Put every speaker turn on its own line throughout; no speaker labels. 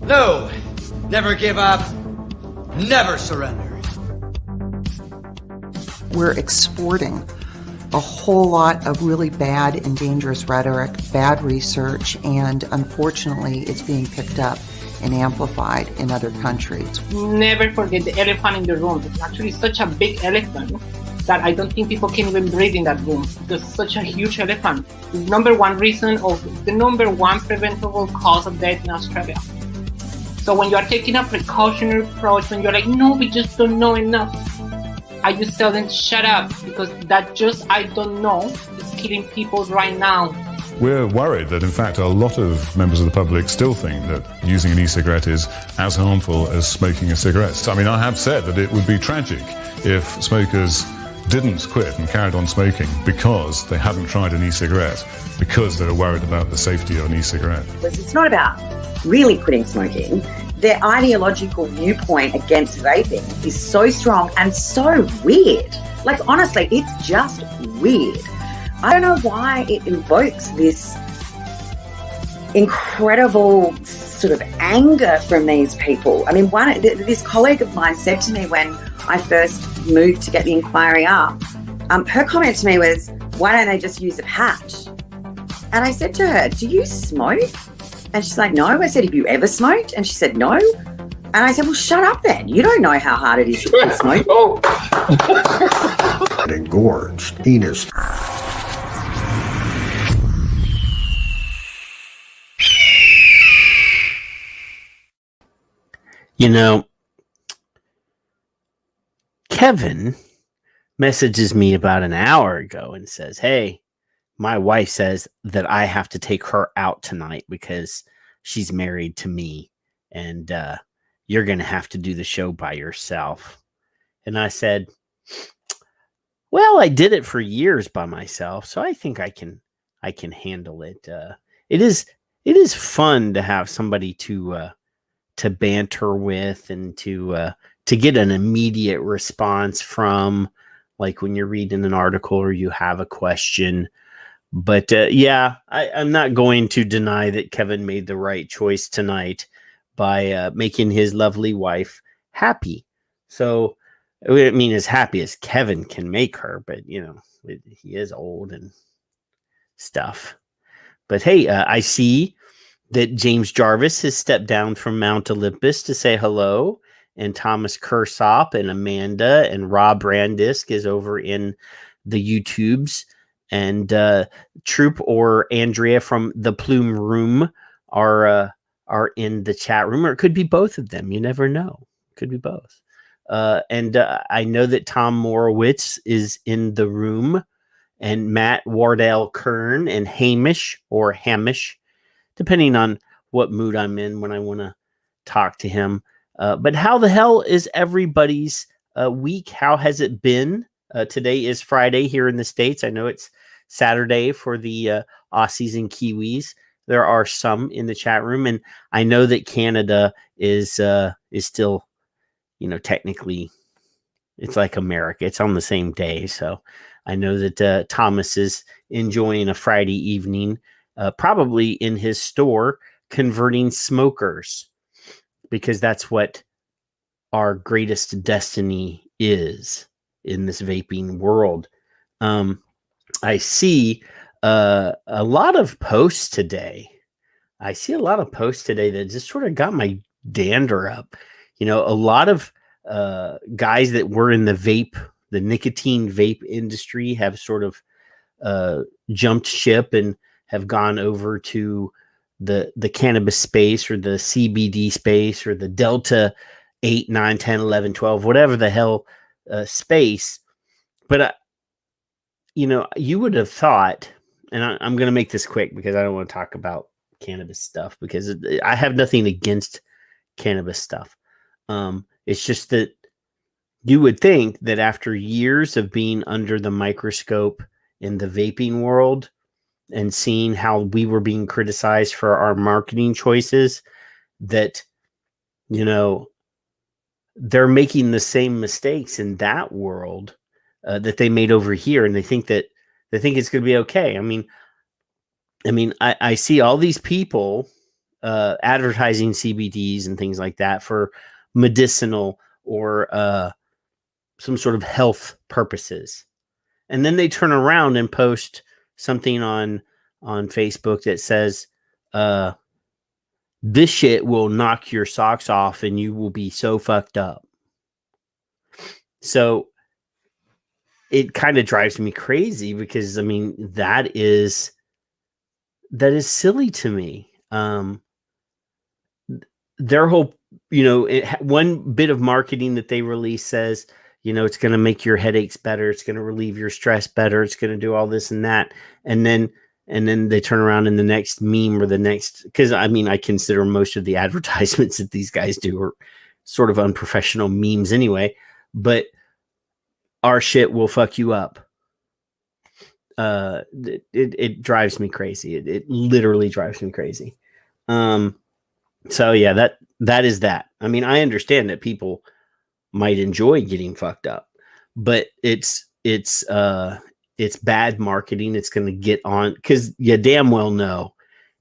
No, never give up, never surrender.
We're exporting a whole lot of really bad and dangerous rhetoric, bad research, and unfortunately it's being picked up and amplified in other countries.
Never forget the elephant in the room. It's actually such a big elephant that I don't think people can even breathe in that room. There's such a huge elephant. It's number one reason of the number one preventable cause of death in Australia. So when you are taking a precautionary approach, when you're like, no, we just don't know enough, I just tell them, shut up, because that just I don't know is killing people right now.
We're worried that, in fact, a lot of members of the public still think that using an e-cigarette is as harmful as smoking a cigarette. I mean, I have said that it would be tragic if smokers didn't quit and carried on smoking because they haven't tried an e-cigarette, because they're worried about the safety of an e-cigarette.
It's not about really quitting smoking. Their ideological viewpoint against vaping is so strong and so weird. Like, honestly, it's just weird. I don't know why it invokes this incredible sort of anger from these people. I mean, this colleague of mine said to me when I first moved to get the inquiry up, her comment to me was, why don't they just use a patch? And I said to her, do you smoke? And she's like, no. I said, have you ever smoked? And she said, no. And I said, well, shut up then. You don't know how hard it is to smoke.
Engorged, penis.
You know, Kevin messages me about an hour ago and says, hey, my wife says that I have to take her out tonight because she's married to me and you're going to have to do the show by yourself. And I said, well, I did it for years by myself, so I think I can handle it. It is fun to have somebody to banter with and to get an immediate response from, like when you're reading an article or you have a question. But yeah, I'm not going to deny that Kevin made the right choice tonight by making his lovely wife happy. So, I mean, as happy as Kevin can make her, but you know, he is old and stuff. But hey, I see that James Jarvis has stepped down from Mount Olympus to say hello, and Thomas Kersop and Amanda and Rob Brandisk is over in the YouTubes, and Troop or Andrea from the Plume Room are in the chat room, or it could be both of them. You never know. Could be both. And I know that Tom Morowitz is in the room, and Matt Wardell Kern and Hamish or Hamish, depending on what mood I'm in when I want to talk to him. But how the hell is everybody's week? How has it been? Today is Friday here in the States. I know it's Saturday for the Aussies and Kiwis. There are some in the chat room, and I know that Canada is still, you know, technically it's like America. It's on the same day. So I know that Thomas is enjoying a Friday evening, probably in his store converting smokers, because that's what our greatest destiny is in this vaping world. I see a lot of posts today. I see a lot of posts today that just sort of got my dander up. You know, a lot of guys that were in the nicotine vape industry have sort of jumped ship and have gone over to the cannabis space or the CBD space or the Delta 8, 9, 10, 11, 12, whatever the hell space. But, you know, you would have thought, and I'm going to make this quick because I don't want to talk about cannabis stuff because I have nothing against cannabis stuff. It's just that you would think that after years of being under the microscope in the vaping world and seeing how we were being criticized for our marketing choices, that, you know, they're making the same mistakes in that world that they made over here. And they think it's going to be okay. I mean, I see all these people advertising CBDs and things like that for medicinal or some sort of health purposes. And then they turn around and post something on Facebook that says, this shit will knock your socks off and you will be so fucked up. So it kind of drives me crazy because, I mean, that is silly to me. Their whole, one bit of marketing that they release says, it's going to make your headaches better. It's going to relieve your stress better. It's going to do all this and that. And then they turn around in the next meme or the next, because I mean, I consider most of the advertisements that these guys do are sort of unprofessional memes anyway, but our shit will fuck you up. It drives me crazy. It literally drives me crazy. So yeah, that is that. I mean, I understand that people might enjoy getting fucked up, but it's bad marketing. It's going to get on because you damn well know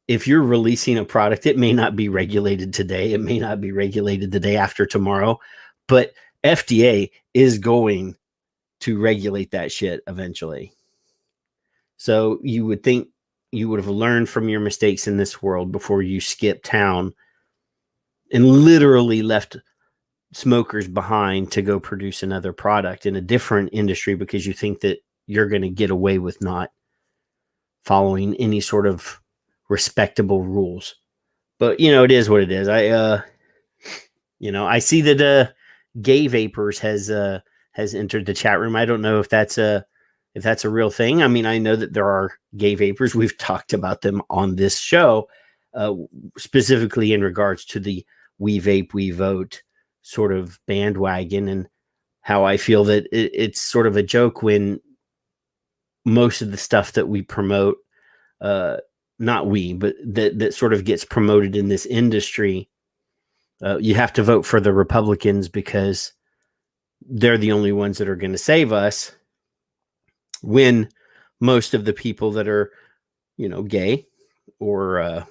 if you're releasing a product, it may not be regulated today. It may not be regulated the day after tomorrow, but FDA is going to regulate that shit eventually. So you would think you would have learned from your mistakes in this world before you skip town and literally left smokers behind to go produce another product in a different industry because you think that you're going to get away with not following any sort of respectable rules. But, it is what it is. I see that Gay Vapors has entered the chat room. I don't know if that's a real thing. I mean, I know that there are gay vapors. We've talked about them on this show, specifically in regards to the We Vape, We Vote sort of bandwagon, and how I feel that it's sort of a joke when most of the stuff that we promote, not we, but that sort of gets promoted in this industry, you have to vote for the Republicans because they're the only ones that are going to save us, when most of the people that are, gay or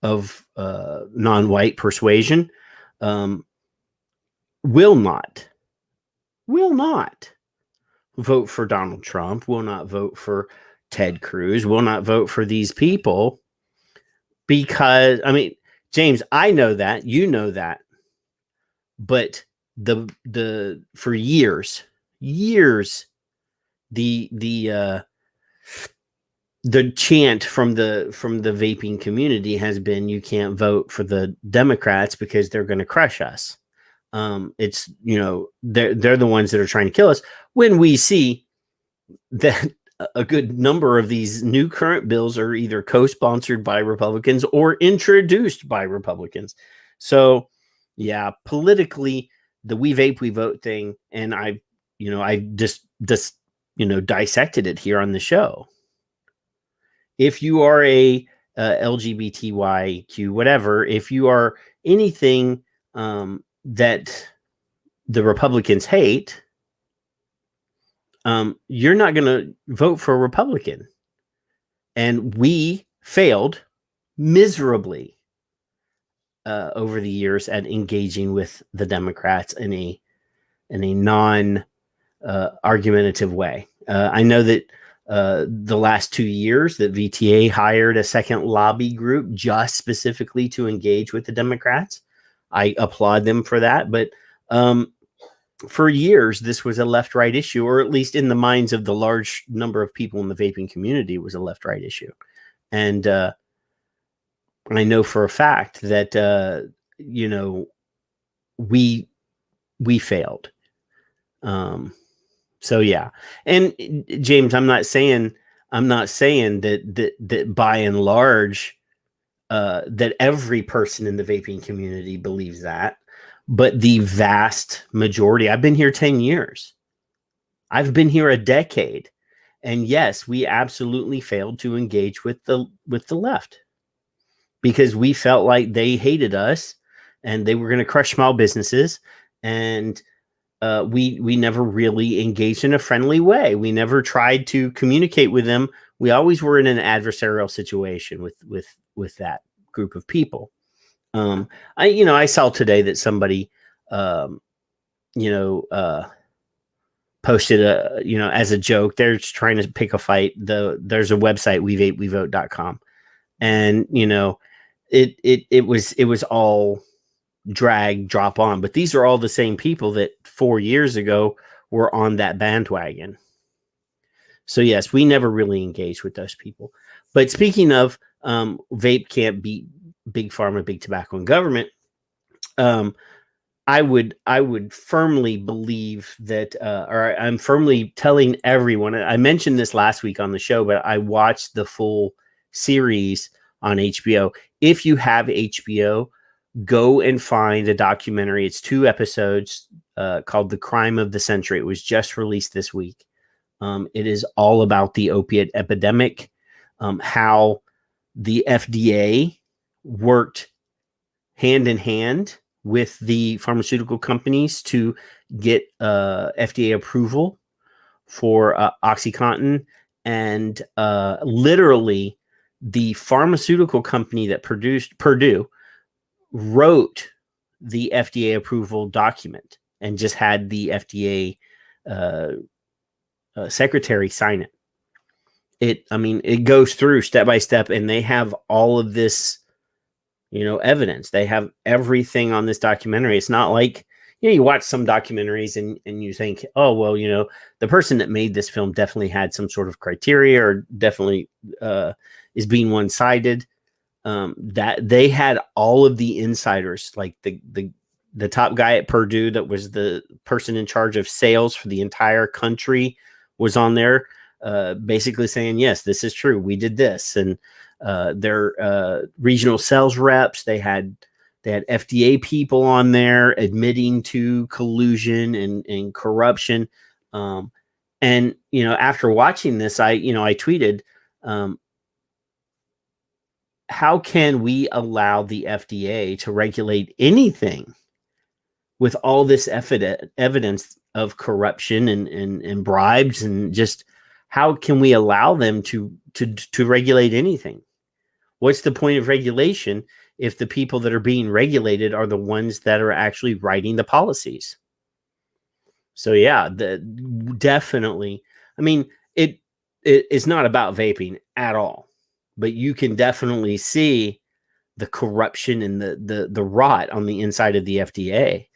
of non-white persuasion will not vote for Donald Trump, will not vote for Ted Cruz, will not vote for these people because, I mean, James, I know that, you know that, but for years, the chant from the vaping community has been, you can't vote for the Democrats because they're going to crush us. It's, they're the ones that are trying to kill us, when we see that a good number of these new current bills are either co-sponsored by Republicans or introduced by Republicans. So yeah, politically, the We Vape, We Vote thing, and I just dissected it here on the show. If you are a LGBTYQ, whatever, if you are anything that the Republicans hate, you're not going to vote for a Republican. And we failed miserably over the years at engaging with the Democrats in a non argumentative way. I know that the last 2 years that VTA hired a second lobby group just specifically to engage with the Democrats. I applaud them for that. But for years, this was a left-right issue, or at least in the minds of the large number of people in the vaping community, it was a left-right issue. And I know for a fact that, we failed. So yeah. And James, I'm not saying that by and large, that every person in the vaping community believes that, but the vast majority. I've been here 10 years. I've been here a decade. And yes, we absolutely failed to engage with the left because we felt like they hated us and they were going to crush small businesses. And we never really engaged in a friendly way. We never tried to communicate with them. We always were in an adversarial situation with that group of people. I saw today that somebody, posted as a joke, they're just trying to pick a fight. There's a website, wevote.com. And, it was all drag, drop on, but these are all the same people that 4 years ago were on that bandwagon. So yes, we never really engaged with those people. But speaking of, vape can't beat big pharma, big tobacco, and government. I would firmly believe that, or I'm firmly telling everyone. I mentioned this last week on the show, but I watched the full series on HBO. If you have HBO, go and find a documentary. It's 2 episodes called "The Crime of the Century." It was just released this week. It is all about the opiate epidemic, how the FDA worked hand in hand with the pharmaceutical companies to get FDA approval for OxyContin, and literally the pharmaceutical company that produced Purdue wrote the FDA approval document and just had the FDA secretary sign it. It goes through step by step, and they have all of this, evidence. They have everything on this documentary. It's not like, you watch some documentaries and you think, oh, well, the person that made this film definitely had some sort of criteria, or definitely is being one-sided. That they had all of the insiders, like the top guy at Purdue that was the person in charge of sales for the entire country was on there, basically saying, yes, this is true. We did this. And their regional sales reps, they had FDA people on there admitting to collusion and corruption. And, after watching this, I tweeted, how can we allow the FDA to regulate anything with all this evidence of corruption and bribes, and just how can we allow them to regulate anything? What's the point of regulation if the people that are being regulated are the ones that are actually writing the policies? So yeah, definitely. It is not about vaping at all, but you can definitely see the corruption and the rot on the inside of the FDA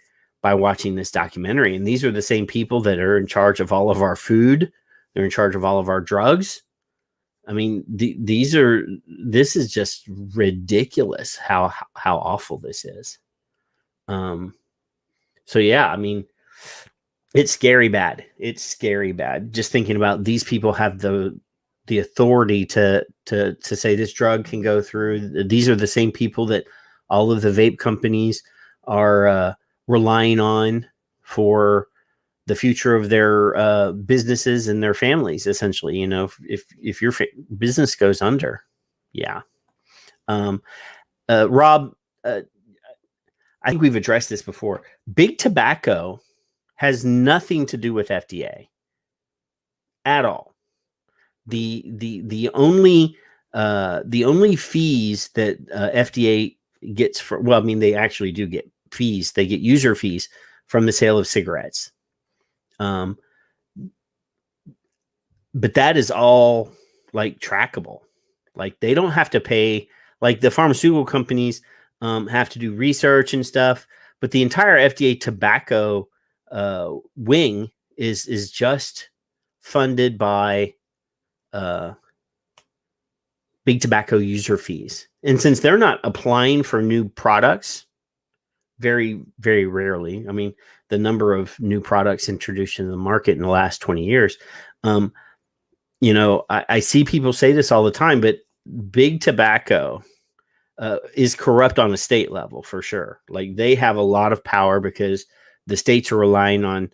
by watching this documentary. And these are the same people that are in charge of all of our food. They're in charge of all of our drugs. This is just ridiculous how awful this is. So yeah, it's scary bad. It's scary bad. Just thinking about these people have the authority to say this drug can go through. These are the same people that all of the vape companies are relying on for the future of their businesses and their families, essentially. If your business goes under, yeah. Rob, I think we've addressed this before. Big tobacco has nothing to do with FDA at all. The only fees that FDA gets they actually do get fees. They get user fees from the sale of cigarettes. But that is all trackable. They don't have to pay, the pharmaceutical companies have to do research and stuff, but the entire FDA tobacco wing is just funded by big tobacco user fees. And since they're not applying for new products, very, very rarely, the number of new products introduced into the market in the last 20 years, I see people say this all the time, but big tobacco is corrupt on a state level for sure. They have a lot of power because the states are relying on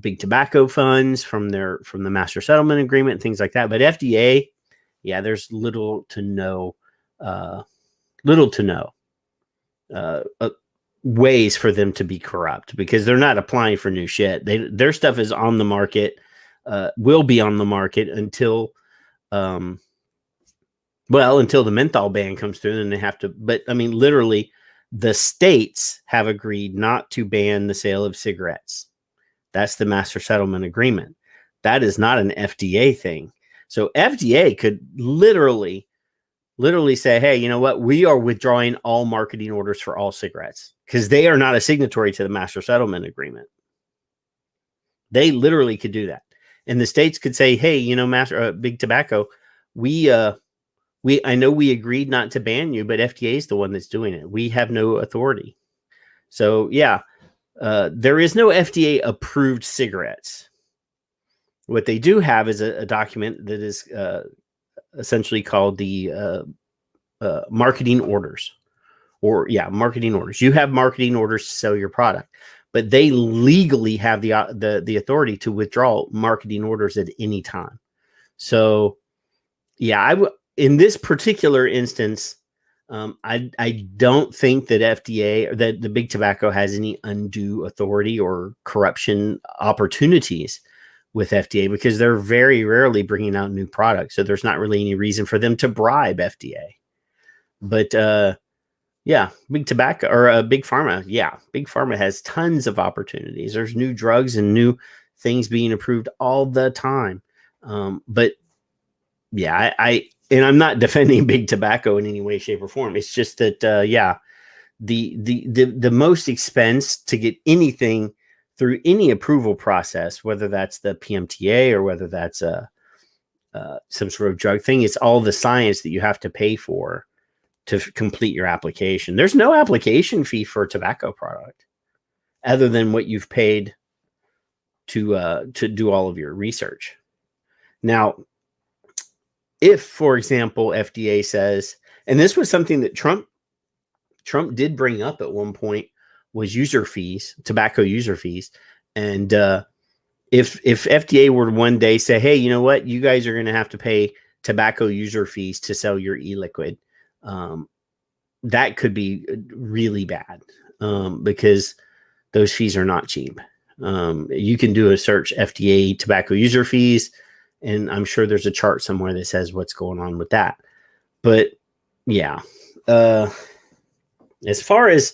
big tobacco funds from the master settlement agreement and things like that. But FDA, yeah, there's little to no ways for them to be corrupt because they're not applying for new shit. Their stuff is on the market, will be on the market until Well, until the menthol ban comes through, then they have to. But I mean, literally, the states have agreed not to ban the sale of cigarettes. That's the master settlement agreement. That is not an FDA thing. So FDA could literally say, hey, you know what? We are withdrawing all marketing orders for all cigarettes because they are not a signatory to the master settlement agreement. They literally could do that. And the states could say, hey, you know, Big Tobacco, I know we agreed not to ban you, but FDA is the one that's doing it. We have no authority. So yeah, there is no FDA approved cigarettes. What they do have is a document that is essentially called the marketing orders. Marketing orders. You have marketing orders to sell your product, but they legally have the authority to withdraw marketing orders at any time. So yeah, in this particular instance, I don't think that FDA or that the Big Tobacco has any undue authority or corruption opportunities with FDA because they're very rarely bringing out new products. So there's not really any reason for them to bribe FDA. But Big Tobacco or Big Pharma. Yeah, Big Pharma has tons of opportunities. There's new drugs and new things being approved all the time. But yeah, I'm not defending Big Tobacco in any way, shape, or form. It's just that, the most expense to get anything through any approval process, whether that's the PMTA or whether that's some sort of drug thing, it's all the science that you have to pay for to complete your application. There's no application fee for a tobacco product other than what you've paid to do all of your research. Now, if, for example, FDA says, and this was something that Trump did bring up at one point, was tobacco user fees. And if FDA were to one day say, hey, you know what, you guys are going to have to pay tobacco user fees to sell your e-liquid, that could be really bad because those fees are not cheap. You can do a search FDA tobacco user fees, and I'm sure there's a chart somewhere that says what's going on with that. But yeah, as far as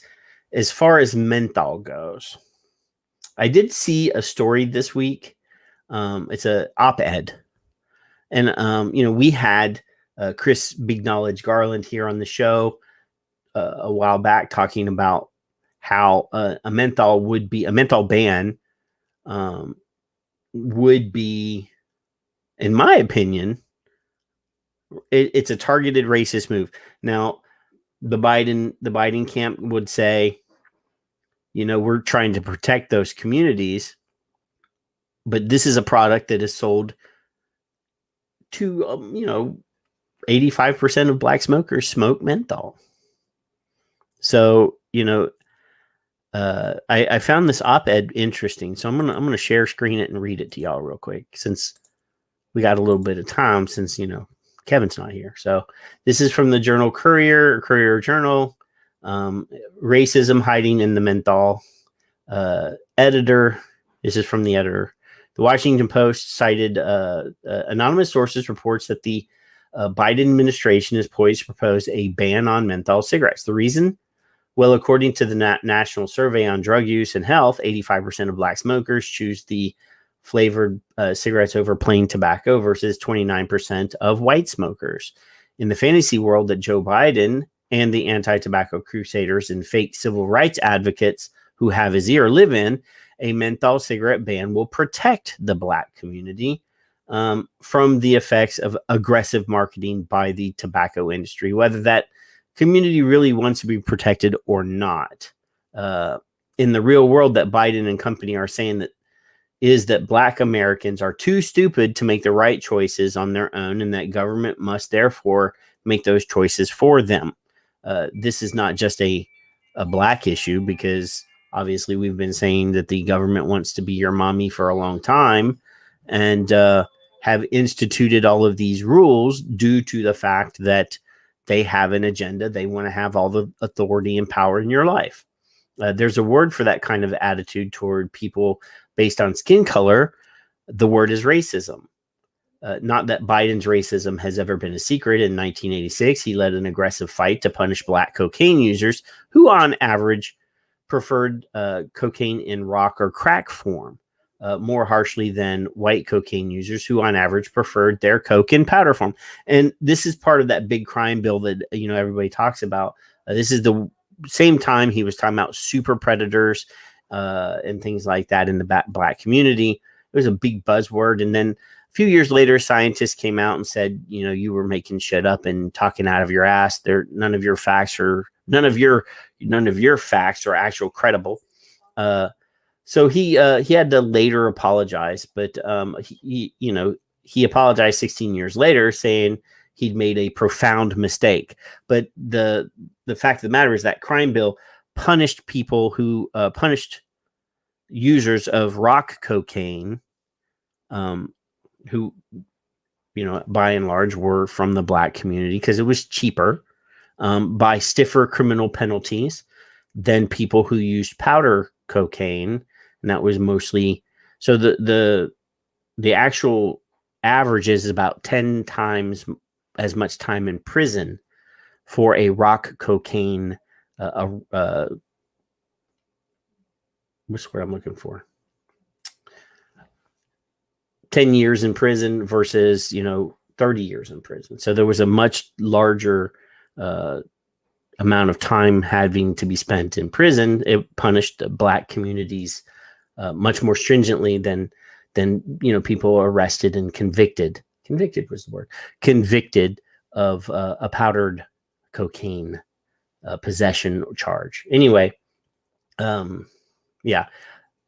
menthol goes, I did see a story this week. It's a op-ed, and we had Chris Big Knowledge Garland here on the show a while back talking about how a menthol ban would be, in my opinion, it's a targeted racist move. Now, the Biden camp would say, we're trying to protect those communities, but this is a product that is sold to, 85% of black smokers smoke menthol. So, I found this op-ed interesting. So I'm gonna share screen it and read it to y'all real quick, since we got a little bit of time, since Kevin's not here. So this is from the journal Courier Journal. Racism hiding in the menthol. Editor. This is from the editor. The Washington Post cited anonymous sources reports that the Biden administration is poised to propose a ban on menthol cigarettes. The reason? Well, according to the National Survey on Drug Use and Health, 85% of black smokers choose the flavored cigarettes over plain tobacco versus 29% of white smokers. In the fantasy world that Joe Biden and the anti-tobacco crusaders and fake civil rights advocates who have his ear live in, a menthol cigarette ban will protect the black community from the effects of aggressive marketing by the tobacco industry, whether that community really wants to be protected or not. In the real world that Biden and company are saying that black Americans are too stupid to make the right choices on their own, and that government must therefore make those choices for them. This is not just a black issue, because obviously we've been saying that the government wants to be your mommy for a long time, and have instituted all of these rules due to the fact that they have an agenda. They want to have all the authority and power in your life. There's a word for that kind of attitude toward people based on skin color. The word is racism. Not that Biden's racism has ever been a secret. In 1986, he led an aggressive fight to punish black cocaine users who, on average, preferred cocaine in rock or crack form more harshly than white cocaine users who, on average, preferred their coke in powder form. And this is part of that big crime bill that everybody talks about. This is the same time he was talking about super predators and things like that in the black community. It was a big buzzword, and then a few years later, scientists came out and said, you were making shit up and talking out of your ass. None of your facts are actual credible. So he had to later apologize, but he apologized 16 years later, saying he'd made a profound mistake. But the fact of the matter is that crime bill punished people who punished users of rock cocaine, who, by and large were from the black community because it was cheaper, by stiffer criminal penalties than people who used powder cocaine. And that was mostly, so the actual average is about 10 times as much time in prison for a rock cocaine, what's the word I'm looking for? 10 years in prison versus, 30 years in prison. So there was a much larger amount of time having to be spent in prison. It punished the black communities much more stringently than people arrested and convicted. Convicted was the word. Convicted of a powdered cocaine possession charge. Anyway, yeah.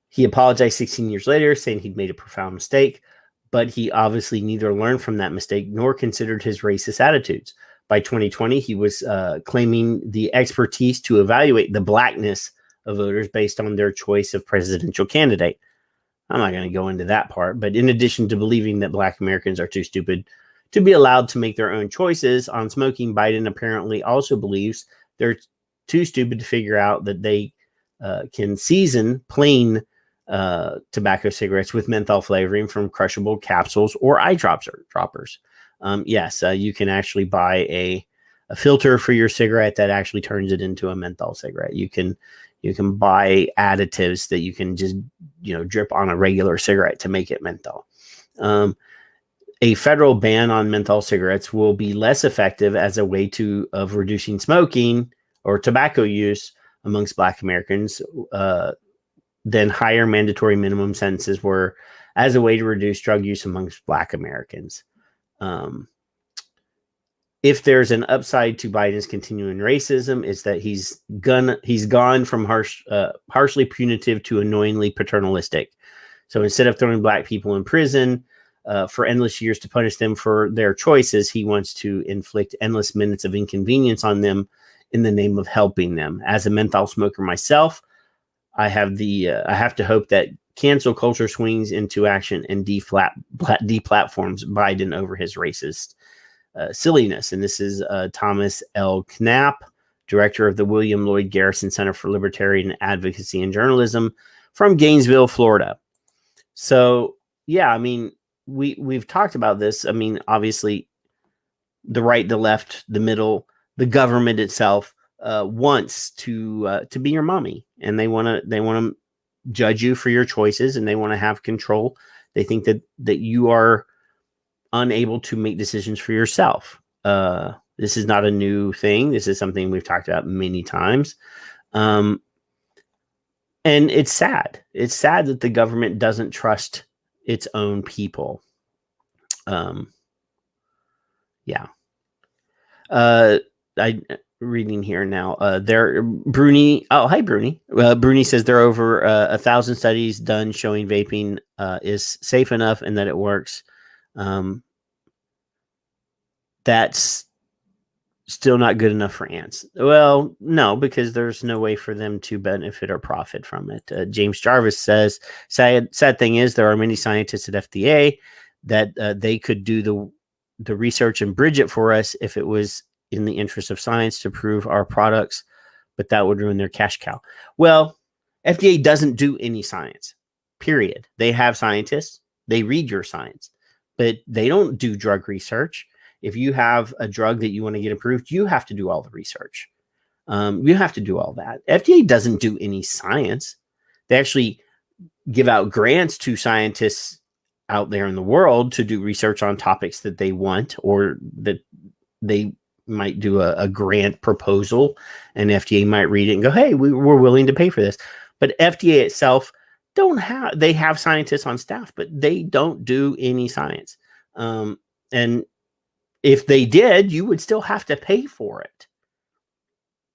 He apologized 16 years later, saying he'd made a profound mistake, but he obviously neither learned from that mistake nor considered his racist attitudes. By 2020, he was claiming the expertise to evaluate the blackness of voters based on their choice of presidential candidate. I'm not going to go into that part, but in addition to believing that black Americans are too stupid to be allowed to make their own choices on smoking, Biden apparently also believes they're too stupid to figure out that they can season plain tobacco cigarettes with menthol flavoring from crushable capsules or eye droppers. Yes, you can actually buy a filter for your cigarette that actually turns it into a menthol cigarette. You can buy additives that you can just drip on a regular cigarette to make it menthol. A federal ban on menthol cigarettes will be less effective as a way of reducing smoking or tobacco use amongst black Americans than higher mandatory minimum sentences were as a way to reduce drug use amongst black Americans. If there's an upside to Biden's continuing racism, it's that he's gone from harshly punitive to annoyingly paternalistic. So instead of throwing black people in prison for endless years to punish them for their choices, he wants to inflict endless minutes of inconvenience on them in the name of helping them. As a menthol smoker myself, I have to hope that cancel culture swings into action and deplatforms Biden over his racist silliness. And this is Thomas L. Knapp, director of the William Lloyd Garrison Center for Libertarian Advocacy and Journalism from Gainesville, Florida. So, yeah, I mean, we've talked about this. I mean, obviously, the right, the left, the middle, the government itself wants to be your mommy, and they want to judge you for your choices, and they want to have control. They think that you are unable to make decisions for yourself. This is not a new thing. This is something we've talked about many times. And it's sad. It's sad that the government doesn't trust its own people. Yeah. Reading here now. Bruni. Oh, hi, Bruni. Bruni says there are over 1,000 studies done showing vaping is safe enough and that it works. That's still not good enough for ants. Well, no, because there's no way for them to benefit or profit from it. James Jarvis says, sad thing is there are many scientists at FDA that they could do the research and bridge it for us if it was in the interest of science to prove our products, but that would ruin their cash cow. Well, FDA doesn't do any science, period. They have scientists. They read your science. but they don't do drug research. If you have a drug that you want to get approved, you have to do all the research. You have to do all that. FDA doesn't do any science. They actually give out grants to scientists out there in the world to do research on topics that they want, or that they might do a grant proposal, and FDA might read it and go, hey, we're willing to pay for this. But FDA itself they have scientists on staff, but they don't do any science. And if they did, you would still have to pay for it.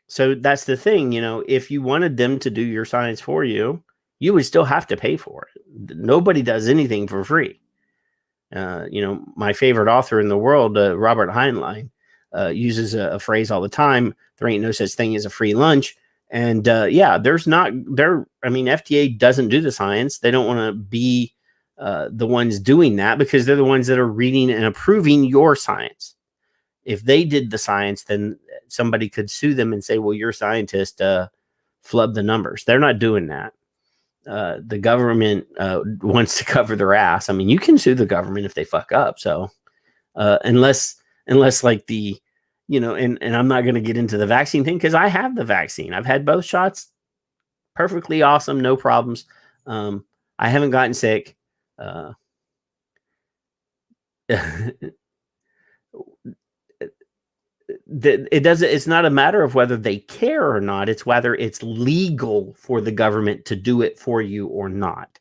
So that's the thing, if you wanted them to do your science for you, you would still have to pay for it. Nobody does anything for free. My favorite author in the world, Robert Heinlein, uses a phrase all the time: there ain't no such thing as a free lunch. And FDA doesn't do the science. They don't want to be the ones doing that, because they're the ones that are reading and approving your science. If they did the science, then somebody could sue them and say, well, your scientist flubbed the numbers. They're not doing that. The government wants to cover their ass. I mean, you can sue the government if they fuck up. So unless like the, and I'm not going to get into the vaccine thing, because I have the vaccine. I've had both shots. Perfectly awesome. No problems. I haven't gotten sick. It's not a matter of whether they care or not. It's whether it's legal for the government to do it for you or not.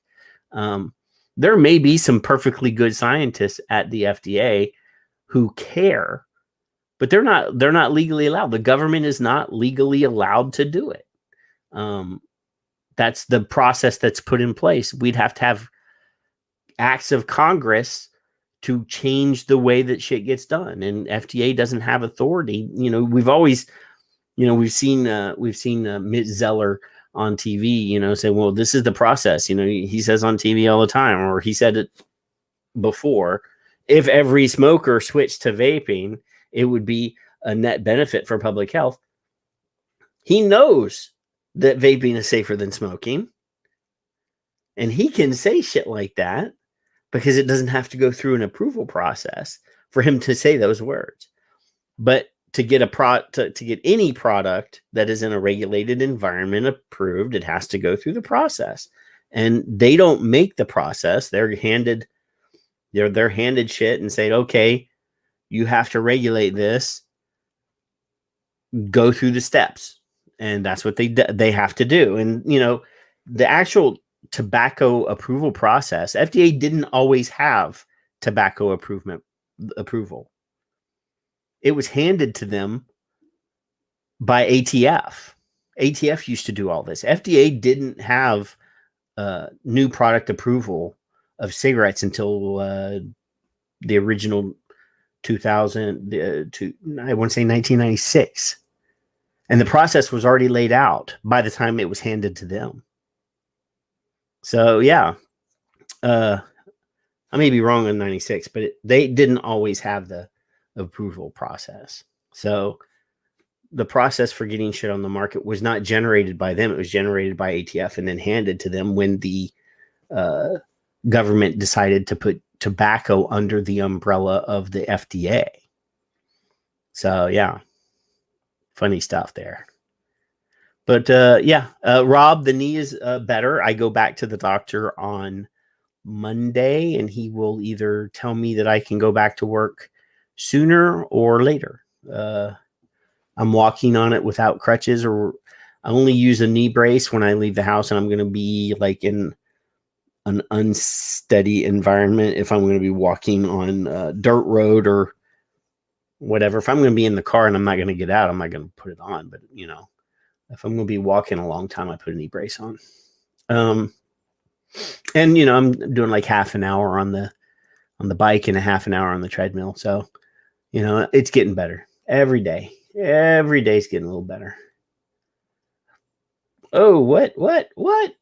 There may be some perfectly good scientists at the FDA who care, but they're not legally allowed. The government is not legally allowed to do it. That's the process that's put in place. We'd have to have acts of Congress to change the way that shit gets done, and FDA doesn't have authority. We've always, we've seen Mitch Zeller on TV, say, well, this is the process. He says on TV all the time, or he said it before, if every smoker switched to vaping, it would be a net benefit for public health. He knows that vaping is safer than smoking, and he can say shit like that because it doesn't have to go through an approval process for him to say those words. But to get to get any product that is in a regulated environment approved, it has to go through the process. And they don't make the process. They're handed shit and say, okay, you have to regulate this. Go through the steps. And that's what they have to do. And the actual tobacco approval process, FDA didn't always have tobacco approval. It was handed to them by ATF. ATF used to do all this. FDA didn't have new product approval of cigarettes until the original 2000 I want to say 1996. And the process was already laid out by the time it was handed to them. So, yeah, I may be wrong on 96, but they didn't always have the approval process. So the process for getting shit on the market was not generated by them. It was generated by ATF and then handed to them when the government decided to put tobacco under the umbrella of the FDA. So, yeah, funny stuff there. But Rob, the knee is better. I go back to the doctor on Monday, and he will either tell me that I can go back to work sooner or later. I'm walking on it without crutches, or I only use a knee brace when I leave the house, and I'm going to be like in an unsteady environment if I'm going to be walking on a dirt road or whatever. If I'm going to be in the car and I'm not going to get out, I'm not going to put it on. But, if I'm going to be walking a long time, I put a knee brace on. And, I'm doing like half an hour on the bike and a half an hour on the treadmill. So, it's getting better every day. Every day's getting a little better. Oh, what?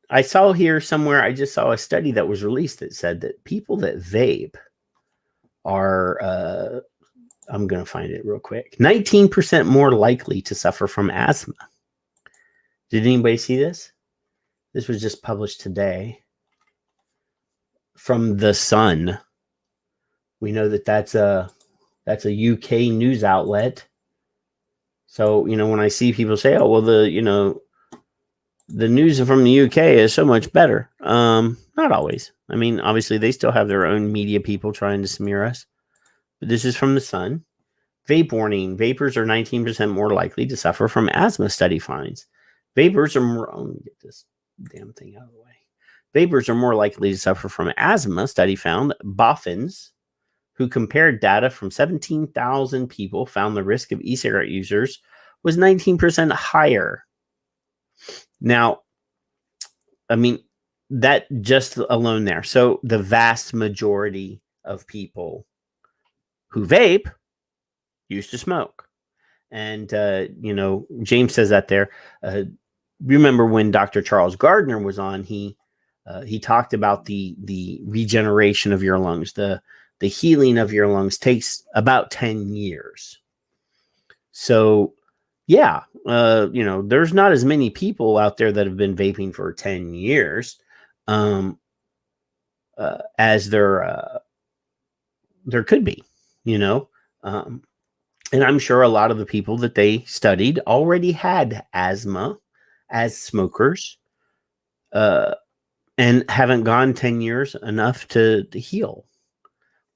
I saw here somewhere, I just saw a study that was released that said that people that vape are, I'm going to find it real quick, 19% more likely to suffer from asthma. Did anybody see this? This was just published today from The Sun. We know that that's a UK news outlet. So, when I see people say, oh, well, the news from the UK is so much better. Not always. I mean, obviously they still have their own media people trying to smear us. But this is from The Sun. Vape warning. Vapors are 19% more likely to suffer from asthma, study finds. Vapors are more... Oh, let me get this damn thing out of the way. Vapors are more likely to suffer from asthma, study found. Boffins, who compared data from 17,000 people, found the risk of e-cigarette users was 19% higher. Now, I mean, that just alone there. So the vast majority of people who vape used to smoke. And, James says that there. Remember when Dr. Charles Gardner was on, he talked about the regeneration of your lungs. The healing of your lungs takes about 10 years. So, yeah, there's not as many people out there that have been vaping for 10 years as there could be, and I'm sure a lot of the people that they studied already had asthma as smokers and haven't gone 10 years enough to heal.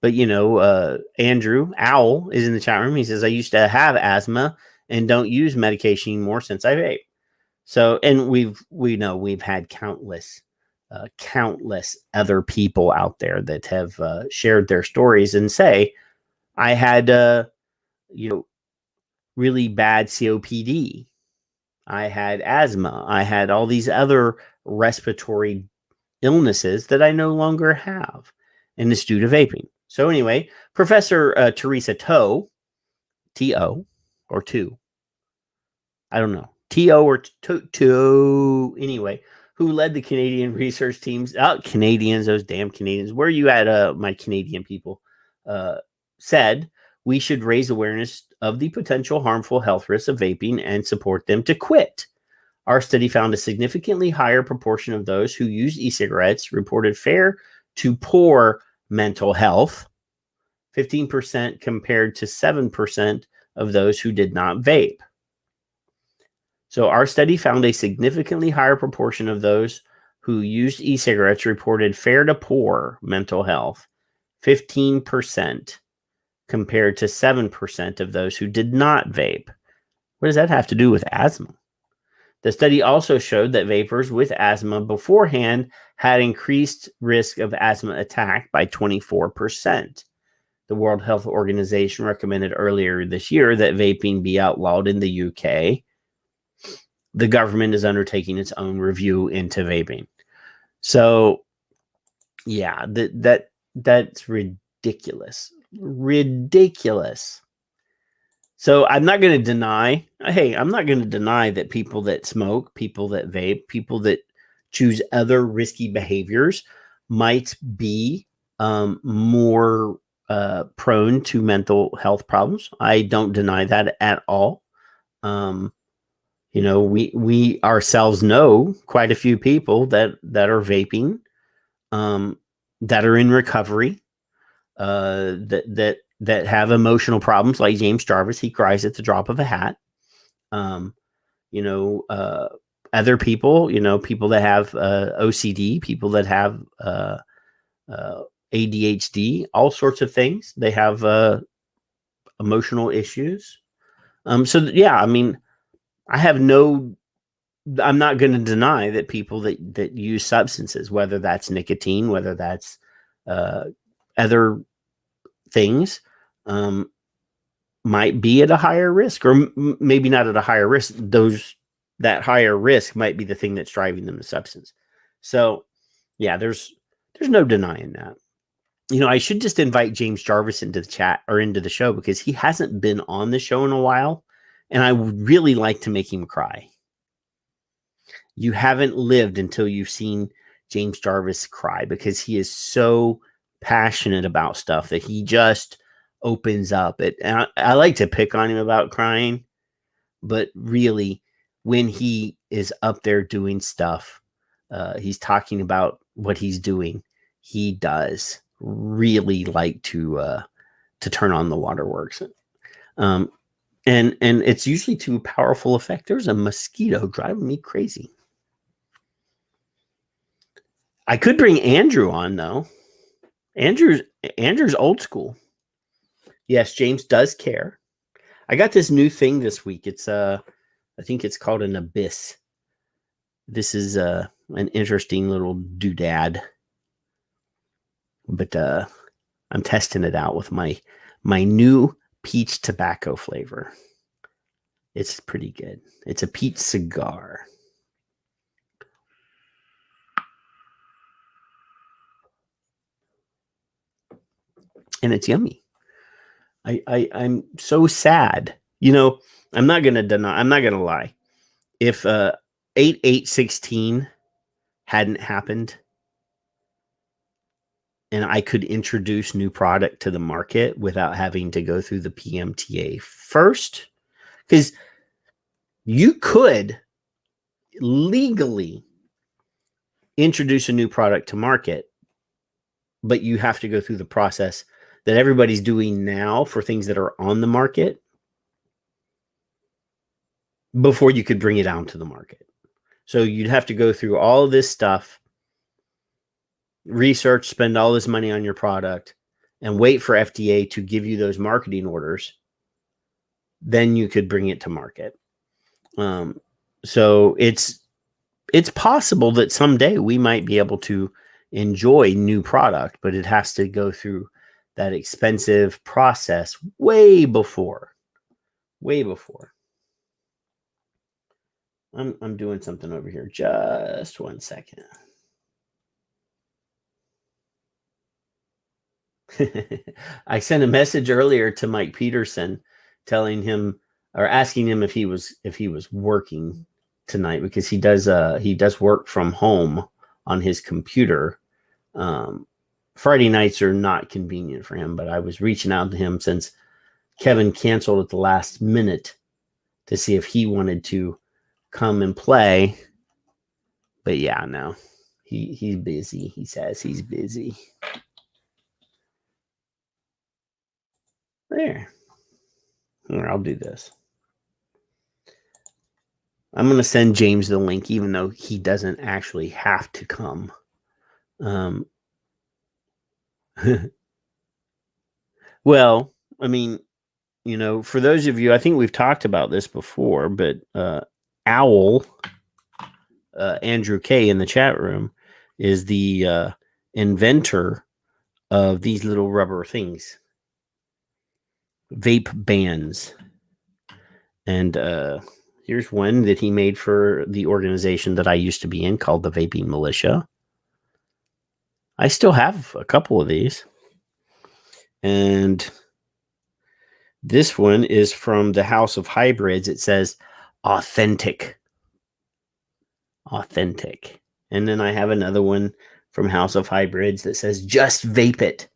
But, Andrew Owl is in the chat room. He says, I used to have asthma and don't use medication anymore since I vape. So, and we've had countless other people out there that have shared their stories and say, I had, really bad COPD. I had asthma. I had all these other respiratory illnesses that I no longer have. And it's due to vaping. So anyway, Professor Teresa T-O, or 2. I don't know. T-O or T-O. Anyway, who led the Canadian research teams. Canadians, those damn Canadians. Where are you at, my Canadian people? Said we should raise awareness of the potential harmful health risks of vaping and support them to quit. Our study found a significantly higher proportion of those who use e-cigarettes reported fair to poor mental health, 15% compared to 7% of those who did not vape. So our study found a significantly higher proportion of those who used e-cigarettes reported fair to poor mental health, 15% compared to 7% of those who did not vape. What does that have to do with asthma? The study also showed that vapors with asthma beforehand had increased risk of asthma attack by 24%. The World Health Organization recommended earlier this year that vaping be outlawed in the UK. The government is undertaking its own review into vaping. So, yeah, that's ridiculous. Ridiculous. So I'm not going to deny that people that smoke, people that vape, people that choose other risky behaviors might be more prone to mental health problems. I don't deny that at all. We ourselves know quite a few people that are vaping, that are in recovery, that have emotional problems, like James Jarvis. He cries at the drop of a hat. Other people, people that have OCD, people that have ADHD, all sorts of things. They have emotional issues. I'm not going to deny that people that use substances, whether that's nicotine, whether that's other things, might be at a higher risk, or maybe not at a higher risk. That higher risk might be the thing that's driving them to substance. So, yeah, there's no denying that. I should just invite James Jarvis into the chat or into the show, because he hasn't been on the show in a while, and I would really like to make him cry. You haven't lived until you've seen James Jarvis cry, because he is so passionate about stuff that he just opens up. And I like to pick on him about crying, but really, when he is up there doing stuff, he's talking about what he's doing, he does really like to turn on the waterworks. And it's usually to a powerful effect. There's a mosquito driving me crazy. I could bring Andrew on though. Andrew's old school. Yes, James does care. I got this new thing this week. It's I think it's called an abyss. This is an interesting little doodad. But I'm testing it out with my new peach tobacco flavor. It's pretty good. It's a peach cigar. And it's yummy. I'm so sad. You know, I'm not gonna lie. If 8816 hadn't happened and I could introduce new product to the market without having to go through the PMTA first, because you could legally introduce a new product to market, but you have to go through the process that everybody's doing now for things that are on the market before you could bring it out to the market. So you'd have to go through all of this stuff, research, spend all this money on your product, and wait for FDA to give you those marketing orders. Then you could bring it to market. So it's possible that someday we might be able to enjoy new product, but it has to go through that expensive process way before. I'm doing something over here. Just 1 second. I sent a message earlier to Mike Peterson telling him or asking him if he was working tonight, because he does work from home on his computer. Friday nights are not convenient for him, but I was reaching out to him since Kevin canceled at the last minute to see if he wanted to come and play. But yeah, no, he's busy. He says he's busy. There. Here, I'll do this. I'm going to send James the link, even though he doesn't actually have to come. Well, I mean, you know, for those of you, I think we've talked about this before, but Owl, Andrew K in the chat room, is the inventor of these little rubber things, vape bands. And here's one that he made for the organization that I used to be in called the Vaping Militia. I still have a couple of these. And this one is from the House of Hybrids. It says authentic. Authentic. And then I have another one from House of Hybrids that says just vape it.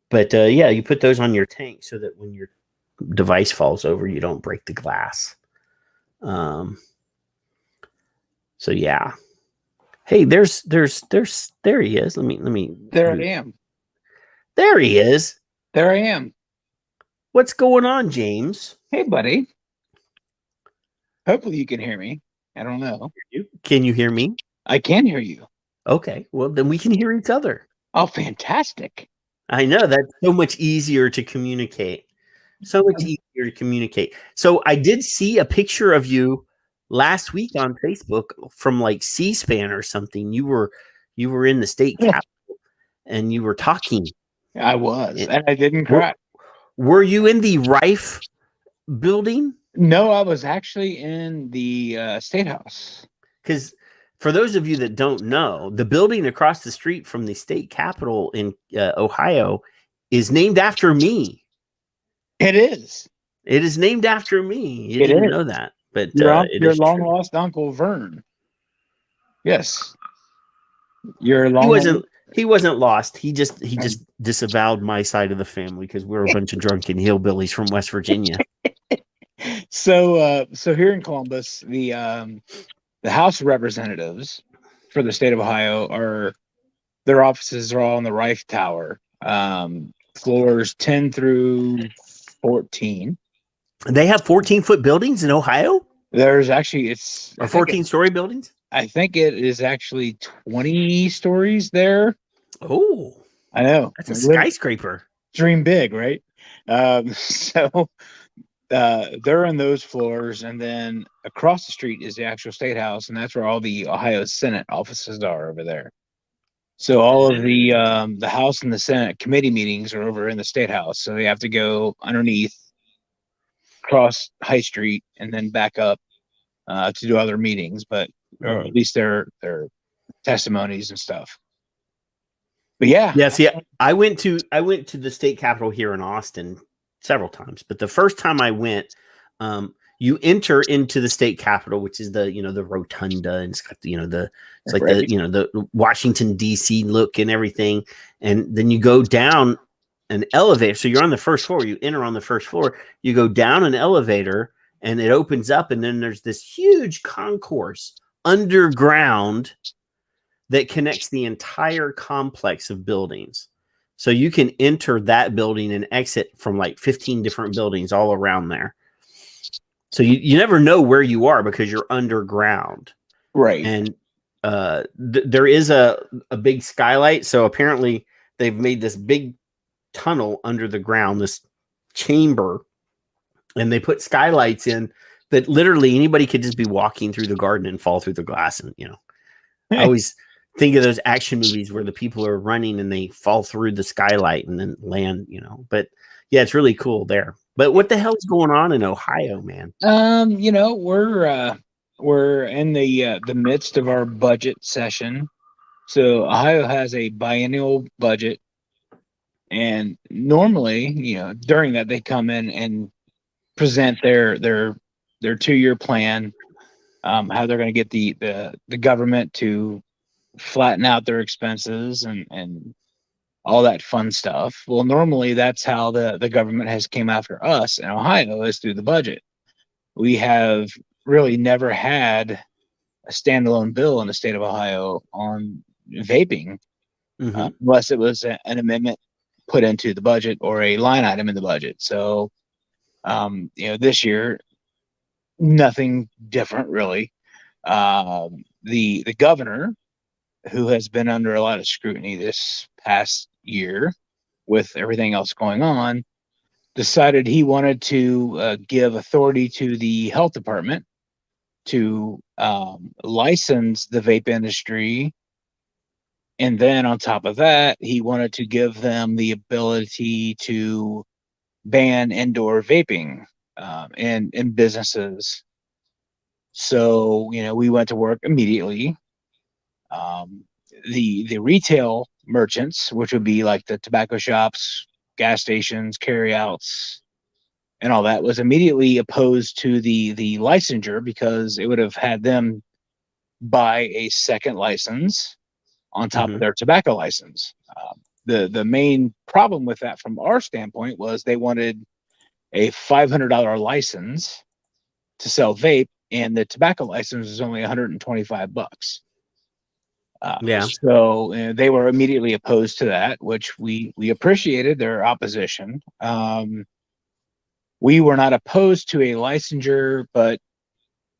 But yeah, you put those on your tank so that when your device falls over, you don't break the glass. So yeah. Hey, there he is. Let me.
There I am.
There he is.
There I am.
What's going on, James?
Hey, buddy. Hopefully you can hear me. I don't know.
Can you hear me?
I can hear you.
Okay. Well, then we can hear each other.
Oh, fantastic.
I know. That's so much easier to communicate. So much easier to communicate. So I did see a picture of you last week on Facebook from like C-SPAN or something. You were in the state capitol and you were talking.
I was, and I didn't cry.
Were you in the Rife building?
No, I was actually in the State House.
Because for those of you that don't know, the building across the street from the state capitol in Ohio is named after me.
It is.
It is named after me. You didn't know that, but
your long lost uncle Vern. Yes, your long.
He wasn't lost. He just disavowed my side of the family because we're a bunch of drunken hillbillies from West Virginia.
So here in Columbus, the House of Representatives for the state of Ohio their offices are all in the Rife Tower. floors 10 through 14.
They have 14-foot buildings in Ohio,
There's actually
or 14-story buildings.
I think it is actually 20 stories there.
Oh,
I know.
that's a skyscraper.
Dream big, right? So they're on those floors, and then across the street is the actual state house, and that's where all the Ohio Senate offices are over there. So all of the House and the Senate committee meetings are over in the state house. So they have to go underneath, cross High Street, and then back up to do other meetings, but or at least their testimonies and stuff. But yeah.
See, I went to the state capitol here in Austin several times, but the first time I went, you enter into the state capitol, which is the the rotunda, and it's got it's like the Washington D.C. look and everything, and then you go down an elevator. So you're on the first floor. You enter on the first floor. You go down an elevator, and it opens up, and then there's this huge concourse underground that connects the entire complex of buildings. So you can enter that building and exit from like 15 different buildings all around there. So you never know where you are because you're underground.
Right.
And there is a big skylight. So apparently they've made this big tunnel under the ground, this chamber, and they put skylights in that literally anybody could just be walking through the garden and fall through the glass. And, I always think of those action movies where the people are running and they fall through the skylight and then land, but yeah, it's really cool there. But what the hell is going on in Ohio, man?
We're in the midst of our budget session. So Ohio has a biennial budget, and normally, during that they come in and present their 2-year plan, how they're going to get the government to flatten out their expenses and all that fun stuff. Well, normally that's how the government has came after us in Ohio, is through the budget. We have really never had a standalone bill in the state of Ohio on vaping, unless it was an amendment put into the budget or a line item in the budget. So, this year, nothing different really. The governor, who has been under a lot of scrutiny this past year with everything else going on, decided he wanted to give authority to the health department to license the vape industry. And then on top of that, he wanted to give them the ability to ban indoor vaping in businesses. So, we went to work immediately. The retail merchants, which would be like the tobacco shops, gas stations, carryouts, and all that, was immediately opposed to the licensure because it would have had them buy a second license on top of their tobacco license. The main problem with that from our standpoint was they wanted a $500 license to sell vape, and the tobacco license is only $125. So they were immediately opposed to that, which we appreciated their opposition. We were not opposed to a licensure, but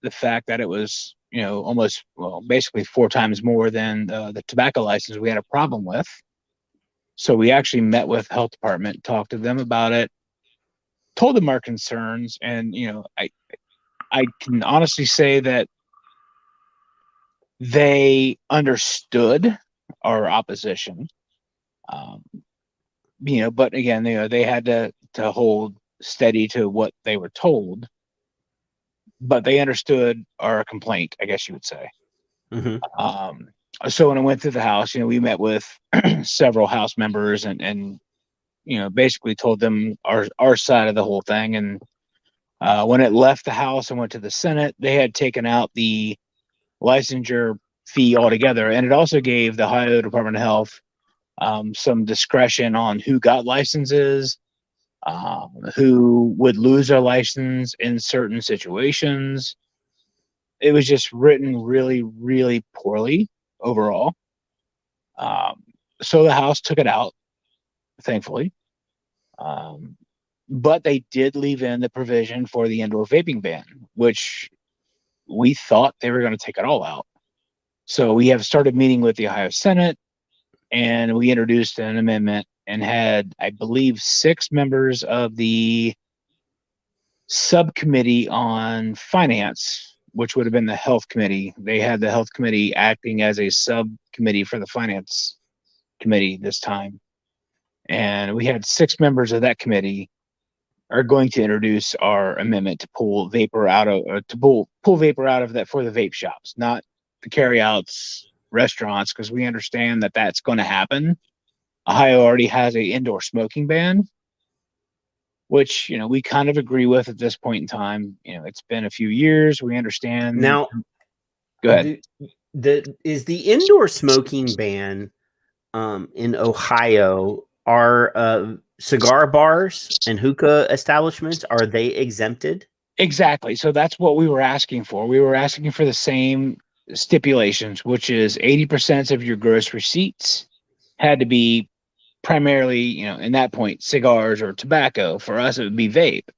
the fact that it was, basically 4 times more than the tobacco license, we had a problem with. So we actually met with health department, talked to them about it, told them our concerns, and I can honestly say that they understood our opposition. But again, they had to hold steady to what they were told, but they understood our complaint, I guess you would say. So when I went through the House, we met with several House members and basically told them our side of the whole thing. And when it left the House and went to the Senate, they had taken out the licensure fee altogether, and it also gave the Ohio Department of Health some discretion on who got licenses, who would lose their license in certain situations. It was just written really, really poorly overall. So the House took it out, thankfully. But they did leave in the provision for the indoor vaping ban, which we thought they were going to take it all out. So we have started meeting with the Ohio Senate, and we introduced an amendment and had, I believe, 6 members of the subcommittee on finance, which would have been the health committee. They had the health committee acting as a subcommittee for the finance committee this time. And we had 6 members of that committee are going to introduce our amendment to pull vapor out of pull vapor out of that for the vape shops, not the carryouts, restaurants, because we understand that that's going to happen. Ohio already has a indoor smoking ban, which we kind of agree with at this point in time. It's been a few years. We understand.
Now,
go ahead.
Is the indoor smoking ban in Ohio, are cigar bars and hookah establishments, are they exempted?
Exactly. So that's what we were asking for. We were asking for the same stipulations, which is 80% of your gross receipts had to be primarily, in that point, cigars or tobacco. For us, it would be vape.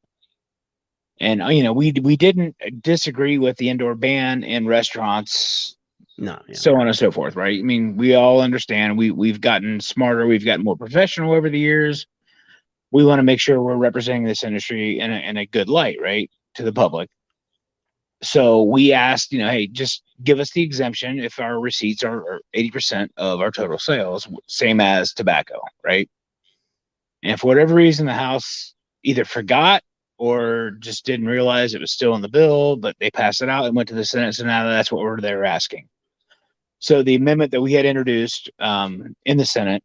And, we didn't disagree with the indoor ban in restaurants, so on and so forth, right? I mean, we all understand we've gotten smarter. We've gotten more professional over the years. We want to make sure we're representing this industry in a good light, right, to the public. So we asked, hey, just give us the exemption if our receipts are 80% of our total sales, same as tobacco, right? And for whatever reason, the House either forgot or just didn't realize it was still in the bill, but they passed it out and went to the Senate. So now that's what they were asking. So the amendment that we had introduced in the Senate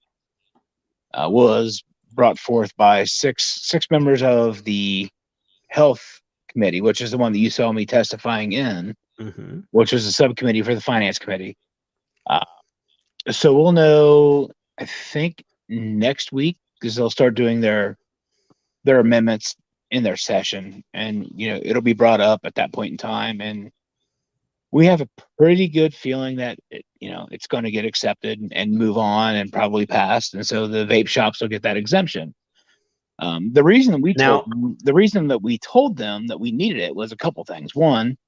was brought forth by six members of the Health Committee, which is the one that you saw me testifying in, which was a subcommittee for the Finance Committee. So we'll know, I think, next week, because they'll start doing their amendments in their session, and it'll be brought up at that point in time, and we have a pretty good feeling that it's going to get accepted and move on and probably passed, and so the vape shops will get that exemption. The reason that we told them that we needed it was a couple things. One,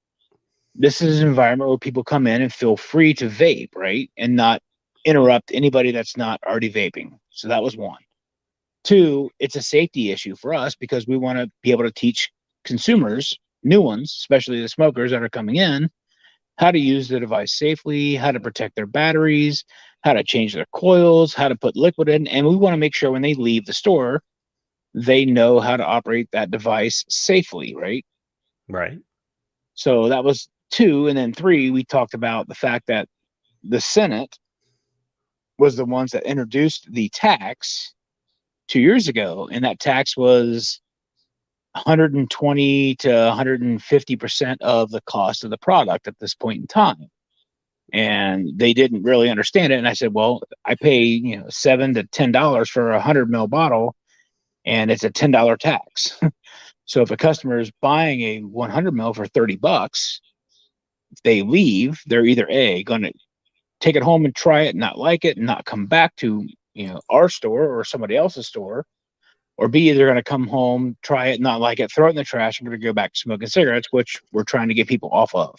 this is an environment where people come in and feel free to vape, right, and not interrupt anybody that's not already vaping. So that was one. Two, it's a safety issue for us because we want to be able to teach consumers, new ones, especially the smokers that are coming in, how to use the device safely, how to protect their batteries, how to change their coils, how to put liquid in. And we want to make sure when they leave the store, they know how to operate that device safely, right?
Right.
So that was 2. And then 3, we talked about the fact that the Senate was the ones that introduced the tax 2 years ago. And that tax was 120 to 150% of the cost of the product at this point in time. And they didn't really understand it. And I said, well, I pay $7 to $10 for a 100 ml bottle, and it's a $10 tax. So if a customer is buying a 100 ml for $30, if they leave, they're either A, going to take it home and try it, not like it, and not come back to our store or somebody else's store, or B, they're going to come home, try it, not like it, throw it in the trash, and going to go back to smoking cigarettes, which we're trying to get people off of.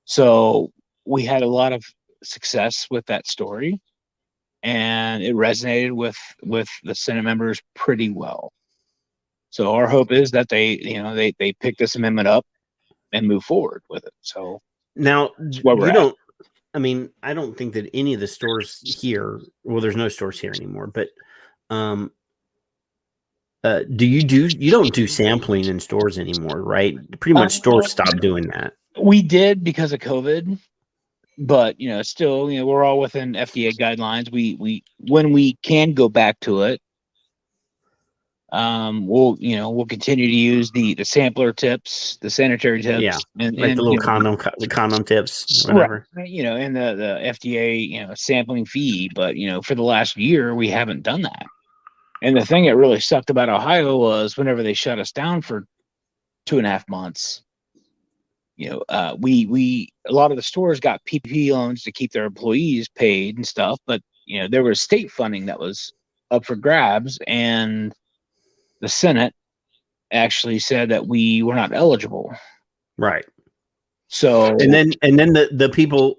So we had a lot of success with that story, and it resonated with the Senate members pretty well. So our hope is that they pick this amendment up and move forward with it. So
now
you don't.
I mean, I don't think that any of the stores here. Well, there's no stores here anymore, but you don't do sampling in stores anymore, right? Pretty much stores stopped doing that.
We did because of COVID, but still, we're all within FDA guidelines. We when we can go back to it, we'll continue to use the sampler tips, the sanitary tips,
and the little condom tips, whatever.
Right, and the FDA sampling fee. But for the last year, we haven't done that. And the thing that really sucked about Ohio was whenever they shut us down for 2.5 months, a lot of the stores got PPP loans to keep their employees paid and stuff, but there was state funding that was up for grabs, and the Senate actually said that we were not eligible.
Right.
So
And then the people,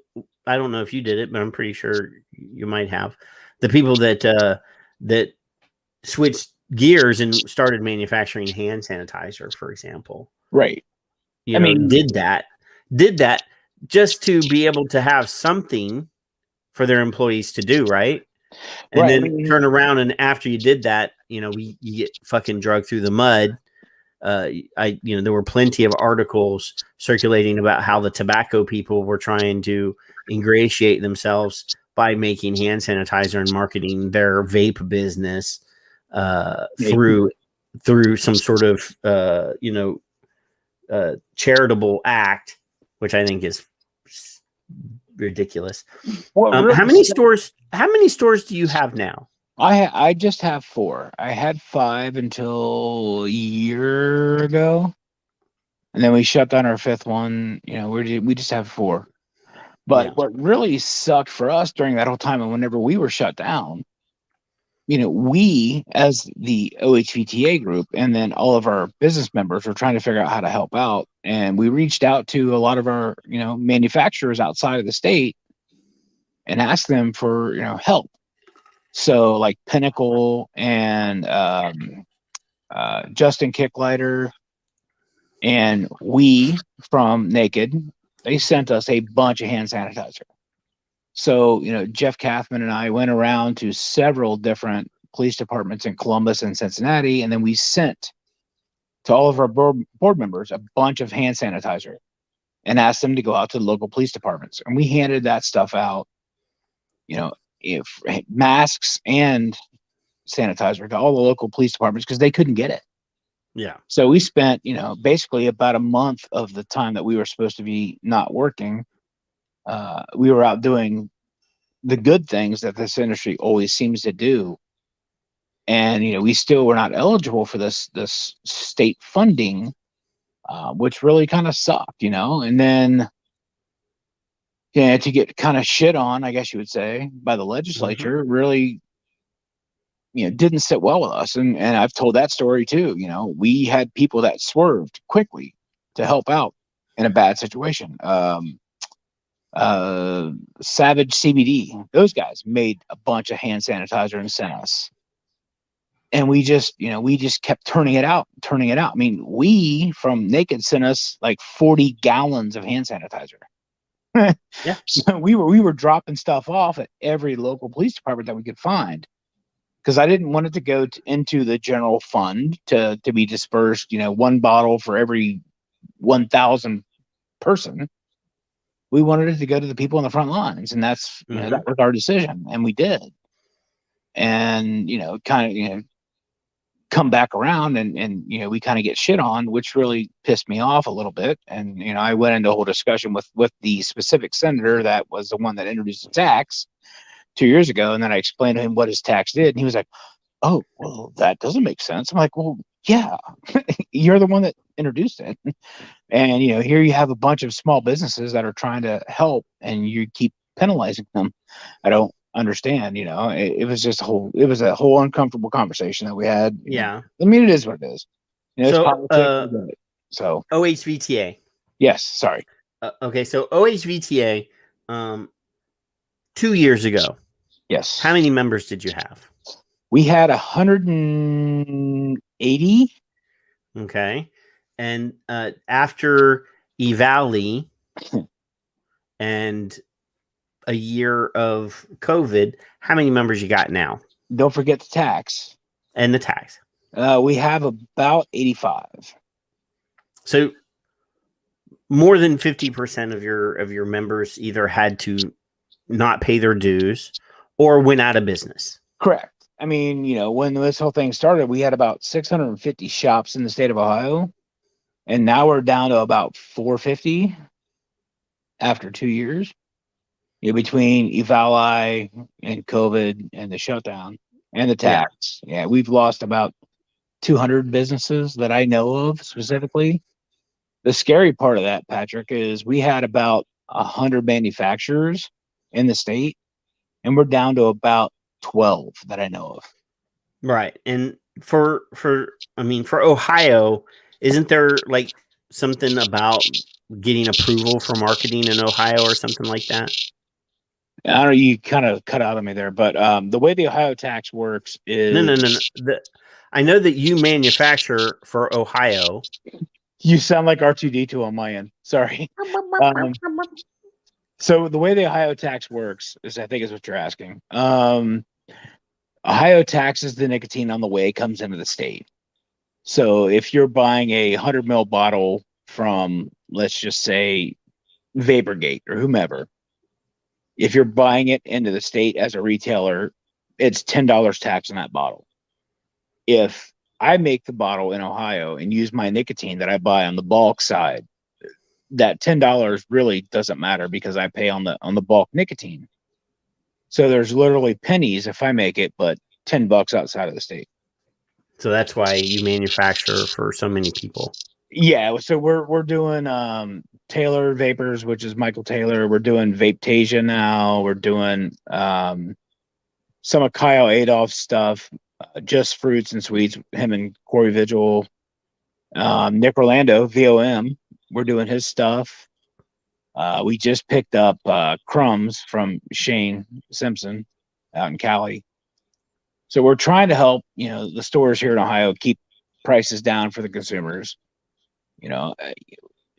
I don't know if you did it, but I'm pretty sure you might have. The people that switched gears and started manufacturing hand sanitizer, for example.
right.
I mean, did that just to be able to have something for their employees to do, right? And
Right.
then turn around, and after you did that, you get fucking dragged through the mud. There were plenty of articles circulating about how the tobacco people were trying to ingratiate themselves by making hand sanitizer and marketing their vape business through some sort of charitable act, which I think is ridiculous. How many stores do you have now?
I just have 4. I had 5 until a year ago, and then we shut down our 5th one. We just have 4. But what really sucked for us during that whole time, and whenever we were shut down, we as the OHVTA group, and then all of our business members were trying to figure out how to help out, and we reached out to a lot of our manufacturers outside of the state and asked them for help. So like Pinnacle and Justin Kicklighter and we from Naked, they sent us a bunch of hand sanitizer. So, Jeff Kathman and I went around to several different police departments in Columbus and Cincinnati, and then we sent to all of our board members a bunch of hand sanitizer and asked them to go out to the local police departments. And we handed that stuff out, if masks and sanitizer to all the local police departments because they couldn't get it.
Yeah.
So we spent, basically about a month of the time that we were supposed to be not working. We were out doing the good things that this industry always seems to do. And, we still were not eligible for this state funding, which really kind of sucked, and then to get kind of shit on, I guess you would say, by the legislature really, didn't sit well with us. And I've told that story too. We had people that swerved quickly to help out in a bad situation. Savage CBD, those guys made a bunch of hand sanitizer and sent us. And we just kept turning it out. I mean, we from Naked sent us like 40 gallons of hand sanitizer.
Yeah.
So we were dropping stuff off at every local police department that we could find, because I didn't want it to go into the general fund to be dispersed, 1 bottle for every 1,000 person. We wanted it to go to the people on the front lines, and that's that was our decision, and we did. And kind of come back around, and we kind of get shit on, which really pissed me off a little bit. And I went into a whole discussion with the specific senator that was the one that introduced the tax 2 years ago, and then I explained to him what his tax did, and he was like, "Oh, well, that doesn't make sense." I'm like, "Well, yeah, you're the one that introduced it." And here you have a bunch of small businesses that are trying to help, and you keep penalizing them. I don't understand. It was just a whole uncomfortable conversation that we had.
Yeah.
I mean, it is what it is. It's politics, so
OHVTA.
Yes. Sorry.
Okay. So OHVTA, 2 years ago.
Yes.
How many members did you have?
We had 180.
Okay. And after EVALI and a year of COVID, how many members you got now?
Don't forget the tax.
And the tax.
We have about 85.
So more than 50% of your members either had to not pay their dues or went out of business.
Correct. I mean, when this whole thing started, we had about 650 shops in the state of Ohio, and now we're down to about 450 after 2 years. Between EVALI and COVID and the shutdown and the tax. Yeah, we've lost about 200 businesses that I know of specifically. The scary part of that, Patrick, is we had about 100 manufacturers in the state, and we're down to about 12 that I know of.
Right. And for Ohio, isn't there like something about getting approval for marketing in Ohio or something like that?
I don't know, you kind of cut out on me there, but the way the Ohio tax works is
No. I know that you manufacture for Ohio.
you sound like R2D2 on my end. Sorry. So the way the Ohio tax works is, I think, is what you're asking. Ohio taxes the nicotine on the way it comes into the state. So if you're buying a 100 ml bottle from, let's just say, Vaporgate or whomever, if you're buying it into the state as a retailer, it's $10 tax on that bottle. If I make the bottle in Ohio and use my nicotine that I buy on the bulk side, that $10 really doesn't matter because I pay on the bulk nicotine. So there's literally pennies if I make it, but $10 outside of the state.
So that's why you manufacture for so many people.
Yeah, so we're doing Taylor Vapors, which is Michael Taylor. We're doing Vapetasia now. We're doing some of Kyle Adolph's stuff, Just Fruits and Sweets, him and Corey Vigil. Nick Orlando, VOM, we're doing his stuff. We just picked up Crumbs from Shane Simpson out in Cali. So we're trying to help, the stores here in Ohio keep prices down for the consumers,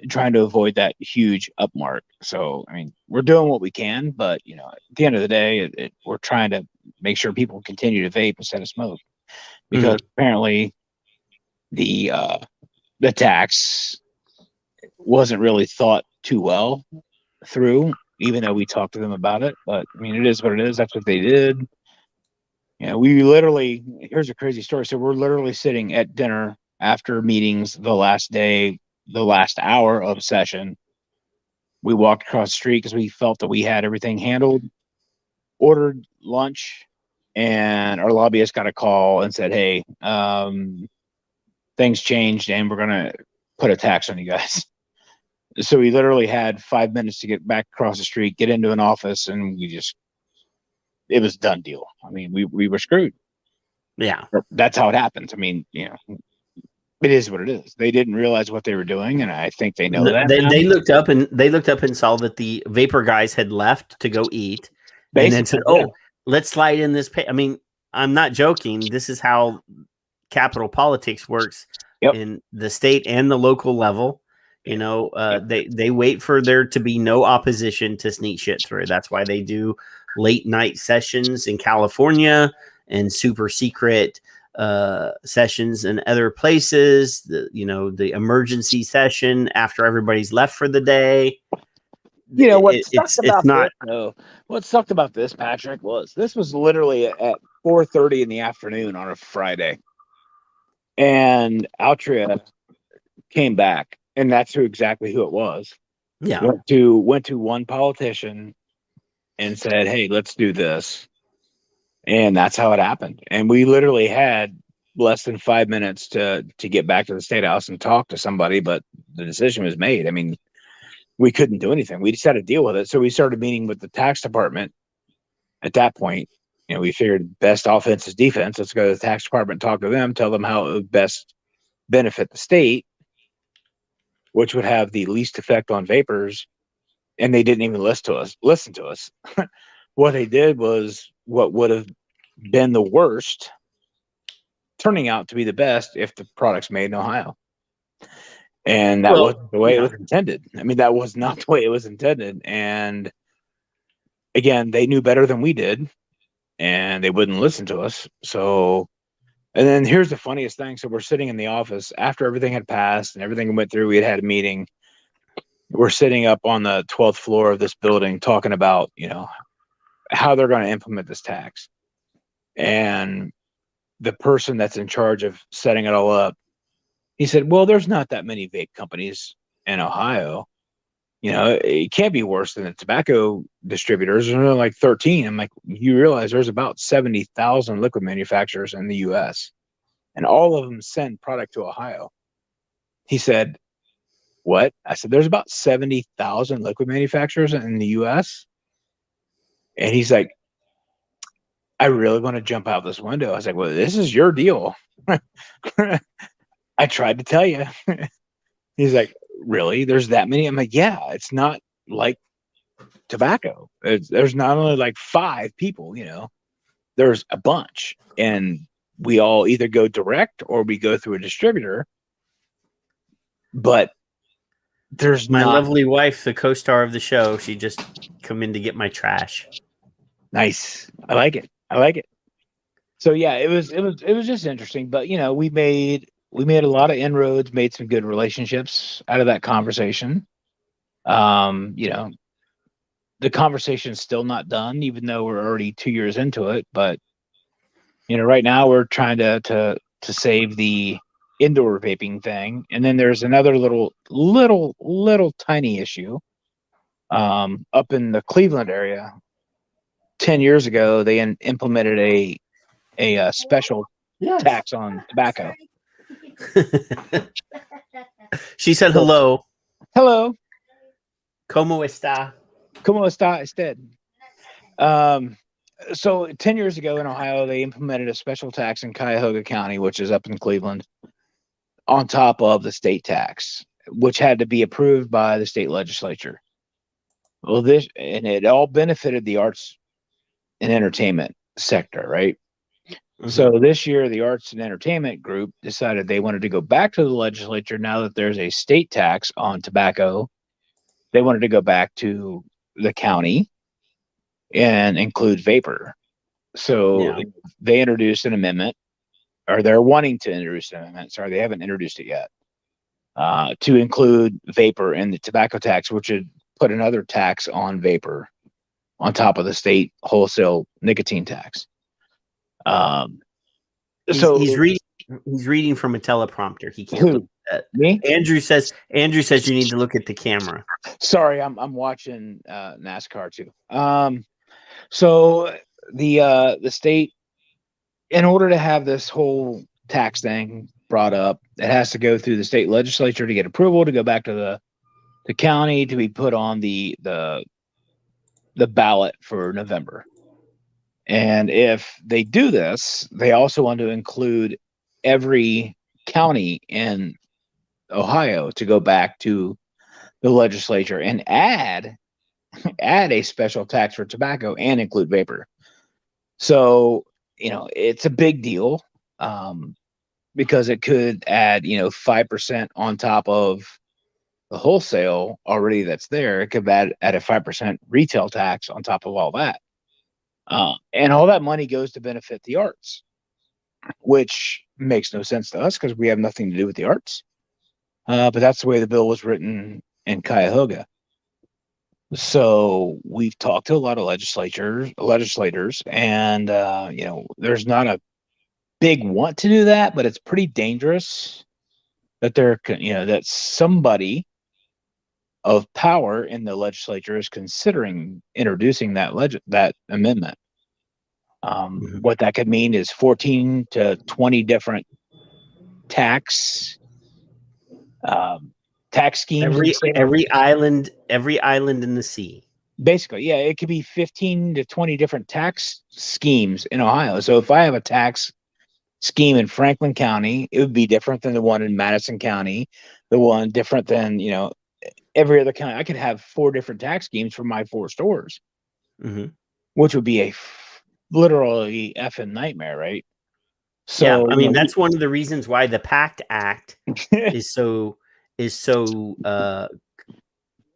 trying to avoid that huge upmark. So, I mean, we're doing what we can, but, at the end of the day, we're trying to make sure people continue to vape instead of smoke, because apparently the tax wasn't really thought too well through, even though we talked to them about it. But I mean, it is what it is. That's what they did. We literally, here's a crazy story. So we're literally sitting at dinner after meetings the last day, the last hour of session. We walked across the street because we felt that we had everything handled, ordered lunch, and our lobbyist got a call and said, hey, things changed and we're going to put a tax on you guys. So we literally had 5 minutes to get back across the street, get into an office, and it was a done deal. I mean, we were screwed.
Yeah.
That's how it happens. I mean, it is what it is. They didn't realize what they were doing, and I think they know that.
They looked up and saw that the vapor guys had left to go eat. Basically, and then said, "Oh, let's slide in this I mean, I'm not joking. This is how capital politics works in the state and the local level. They wait for there to be no opposition to sneak shit through. That's why they do late night sessions in California and super secret sessions in other places. The emergency session after everybody's left for the day.
What sucked about this, Patrick, was this was literally at 4:30 in the afternoon on a Friday, and Altria came back. And that's exactly who it was.
Yeah.
Went to one politician and said, hey, let's do this. And that's how it happened. And we literally had less than 5 minutes to get back to the State House and talk to somebody, but the decision was made. I mean, we couldn't do anything. We just had to deal with it. So we started meeting with the tax department. At that point, we figured best offense is defense. Let's go to the tax department, talk to them, tell them how it would best benefit the state, which would have the least effect on vapors. And they didn't even listen to us. What they did was what would have been the worst turning out to be the best if the product's made in Ohio. And that wasn't the way it was intended. I mean, that was not the way it was intended. And again, they knew better than we did, and they wouldn't listen to us. So, and then here's the funniest thing. So we're sitting in the office after everything had passed and everything went through. We had a meeting. We're sitting up on the 12th floor of this building talking about, how they're going to implement this tax. And the person that's in charge of setting it all up, he said, well, there's not that many vape companies in Ohio. It can't be worse than the tobacco distributors. There's only like 13. I'm like, you realize there's about 70,000 liquid manufacturers in the U.S. and all of them send product to Ohio. He said, what? I said, there's about 70,000 liquid manufacturers in the U.S. And he's like, I really want to jump out this window. I was like, well, this is your deal. I tried to tell you. He's like, really? There's that many? I'm like, yeah, it's not like tobacco. There's not only like 5 people, there's a bunch. And we all either go direct or we go through a distributor. But there's
My
not.
lovely wife, the co-star of the show, she just come in to get my trash.
Nice. I like it. So yeah, it was just interesting. But we made a lot of inroads, made some good relationships out of that conversation. The conversation's still not done, even though we're already 2 years into it. But right now we're trying to save the indoor vaping thing, and then there's another little tiny issue up in the Cleveland area. 10 years ago, they implemented a special tax on tobacco.
She said hello.
Hello.
¿Cómo está?
¿Cómo está usted? So 10 years ago in Ohio, they implemented a special tax in Cuyahoga County, which is up in Cleveland, on top of the state tax, which had to be approved by the state legislature. Well, it all benefited the arts and entertainment sector, right? Mm-hmm. So this year, the arts and entertainment group decided they wanted to go back to the legislature now that there's a state tax on tobacco. They wanted to go back to the county and include vapor. So they introduced an amendment, or they're wanting to introduce an amendment. Sorry, they haven't introduced it yet, to include vapor in the tobacco tax, which would put another tax on vapor on top of the state wholesale nicotine tax.
He's reading from a teleprompter. He can't look at that.
Me?
Andrew says you need to look at the camera.
Sorry, I'm watching NASCAR too. So the state, in order to have this whole tax thing brought up, it has to go through the state legislature to get approval to go back to the county to be put on the ballot for November. And if they do this, they also want to include every county in Ohio to go back to the legislature and add a special tax for tobacco and include vapor. So, it's a big deal because it could add, 5% on top of the wholesale already that's there. It could add a 5% retail tax on top of all that. And all that money goes to benefit the arts, which makes no sense to us because we have nothing to do with the arts. But that's the way the bill was written in Cuyahoga. So we've talked to a lot of legislators, and there's not a big want to do that, but it's pretty dangerous that that somebody of power in the legislature is considering introducing that amendment. What that could mean is 14 to 20 different tax schemes.
Every island in the sea.
Basically, yeah, it could be 15 to 20 different tax schemes in Ohio. So if I have a tax scheme in Franklin County, it would be different than the one in Madison County, the one different than, every other county. I could have 4 different tax schemes for my 4 stores, which would be a literally effing nightmare, right? So
yeah, that's one of the reasons why the PACT Act is so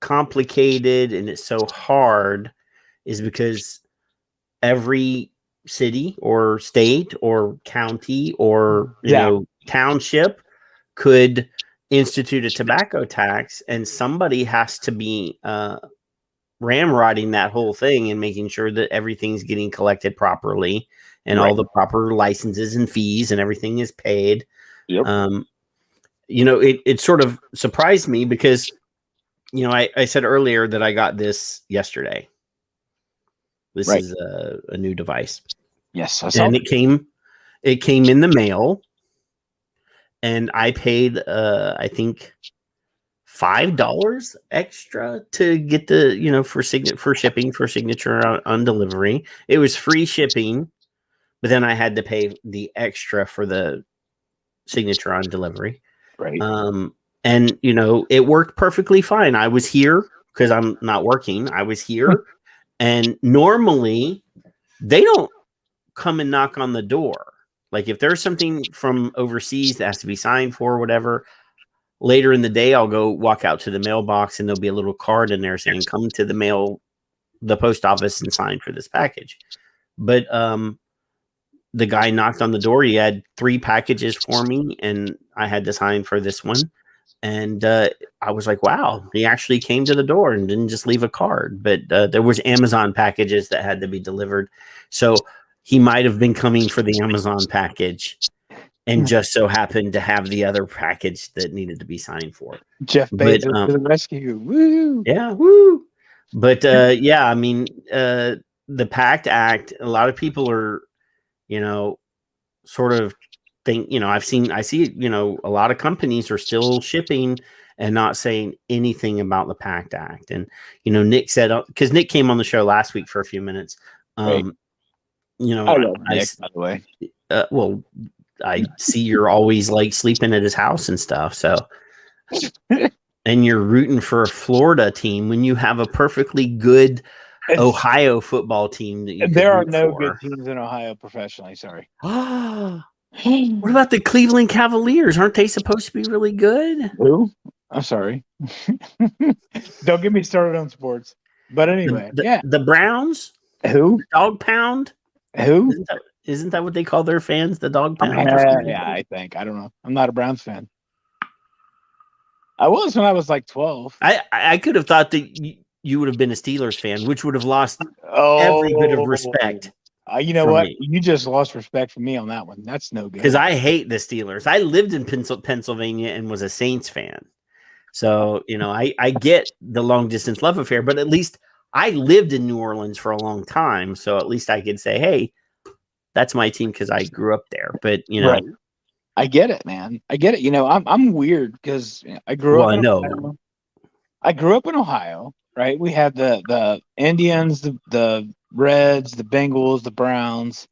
complicated and it's so hard, is because every city or state or county or township could institute a tobacco tax, and somebody has to be ramrodding that whole thing and making sure that everything's getting collected properly and all the proper licenses and fees and everything is paid. Yep. It sort of surprised me because, I said earlier that I got this yesterday. This is a new device.
Yes.
And it came in the mail, and I paid, I think, $5 extra to get the, for shipping, for signature on delivery. It was free shipping but then I had to pay the extra for the signature on delivery.
Right.
And it worked perfectly fine. I was here because I'm not working. I was here, and normally they don't come and knock on the door. Like if there's something from overseas that has to be signed for, or whatever, later in the day, I'll go walk out to the mailbox and there'll be a little card in there saying, come to the post office and sign for this package. But the guy knocked on the door. He had 3 packages for me and I had to sign for this one. And I was like, wow, he actually came to the door and didn't just leave a card. But there was Amazon packages that had to be delivered. So he might have been coming for the Amazon package and just so happened to have the other package that needed to be signed for.
Jeff Bezos to the rescue. Woo!
Yeah, woo! But yeah, I mean, the PACT Act, a lot of people are, sort of think, I see, a lot of companies are still shipping and not saying anything about the PACT Act. And, Nick said, because Nick came on the show last week for a few minutes.
Right.
I
love Nick, by the way.
Well, I see you're always like sleeping at his house and stuff. So, and you're rooting for a Florida team when you have a perfectly good Ohio football team.
There are no good teams in Ohio professionally. Sorry.
What about the Cleveland Cavaliers? Aren't they supposed to be really good?
Who? I'm sorry. Don't get me started on sports. But anyway,
the Browns.
Who?
The Dog Pound.
Who?
Isn't that what they call their fans? The Dog Pound.
Yeah, I think. I don't know. I'm not a Browns fan. I was when I was like 12.
I could have thought that you would have been a Steelers fan, which would have lost every bit of respect.
You know what? Me. You just lost respect for me on that one. That's no good.
Because I hate the Steelers. I lived in Pennsylvania and was a Saints fan. So, I get the long distance love affair, but at least I lived in New Orleans for a long time. So at least I could say, hey, that's my team because I grew up there. But,
Right. I get it, man. I get it. I'm weird because I grew up in Ohio. I grew up in Ohio, right? We had the Indians, the Reds, the Bengals, the Browns.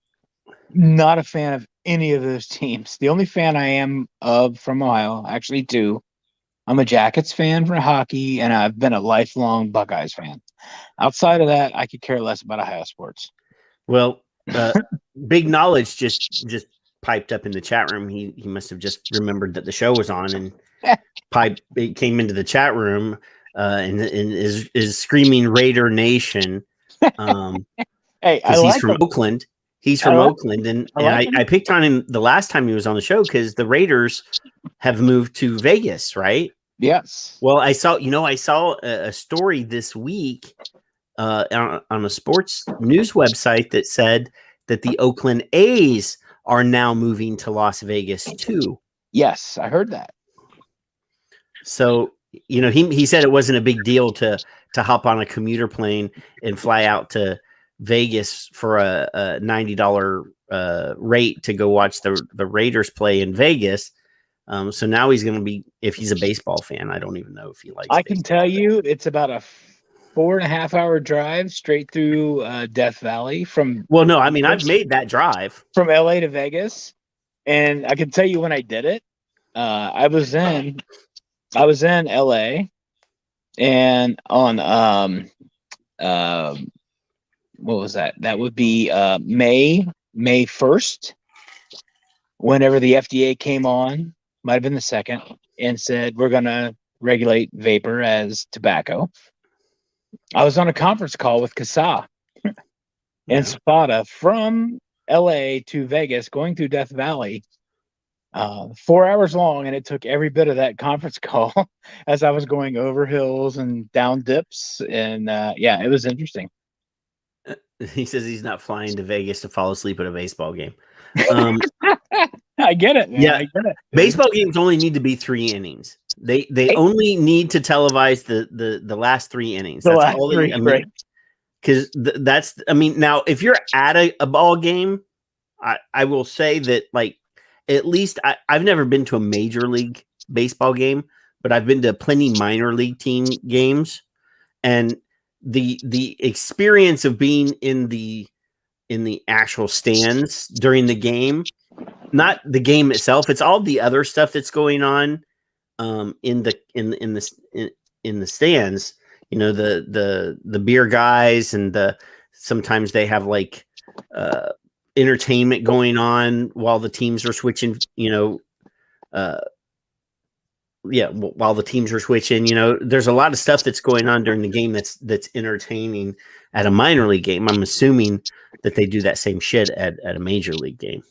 Not a fan of any of those teams. The only fan I am of from Ohio, actually 2. I'm a Jackets fan for hockey, and I've been a lifelong Buckeyes fan. Outside of that, I could care less about Ohio sports.
Well, Big Knowledge just piped up in the chat room. He must have just remembered that the show was on and came into the chat room and is screaming Raider Nation.
Hey,
he's from Oakland. He's from Oakland, and I picked on him the last time he was on the show because the Raiders have moved to Vegas, right?
Yes.
Well, I saw a story this week on a sports news website that said that the Oakland A's are now moving to Las Vegas too.
Yes, I heard that.
So, he said it wasn't a big deal to hop on a commuter plane and fly out to Vegas for a $90 rate to go watch the Raiders play in Vegas. So now he's going to be, if he's a baseball fan, I don't even know if he likes
I can tell you it's about a 4.5 hour drive straight through Death Valley from.
Well, no, I mean, I've made that drive
from LA to Vegas. And I can tell you when I did it, I was in LA and on, what was that? That would be May 1st, whenever the FDA came on, might have been the 2nd, and said, we're going to regulate vapor as tobacco. I was on a conference call with Casa and Spada from LA to Vegas, going through Death Valley, 4 hours long, and it took every bit of that conference call as I was going over hills and down dips. And it was interesting.
He says he's not flying to Vegas to fall asleep at a baseball game.
I get it, man.
Yeah,
I get it.
Baseball games only need to be 3 innings. They only need to televise the last 3 innings.
The
that's
last
all
3, right?
Because now if you're at a ball game, I will say that, like, at least I've never been to a major league baseball game, but I've been to plenty minor league team games, and the experience of being in the in the actual stands during the game, not the game itself. It's all the other stuff that's going on in the stands. You know, the beer guys and sometimes they have like entertainment going on while the teams are switching. While the teams are switching, there's a lot of stuff that's going on during the game that's entertaining at a minor league game. I'm assuming that they do that same shit at a major league game.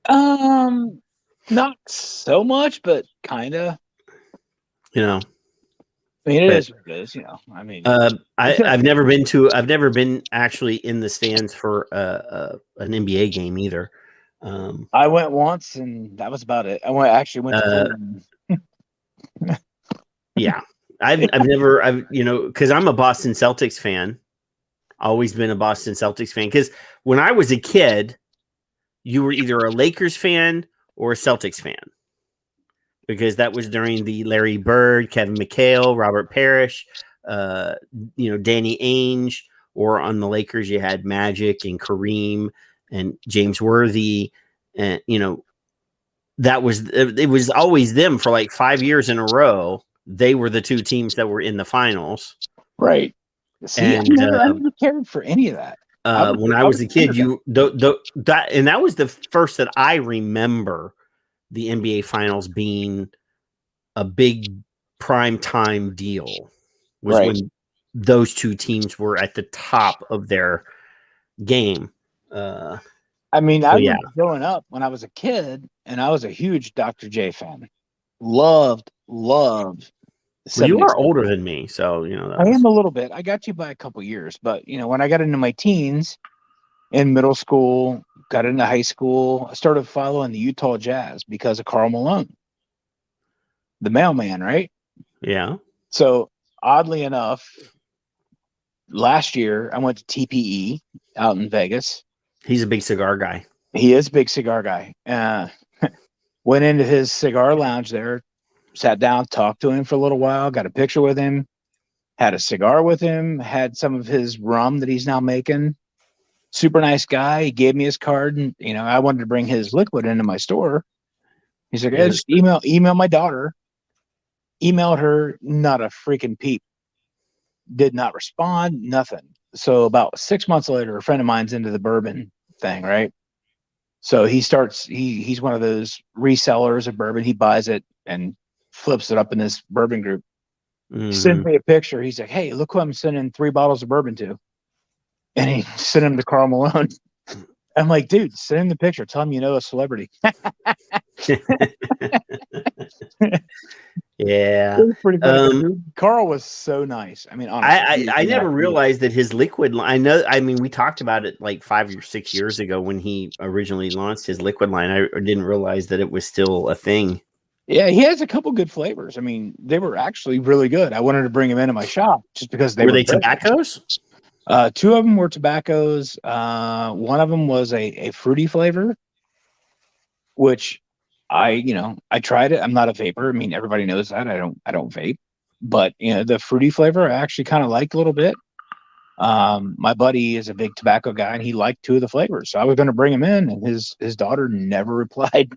Not so much, but kind of.
I
mean, it is what it is. I mean,
I've never been actually in the stands for an NBA game either.
I went once, and that was about it. I went to Cleveland.
Yeah, I've never, because I'm a Boston Celtics fan. Always been a Boston Celtics fan. Because when I was a kid, you were either a Lakers fan or a Celtics fan. Because that was during the Larry Bird, Kevin McHale, Robert Parrish, Danny Ainge, or on the Lakers you had Magic and Kareem and James Worthy, and it was always them for like 5 years in a row. They were the two teams that were in the finals.
Right. See, I never cared for any of that.
When I was a kid, that was the first that I remember the NBA finals being a big prime time deal was when those two teams were at the top of their game. I
was growing up when I was a kid, and I was a huge Dr. J fan. Loved. Well,
you are older than me, so
I am a little bit. I got you by a couple years, but when I got into my teens, in middle school, got into high school, I started following the Utah Jazz because of Karl Malone, the mailman, right?
Yeah.
So oddly enough, last year I went to TPE out in Vegas.
He's a big cigar guy.
He is a big cigar guy. Went into his cigar lounge there, sat down, talked to him for a little while, got a picture with him, had a cigar with him, had some of his rum that he's now making. Super nice guy. He gave me his card, and I wanted to bring his liquid into my store. He's like, hey, just email my daughter. Emailed her, not a freaking peep. Did not respond, nothing. So about 6 months later, a friend of mine's into the bourbon thing, right? So he's one of those resellers of bourbon. He buys it and flips it up in this bourbon group.
Mm-hmm.
Sends me a picture. He's like, hey, look who I'm sending 3 bottles of bourbon to. And he sent him to Karl Malone. I'm like, dude, send him the picture. Tell him you know a celebrity.
Yeah.
It was pretty funny. Karl was so nice. I mean, honestly,
I never realized that his liquid line. We talked about it like 5 or 6 years ago when he originally launched his liquid line. I didn't realize that it was still a thing.
Yeah, he has a couple good flavors. I mean, they were actually really good. I wanted to bring them into my shop just because were
they tobaccos?
2 of them were tobaccos. One of them was a fruity flavor, which I tried it. I'm not a vapor. I mean, everybody knows that. I don't vape, but the fruity flavor I actually kind of liked a little bit. My buddy is a big tobacco guy, and he liked 2 of the flavors, so I was going to bring him in, and his daughter never replied.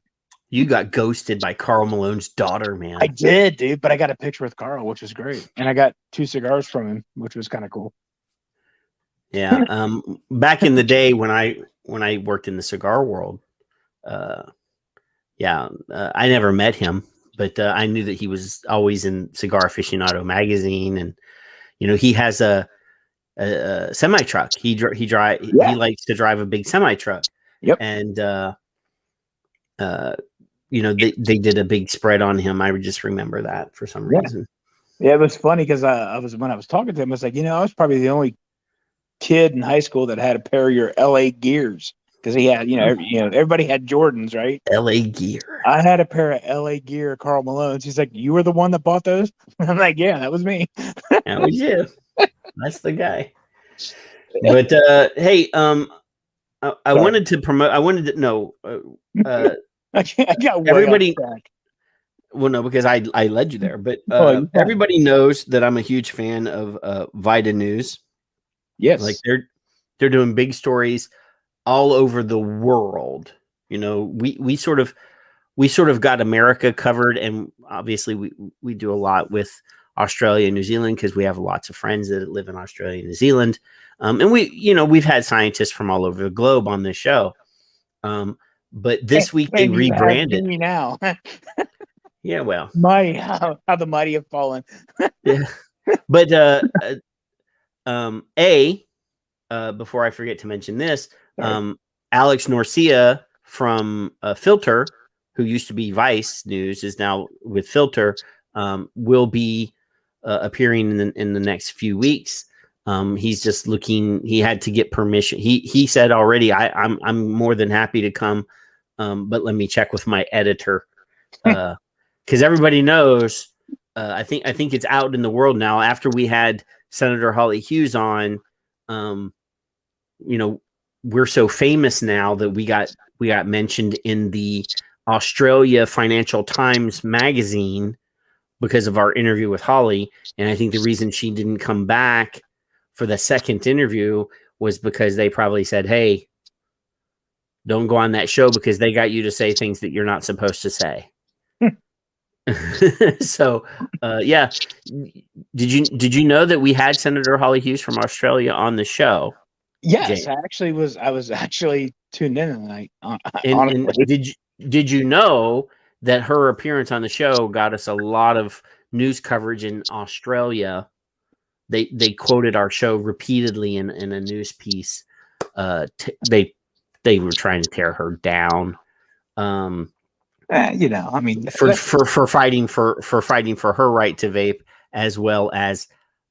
You got ghosted by Karl Malone's daughter, man.
I did, dude, but I got a picture with Karl, which was great, and I got 2 cigars from him, which was kind of cool.
Yeah. Back in the day when I worked in the cigar world, I never met him, but I knew that he was always in Cigar Aficionado magazine, and he has a semi truck. He likes to drive a big semi truck.
Yep.
And they did a big spread on him. I would just remember that for some reason.
Yeah, it was funny because when I was talking to him, I was like, I was probably the only kid in high school that had a pair of your LA Gears, because he had, everybody had Jordans, right?
LA Gear.
I had a pair of LA Gear Karl Malone's. He's like, you were the one that bought those? I'm like, yeah, that was me.
That was you. That's the guy. But hey, I wanted to promote. I wanted to know.
I got
everybody. Well, no, because I led you there, but everybody knows that I'm a huge fan of Vita News.
Yes,
like they're doing big stories all over the world. You know, we sort of got America covered, and obviously we do a lot with Australia and New Zealand because we have lots of friends that live in Australia and New Zealand. And we've had scientists from all over the globe on this show. But this week they rebranded.
Me now.
Yeah, well,
how the mighty have fallen.
yeah. But before I forget to mention this, Alex Norcia from Filter, who used to be Vice News, is now with Filter, will be appearing in the next few weeks. He's just looking. He had to get permission. He said already, I'm more than happy to come, but let me check with my editor, because everybody knows. I think it's out in the world now. After we had Senator Holly Hughes on, we're so famous now that we got mentioned in the Australia Financial Times magazine because of our interview with Holly. And I think the reason she didn't come back for the second interview was because they probably said, hey, don't go on that show because they got you to say things that you're not supposed to say. So, yeah. Did you know that we had Senator Holly Hughes from Australia on the show?
Yes,
James?
I was actually tuned in tonight.
And did you know that her appearance on the show got us a lot of news coverage in Australia? They quoted our show repeatedly in a news piece. They were trying to tear her down.
I mean,
for fighting for her right to vape, as well as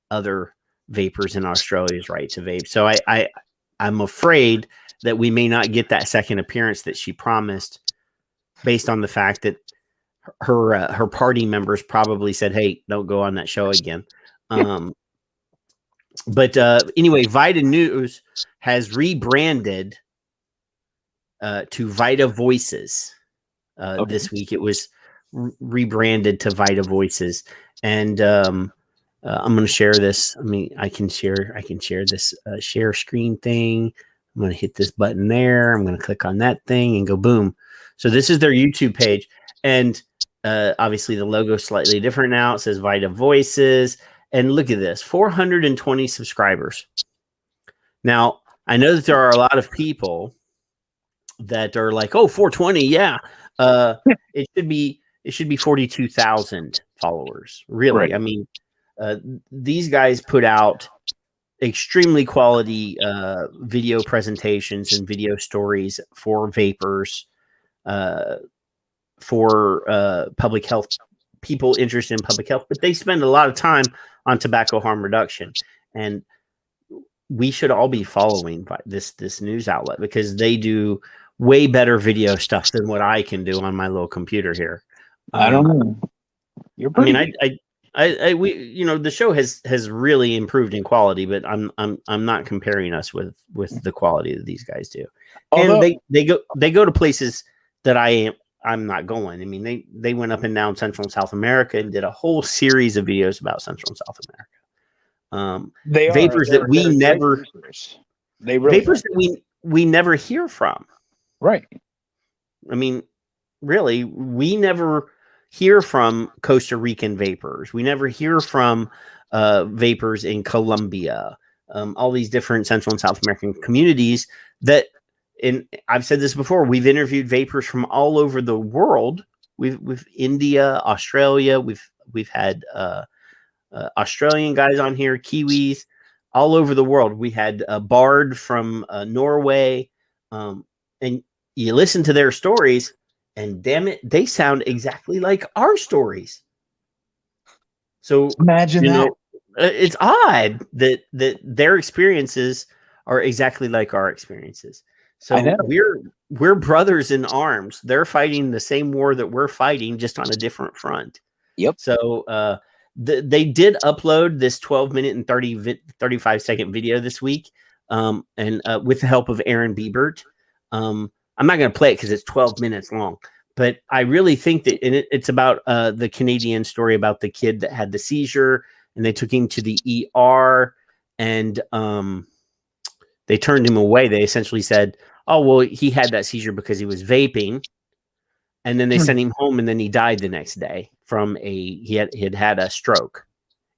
other vapors in Australia's right to vape. So I'm afraid that we may not get that second appearance that she promised, based on the fact that her party members probably said, "Hey, don't go on that show again." But anyway, Vita News has rebranded to Vita Voices. This week it was rebranded to Vita Voices, and I'm going to share this. I mean, I can share this share screen thing. I'm going to hit this button there. I'm going to click on that thing and go boom. So this is their YouTube page, and obviously the logo is slightly different now. It says Vita Voices, and look at this, 420 subscribers. Now I know that there are a lot of people that are like, oh, 420, yeah. It should be 42,000 followers. Really, right. I mean, these guys put out extremely quality video presentations and video stories for vapors, for public health, people interested in public health, but they spend a lot of time on tobacco harm reduction, and we should all be following this news outlet because they do way better video stuff than what I can do on my little computer here.
I don't know.
We the show has really improved in quality, but I'm not comparing us with the quality that these guys do. Although, and they go to places that I'm not going. I mean, they went up and down Central and South America and did a whole series of videos about Central and South America. Vapors that we never hear from.
Right.
I mean, really, we never hear from Costa Rican vapors. We never hear from vapors in Colombia, all these different Central and South American communities that, and I've said this before, we've interviewed vapors from all over the world. We've India, Australia, we've had Australian guys on here, Kiwis, all over the world. We had a Bard from Norway, and you listen to their stories, and damn it, they sound exactly like our stories. So
imagine that.
It's odd that their experiences are exactly like our experiences. So we're brothers in arms. They're fighting the same war that we're fighting, just on a different front. Yep. So they did upload this 12-minute and 35-second video this week, and with the help of Aaron Biebert. I'm not going to play it because it's 12 minutes long, but I really think that it's about the Canadian story about the kid that had the seizure, and they took him to the ER, and they turned him away. They essentially said, oh, well, he had that seizure because he was vaping. And then they sent him home, and then he died the next day from he had a stroke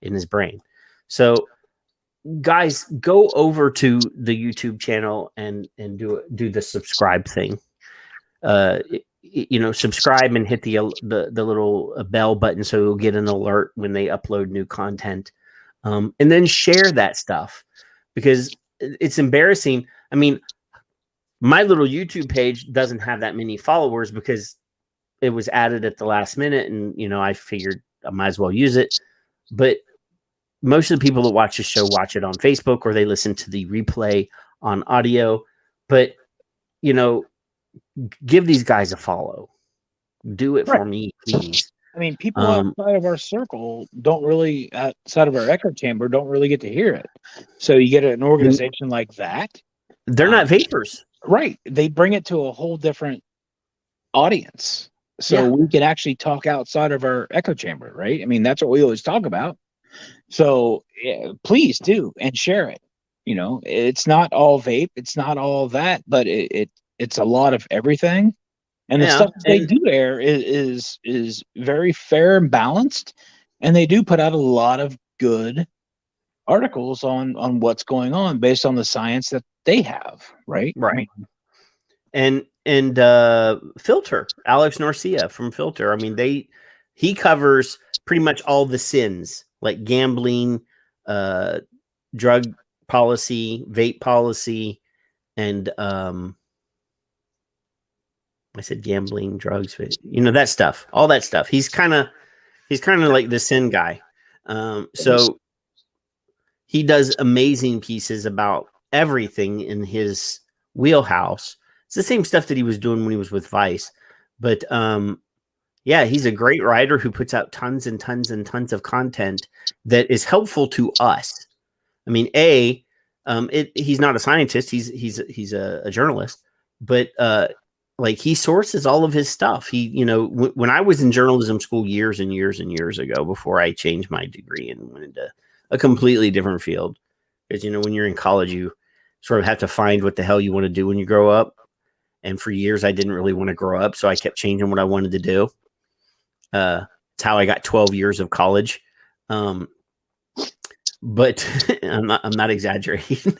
in his brain. So guys, go over to the YouTube channel and do the subscribe thing. Subscribe and hit the little bell button so you'll get an alert when they upload new content. And then share that stuff, because it's embarrassing. I mean, my little YouTube page doesn't have that many followers because it was added at the last minute, and I figured I might as well use it. But most of the people that watch the show watch it on Facebook, or they listen to the replay on audio. But give these guys a follow. Do it for me, please.
I mean, people outside of our circle outside of our echo chamber, don't really get to hear it. So you get an organization like that.
They're not vapors.
Right. They bring it to a whole different audience. So we can actually talk outside of our echo chamber, right? I mean, that's what we always talk about. So please do and share it. It's not all vape. It's not all that, but it's a lot of everything. And the stuff that they do there is very fair and balanced. And they do put out a lot of good articles on what's going on based on the science that they have, right?
Right. And Filter, Alex Norcia from Filter. I mean, he covers pretty much all the sins, like gambling, drug policy, vape policy, and I said gambling, drugs, that stuff, all that stuff. He's kind of like the sin guy. So he does amazing pieces about everything in his wheelhouse. It's the same stuff that he was doing when he was with Vice. But he's a great writer who puts out tons and tons and tons of content that is helpful to us. I mean, he's not a scientist. He's a journalist, but he sources all of his stuff. He, when I was in journalism school years and years and years ago, before I changed my degree and went into a completely different field, because, when you're in college, you sort of have to find what the hell you want to do when you grow up. And for years, I didn't really want to grow up, so I kept changing what I wanted to do. It's how I got 12 years of college. But I'm not exaggerating.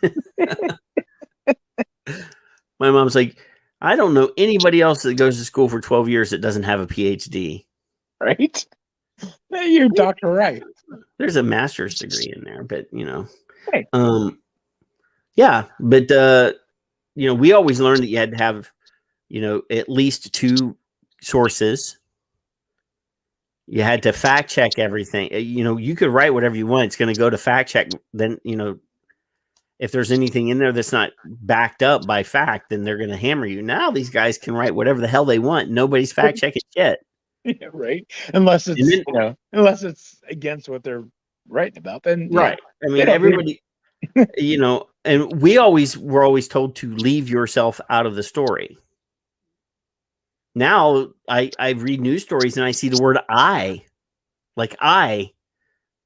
My mom's like, I don't know anybody else that goes to school for 12 years that doesn't have a PhD.
Right? You're Dr. Right.
There's a master's degree in there, but
Hey.
But we always learned that you had to have, at least 2 sources. You had to fact check everything. You could write whatever you want. It's going to go to fact check. Then, if there's anything in there that's not backed up by fact, then they're going to hammer you. Now these guys can write whatever the hell they want. Nobody's fact checking shit.
Yeah, right. Unless it's against what they're writing about, then
right. I mean, everybody, and were always told to leave yourself out of the story. Now I read news stories and I see the word I.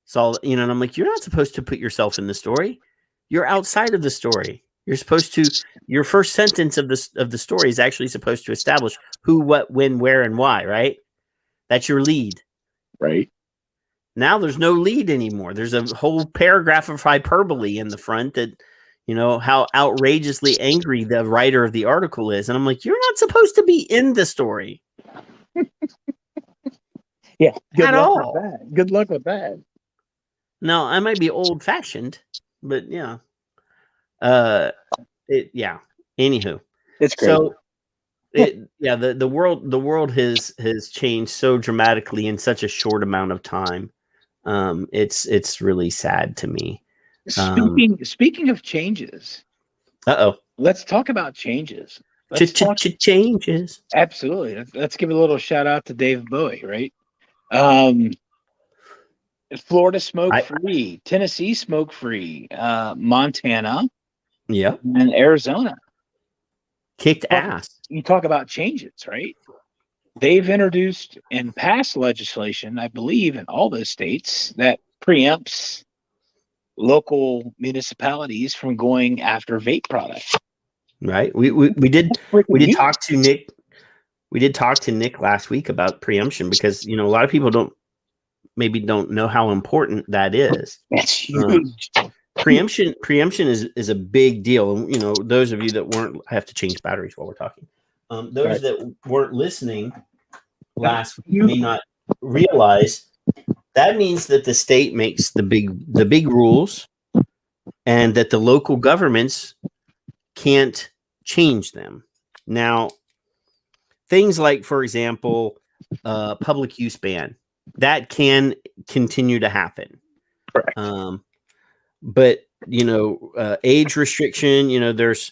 So, and I'm like, you're not supposed to put yourself in the story. You're outside of the story. You're supposed to, your first sentence of the story is actually supposed to establish who, what, when, where, and why, right? That's your lead.
Right.
Now there's no lead anymore. There's a whole paragraph of hyperbole in the front that, how outrageously angry the writer of the article is. And I'm like, you're not supposed to be in the story.
Yeah.
At all.
Good luck with that.
No, I might be old fashioned, but yeah. Anywho.
It's great.
So the world has changed so dramatically in such a short amount of time. It's really sad to me.
Speaking of changes. Let's talk about changes.
Changes.
Absolutely. Let's give a little shout out to Dave Bowie, right? Florida smoke free, Tennessee smoke free, Montana, and Arizona
kicked ass.
You talk about changes, right? They've introduced and passed legislation, I believe, in all those states that preempts local municipalities from going after vape products.
Right. We did talk to Nick. We did talk to Nick last week about preemption because a lot of people don't know how important that is.
That's huge.
Preemption is a big deal. Those of you that weren't, I have to change batteries while we're talking. Those that weren't listening last week may not realize that means that the state makes the big rules, and that the local governments can't change them. Now, things like, for example, public use ban that can continue to happen.
Correct.
But age restriction. There's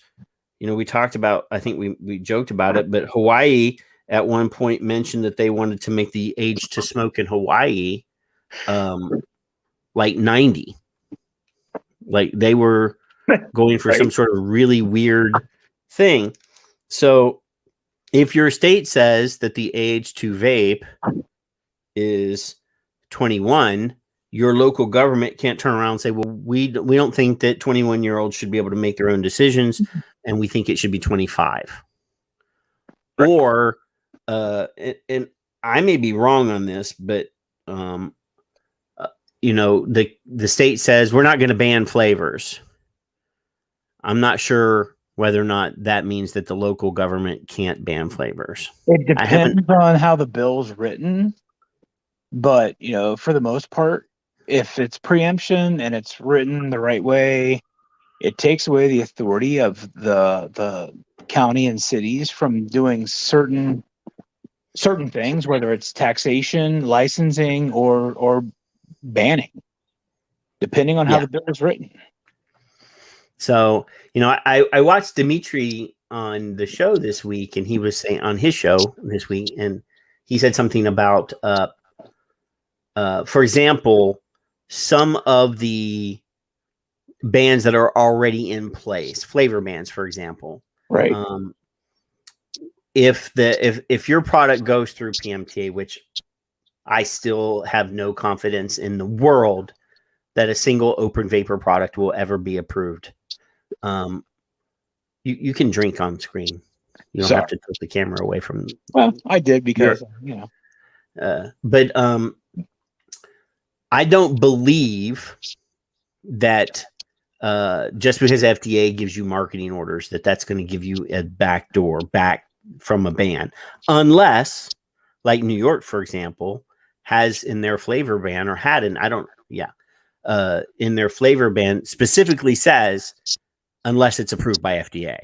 we talked about. I think we joked about it, but Hawaii at one point mentioned that they wanted to make the age to smoke in Hawaii like 90. Like they were going for some sort of really weird thing. So if your state says that the age to vape is 21, your local government can't turn around and say, well, we don't think that 21-year-olds should be able to make their own decisions, and we think it should be 25. Right. Or, and I may be wrong on this, but the state says we're not going to ban flavors. I'm not sure whether or not that means that the local government can't ban flavors.
It depends on how the bill's written, but for the most part, if it's preemption and it's written the right way, it takes away the authority of the county and cities from doing certain things, whether it's taxation, licensing, or banning, depending on how the bill is written.
So, I watched Dimitri on the show this week, and he was saying on his show this week, and he said something about, for example, some of the bans that are already in place, flavor bans, for example,
right?
If your product goes through PMTA, which I still have no confidence in the world that a single open vapor product will ever be approved. You can drink on screen. You don't have to tilt the camera away from.
Well, I did because
but I don't believe that just because FDA gives you marketing orders that's going to give you a back from a ban, unless, like New York, for example, has in their flavor ban or had in in their flavor ban specifically says unless it's approved by FDA.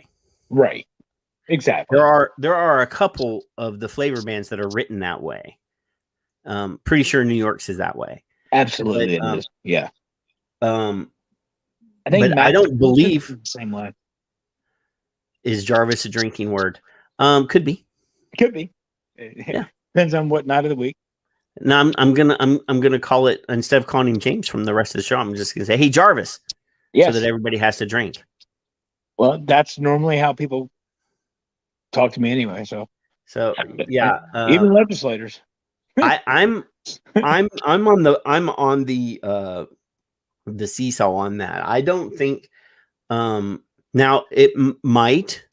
Right. Exactly.
There are a couple of the flavor bans that are written that way. Pretty sure New York's is that way.
Absolutely, it is. Yeah.
I think, but I don't believe
the same way.
Is Jarvis a drinking word? Could be.
Yeah. Depends on what night of the week.
No, I'm gonna call it, instead of calling him James from the rest of the show, I'm just gonna say, hey Jarvis, so that everybody has to drink.
Well, that's normally how people talk to me anyway. So
yeah,
even legislators.
I'm on the seesaw on that. I don't think now it might,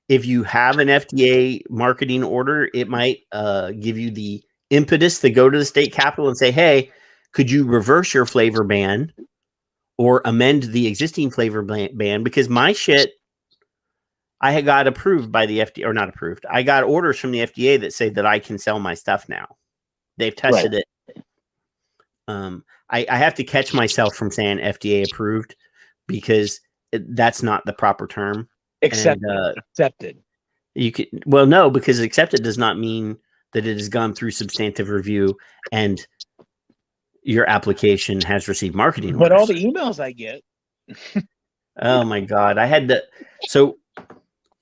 if you have an FDA marketing order, it might give you the impetus to go to the state capitol and say, hey, could you reverse your flavor ban or amend the existing flavor ban? Because my shit, I had got approved by the FDA, or not approved. I got orders from the FDA that say that I can sell my stuff now. They've tested it. I have to catch myself from saying FDA approved because that's not the proper term.
Accepted.
You could, well, no, because accepted does not mean that it has gone through substantive review and your application has received marketing
But
orders.
all the emails I get.
Oh my God. I had to. So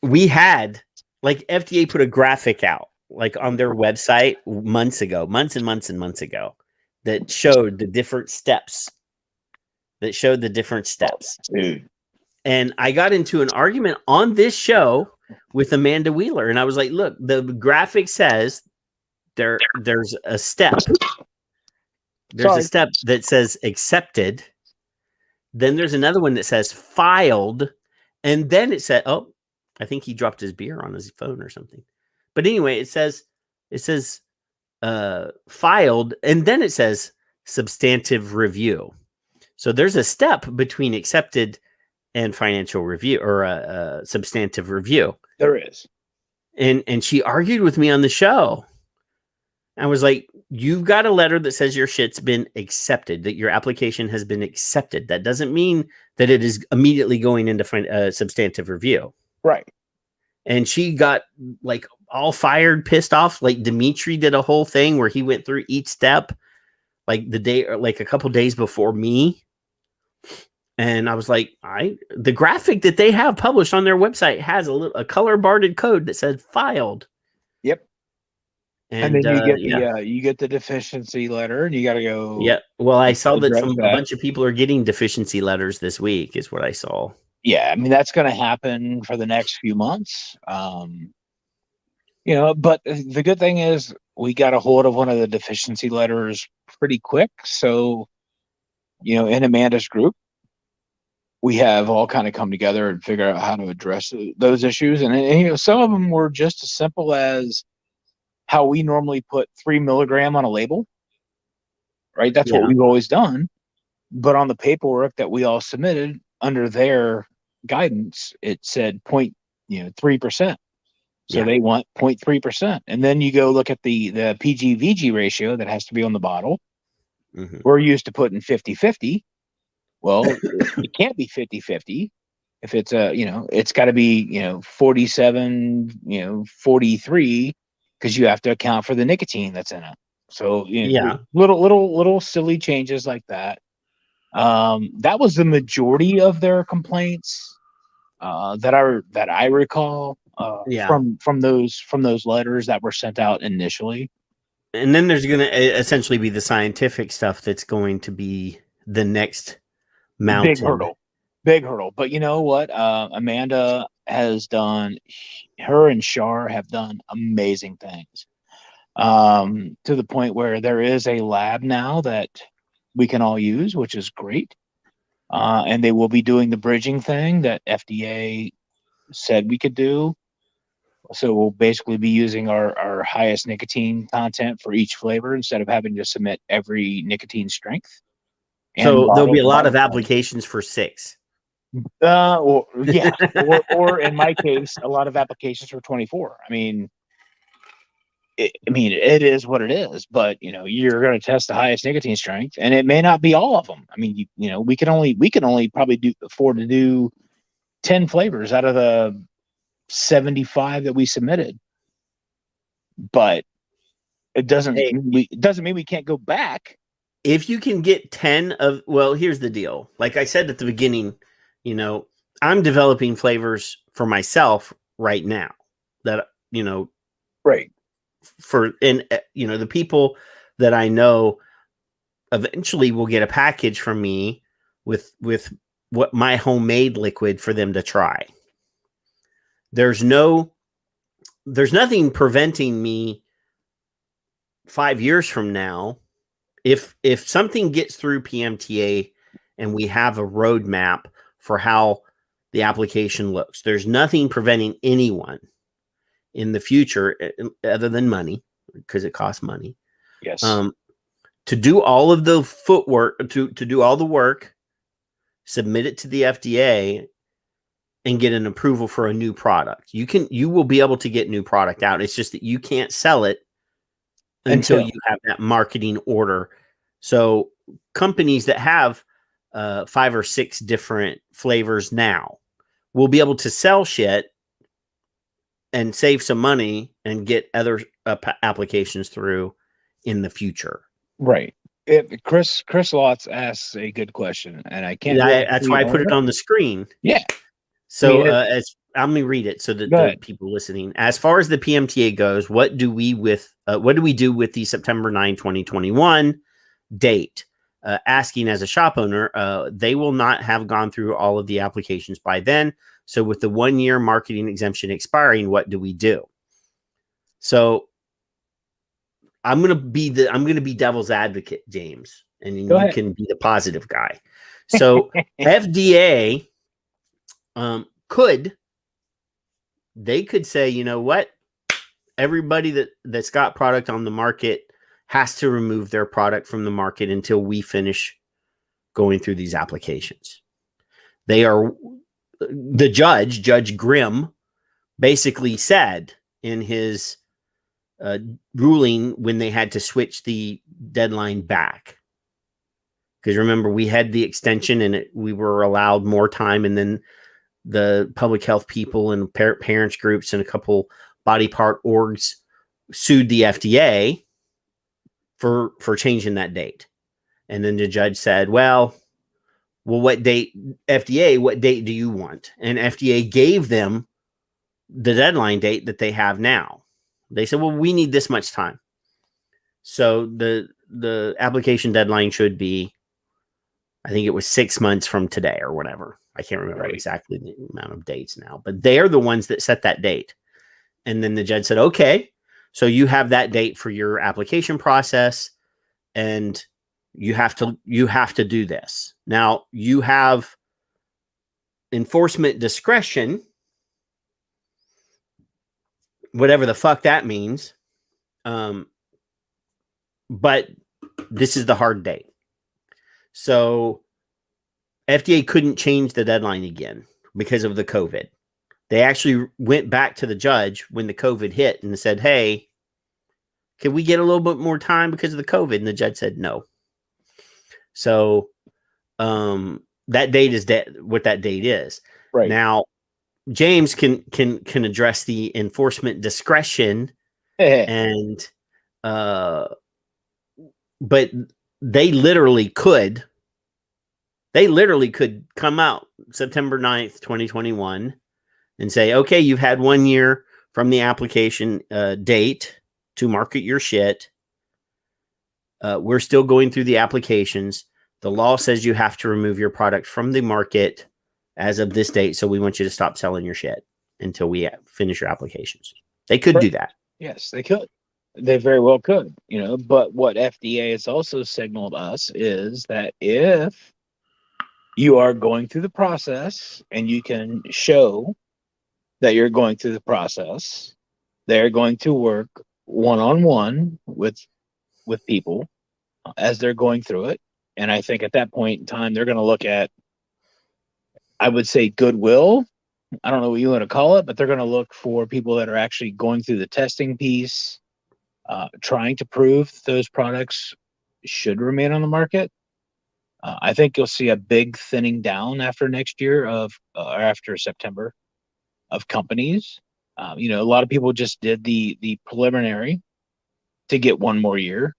we had, like, FDA put a graphic out, like on their website months and months ago, that showed the different steps.
Dude.
And I got into an argument on this show with Amanda Wheeler. And I was like, look, the graphic says there's a step. There's a step that says accepted. Then there's another one that says filed. And then it said, oh, I think he dropped his beer on his phone or something. But anyway, it says filed, and then it says substantive review. So there's a step between accepted and financial review, or substantive review.
There is.
And she argued with me on the show. I was like, you've got a letter that says your shit's been accepted, that your application has been accepted. That doesn't mean that it is immediately going into substantive review.
Right.
And she got like all fired, pissed off. Like Dimitri did a whole thing where he went through each step, like the day, or like a couple days before me. And I was like, the graphic that they have published on their website has a color barred code that says filed.
Yep. And then you get the deficiency letter, and you got to go.
Yeah. Well, I saw that a
that.
bunch of people are getting deficiency letters this week, is what I saw.
Yeah, I mean that's going to happen for the next few months. But the good thing is we got a hold of one of the deficiency letters pretty quick. So, in Amanda's group, we have all kind of come together and figure out how to address those issues. And some of them were just as simple as how we normally put 3 milligram on a label, right? That's what we've always done. But on the paperwork that we all submitted under their guidance, it said 3%. So they want 0.3%. And then you go look at the PG-VG ratio that has to be on the bottle. Mm-hmm. We're used to putting 50-50. Well, it can't be 50-50. If it's it's got to be, 47, 43, because you have to account for the nicotine that's in it. So, little silly changes like that. That was the majority of their complaints that I recall from those letters that were sent out initially.
And then there's going to essentially be the scientific stuff that's going to be the next mountain.
Big hurdle. But you know what? Amanda has done, her and Shar have done amazing things. To the point where there is a lab now that we can all use, which is great. And they will be doing the bridging thing that FDA said we could do. So we'll basically be using our highest nicotine content for each flavor instead of having to submit every nicotine strength.
So there'll be a lot of applications for 6.
Or in my case, a lot of applications for 24. I mean, it is what it is, but you're going to test the highest nicotine strength, and it may not be all of them. I mean, we can only probably afford to do 10 flavors out of the 75 that we submitted. But it doesn't mean we can't go back.
If you can get 10 of, well, here's the deal. Like I said at the beginning, I'm developing flavors for myself right now that,
right.
The people that I know eventually will get a package from me with what my homemade liquid for them to try. There's nothing preventing me 5 years from now. If something gets through PMTA and we have a roadmap for how the application looks, there's nothing preventing anyone in the future other than money, because it costs money.
Yes.
To do all of the footwork, to do all the work, submit it to the FDA and get an approval for a new product. You will be able to get new product out. It's just that you can't sell it until you have that marketing order. So companies that have 5 or 6 different flavors now will be able to sell shit and save some money and get other applications through in the future.
Right. Chris Lotz asks a good question, and I can't.
That's why I put it on the screen.
Yeah.
So let me read it so that the people listening, as far as the PMTA goes, what do we do with the September 9, 2021 date? Asking as a shop owner, they will not have gone through all of the applications by then. So with the 1-year marketing exemption expiring, what do we do? So I'm going to be devil's advocate, James, and you can be the positive guy. So FDA could they could say, you know what? Everybody that's got product on the market has to remove their product from the market until we finish going through these applications. Judge Grimm, basically said in his ruling when they had to switch the deadline back. Because remember, we had the extension and we were allowed more time, and then the public health people and parents groups and a couple body part orgs sued the FDA for changing that date. And then the judge said, well, what date, FDA, what date do you want? And FDA gave them the deadline date that they have now. They said, well, we need this much time. So the application deadline should be, I think it was 6 months from today or whatever. I can't remember exactly the amount of dates now, but they're the ones that set that date. And then the judge said, okay, so you have that date for your application process, and you have to do this. Now you have enforcement discretion, whatever the fuck that means. But this is the hard date. So FDA couldn't change the deadline again because of the COVID. They actually went back to the judge when the COVID hit and said, hey, can we get a little bit more time because of the COVID? And the judge said no. So that date is what that date is.
Right.
Now, James can address the enforcement discretion and but they literally could come out September 9th, 2021 and say, okay, you've had 1 year from the application date to market your shit. We're still going through the applications. The law says you have to remove your product from the market as of this date. So we want you to stop selling your shit until we finish your applications. They could do that.
Yes, they could. They very well could, but what FDA has also signaled us is that if you are going through the process and you can show that you're going through the process, they're going to work one-on-one with people as they're going through it. And I think at that point in time, they're going to look at, I would say, goodwill. I don't know what you want to call it, but they're going to look for people that are actually going through the testing piece, trying to prove those products should remain on the market. I think you'll see a big thinning down after next year or after September of companies. A lot of people just did the preliminary to get 1 more year.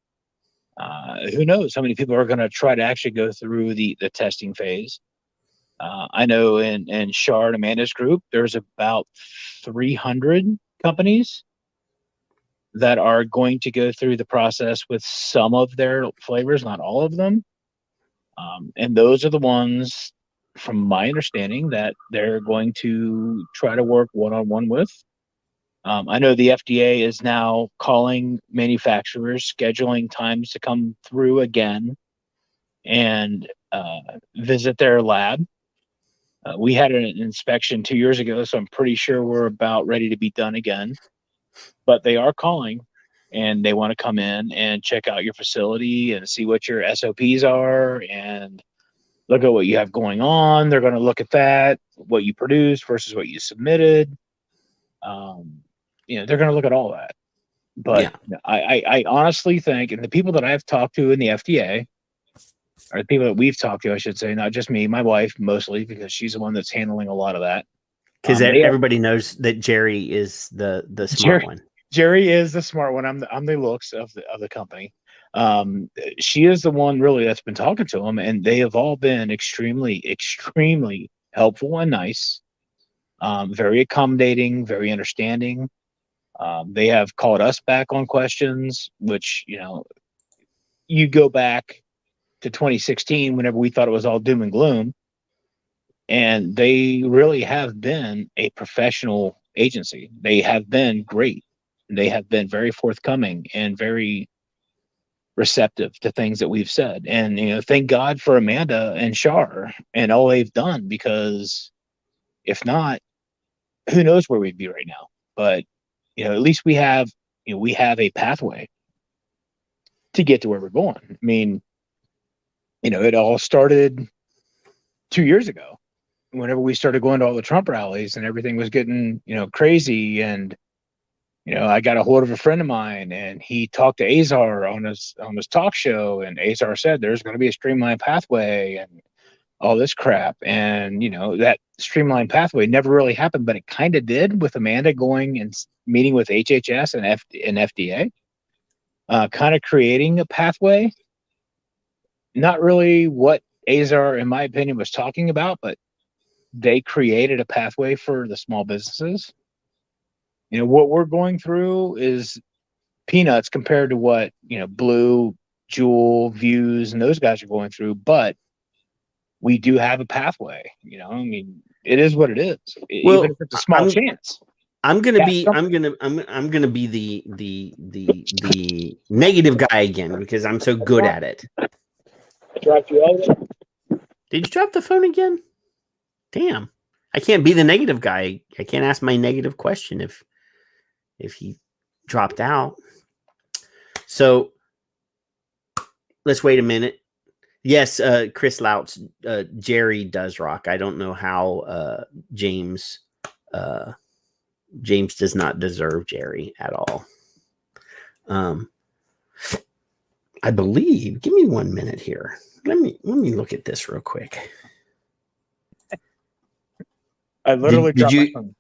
Who knows how many people are going to try to actually go through the testing phase. I know in Shard, Amanda's group, there's about 300 companies that are going to go through the process with some of their flavors, not all of them. And those are the ones, from my understanding, that they're going to try to work one-on-one with. I know the FDA is now calling manufacturers, scheduling times to come through again and visit their lab. We had an inspection 2 years ago, so I'm pretty sure we're about ready to be done again. But they are calling, and they want to come in and check out your facility and see what your SOPs are and look at what you have going on. They're going to look at that, what you produced versus what you submitted. They're going to look at all that. But yeah. I honestly think, and the people that I've talked to in the FDA, or the people that we've talked to, I should say, not just me, my wife mostly, because she's the one that's handling a lot of that.
Because everybody knows that Jerry is the smart one.
Jerry is the smart one. I'm the looks of the company. She is the one really that's been talking to them, and they have all been extremely, extremely helpful and nice. Very accommodating, very understanding. They have called us back on questions, which, you go back to 2016, whenever we thought it was all doom and gloom. And they really have been a professional agency. They have been great. They have been very forthcoming and very receptive to things that we've said. And, thank God for Amanda and Shar and all they've done, because if not, who knows where we'd be right now. But at least we have a pathway to get to where we're going. I mean, it all started 2 years ago, whenever we started going to all the Trump rallies and everything was getting, crazy. And, I got a hold of a friend of mine and he talked to Azar on his talk show, and Azar said there's going to be a streamlined pathway and all this crap. And, that streamlined pathway never really happened, but it kind of did, with Amanda going and meeting with HHS and FDA, kind of creating a pathway. Not really what Azar, in my opinion, was talking about, but they created a pathway for the small businesses. What we're going through is peanuts compared to what, Blue, Jewel, Views, and those guys are going through, but we do have a pathway. I mean, it is what it is, even if it's a small chance.
I'm gonna be the negative guy again because I'm so good at it.
Dropped you out.
Did you drop the phone again? Damn. I can't be the negative guy. I can't ask my negative question if he dropped out. So let's wait a minute. Yes, Chris Louts, Jerry does rock. I don't know how James does not deserve Jerry at all. I believe. Give me 1 minute here. Let me look at this real quick.
I literally dropped my phone.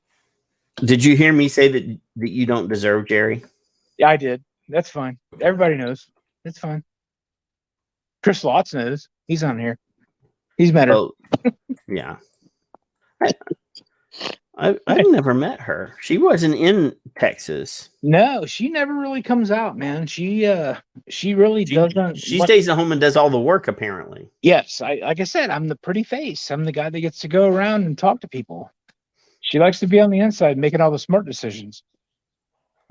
Did you hear me say that you don't deserve Jerry?
Yeah, I did. That's fine. Everybody knows. It's fine. Chris Lotz knows. He's on here. He's met her.
Oh, yeah. I've never met her. She wasn't in Texas.
No, she never really comes out, man. She really doesn't.
She stays at home and does all the work, apparently.
Yes, like I said, I'm the pretty face. I'm the guy that gets to go around and talk to people. She likes to be on the inside, making all the smart decisions.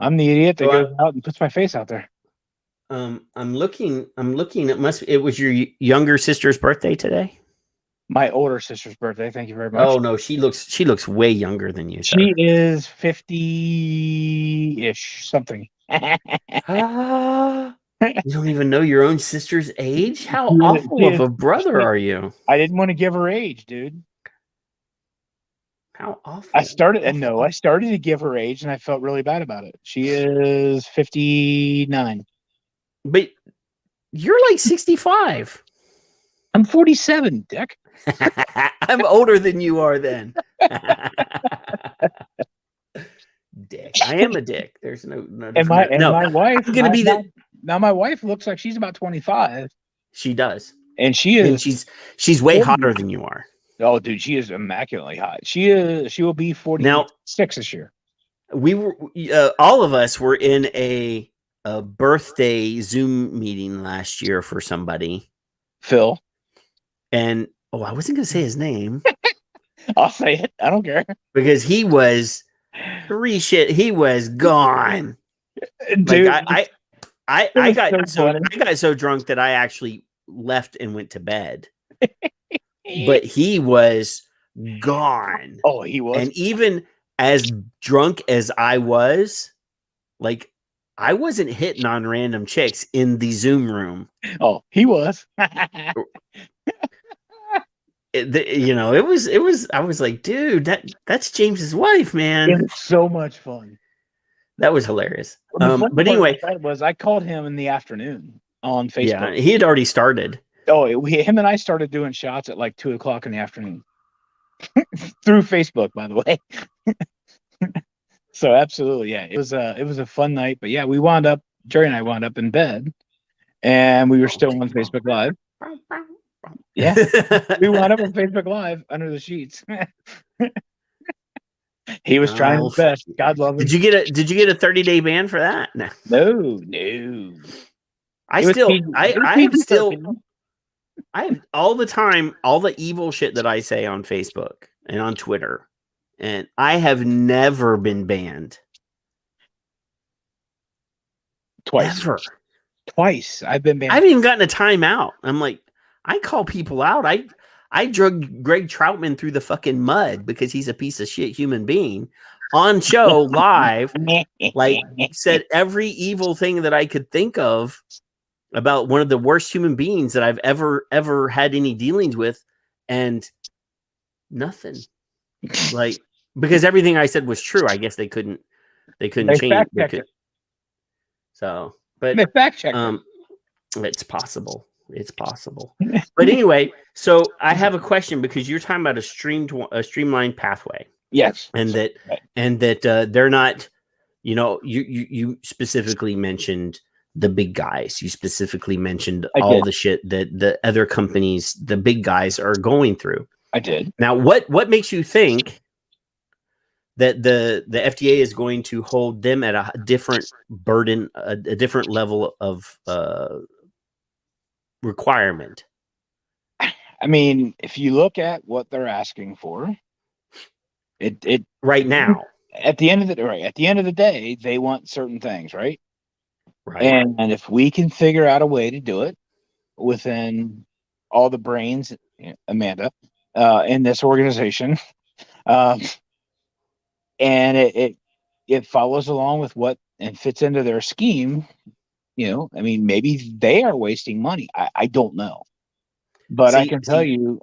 I'm the idiot that goes out and puts my face out there.
I'm looking. It was your younger sister's birthday today.
My older sister's birthday. Thank you very much.
Oh no, she looks way younger than you.
She is 50-ish something.
You don't even know your own sister's age? How awful of a brother are you?
I didn't want to give her age, dude.
How awful.
I started to give her age and I felt really bad about it. She is 59.
But you're like 65.
I'm 47, Dick.
I'm older than you are then. Dick. I am a dick. There's no
my wife
I'm gonna be
now my wife looks like she's about 25.
She does.
And she is
she's way hotter than you are.
Oh, dude, she is immaculately hot. She will be 46 this year.
We were all of us were in a birthday Zoom meeting last year for somebody.
Phil.
And I wasn't going to say his name.
I'll say it. I don't care.
Because he was he was gone.
Dude,
like I got so drunk that I actually left and went to bed. But he was gone.
Oh, he was.
And even as drunk as I was, like I wasn't hitting on random chicks in the Zoom room.
Oh, he was.
It was. I was like, dude, that's James's wife, man.
It was so much fun.
That was hilarious.
But anyway, I called him in the afternoon on Facebook.
Yeah, he had already started.
Oh, him and I started doing shots at like 2:00 in the afternoon through Facebook, by the way. So absolutely, yeah, it was a fun night. But yeah, Jerry and I wound up in bed, and we were still on Facebook Live. Yeah, we wound up on Facebook Live under the sheets. He was trying his best. God love him.
Did you get a 30-day ban for that? No. I have all the time, all the evil shit that I say on Facebook and on Twitter, and I have never been banned.
Twice.
Ever.
Twice. I've been banned.
I haven't even gotten a timeout. I'm like, I call people out. I drug Greg Troutman through the fucking mud because he's a piece of shit human being on show live, like said every evil thing that I could think of about one of the worst human beings that I've ever had any dealings with, and nothing. Like, because everything I said was true. I guess they couldn't change it. So, but
They fact checked
it's possible. It's possible. But anyway, so I have a question, because you're talking about a streamlined pathway.
Yes.
And that they're not, you specifically mentioned the big guys. You specifically mentioned all the shit that the other companies, the big guys, are going through.
I did.
Now, what makes you think that the FDA is going to hold them at a different burden, a different level of requirement?
I mean, if you look at what they're asking for, it
right now,
at the end of the day, they want certain things, right?
Right.
And if we can figure out a way to do it within all the brains, Amanda, in this organization, and it follows along with what and fits into their scheme, I mean, maybe they are wasting money. I don't know. But I can tell you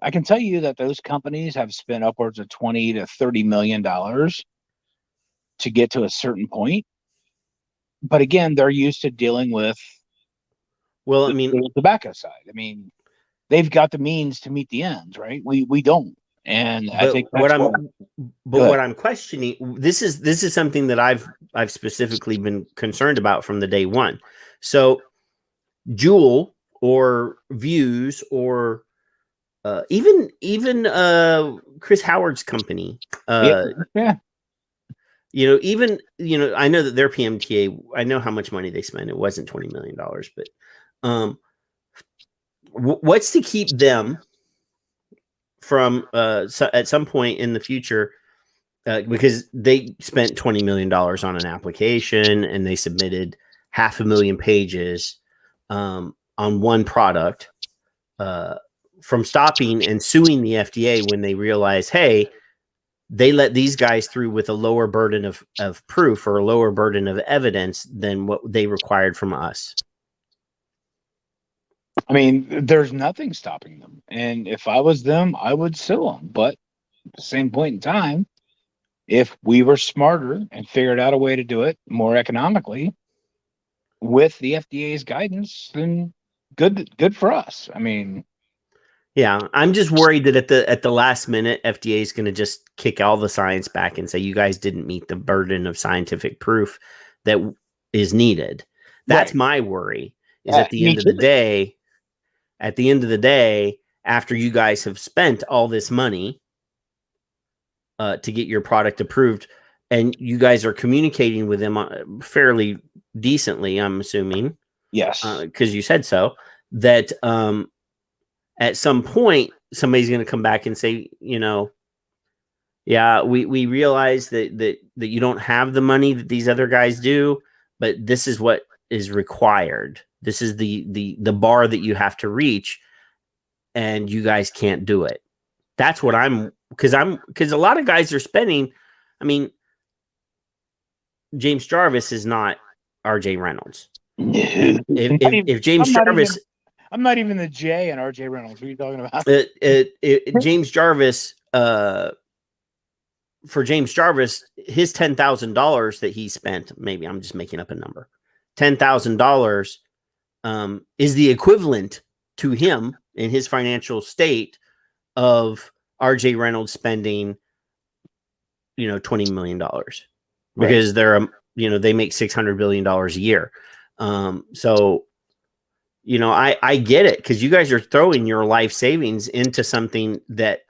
that those companies have spent upwards of $20 to $30 million to get to a certain point. But again, they're used to dealing with the tobacco side. I mean, they've got the means to meet the ends, right? We don't. And I think that's what
I'm questioning, this is something that I've specifically been concerned about from the day one. So Juul or Views or even Chris Howard's company, even I know that their PMTA, I know how much money they spent. It wasn't $20 million, but what's to keep them from at some point in the future, because they spent $20 million on an application and they submitted 500,000 pages on one product, from stopping and suing the FDA when they realize, hey, they let these guys through with a lower burden of proof or a lower burden of evidence than what they required from us.
I mean, there's nothing stopping them. And if I was them, I would sue them. But at the same point in time, if we were smarter and figured out a way to do it more economically with the FDA's guidance, then good for us. I mean,
yeah, I'm just worried that at the last minute, FDA is going to just kick all the science back and say, you guys didn't meet the burden of scientific proof that is needed. That's my worry, is at the end of the day, after you guys have spent all this money to get your product approved, and you guys are communicating with them fairly decently, I'm assuming.
Yes.
Because you said so, that at some point, somebody's going to come back and say, yeah, we realize that you don't have the money that these other guys do, but this is what is required. This is the bar that you have to reach, and you guys can't do it. That's what because a lot of guys are spending. I mean, James Jarvis is not RJ Reynolds. If James Jarvis,
I'm not even the J in RJ Reynolds. What are you talking about?
James Jarvis, for James Jarvis, his $10,000 that he spent, maybe I'm just making up a number, $10,000 is the equivalent to him in his financial state of RJ Reynolds spending, $20 million, because they're, they make $600 billion a year. So, I get it, because you guys are throwing your life savings into something that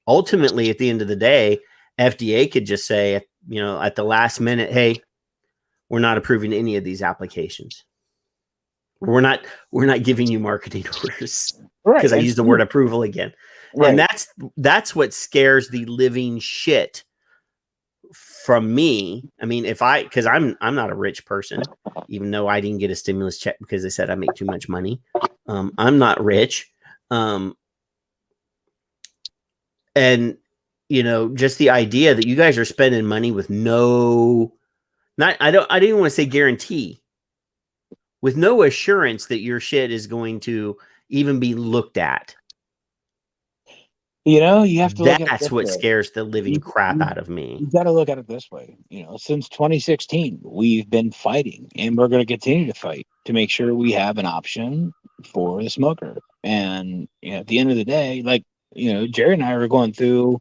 ultimately, at the end of the day, FDA could just say, at the last minute, hey, we're not approving any of these applications. We're not giving you marketing orders, because I used the word approval again. Right. And that's what scares the living shit from me. I mean, because I'm not a rich person, even though I didn't get a stimulus check because they said I make too much money. I'm not rich. And just the idea that you guys are spending money with I didn't even want to say guarantee, with no assurance that your shit is going to even be looked at.
You have to look at it
That's
this
what
way.
scares the living crap out of me.
You got to look at it this way. Since 2016, we've been fighting, and we're going to continue to fight to make sure we have an option for the smoker. And at the end of the day, like Jerry and I were going through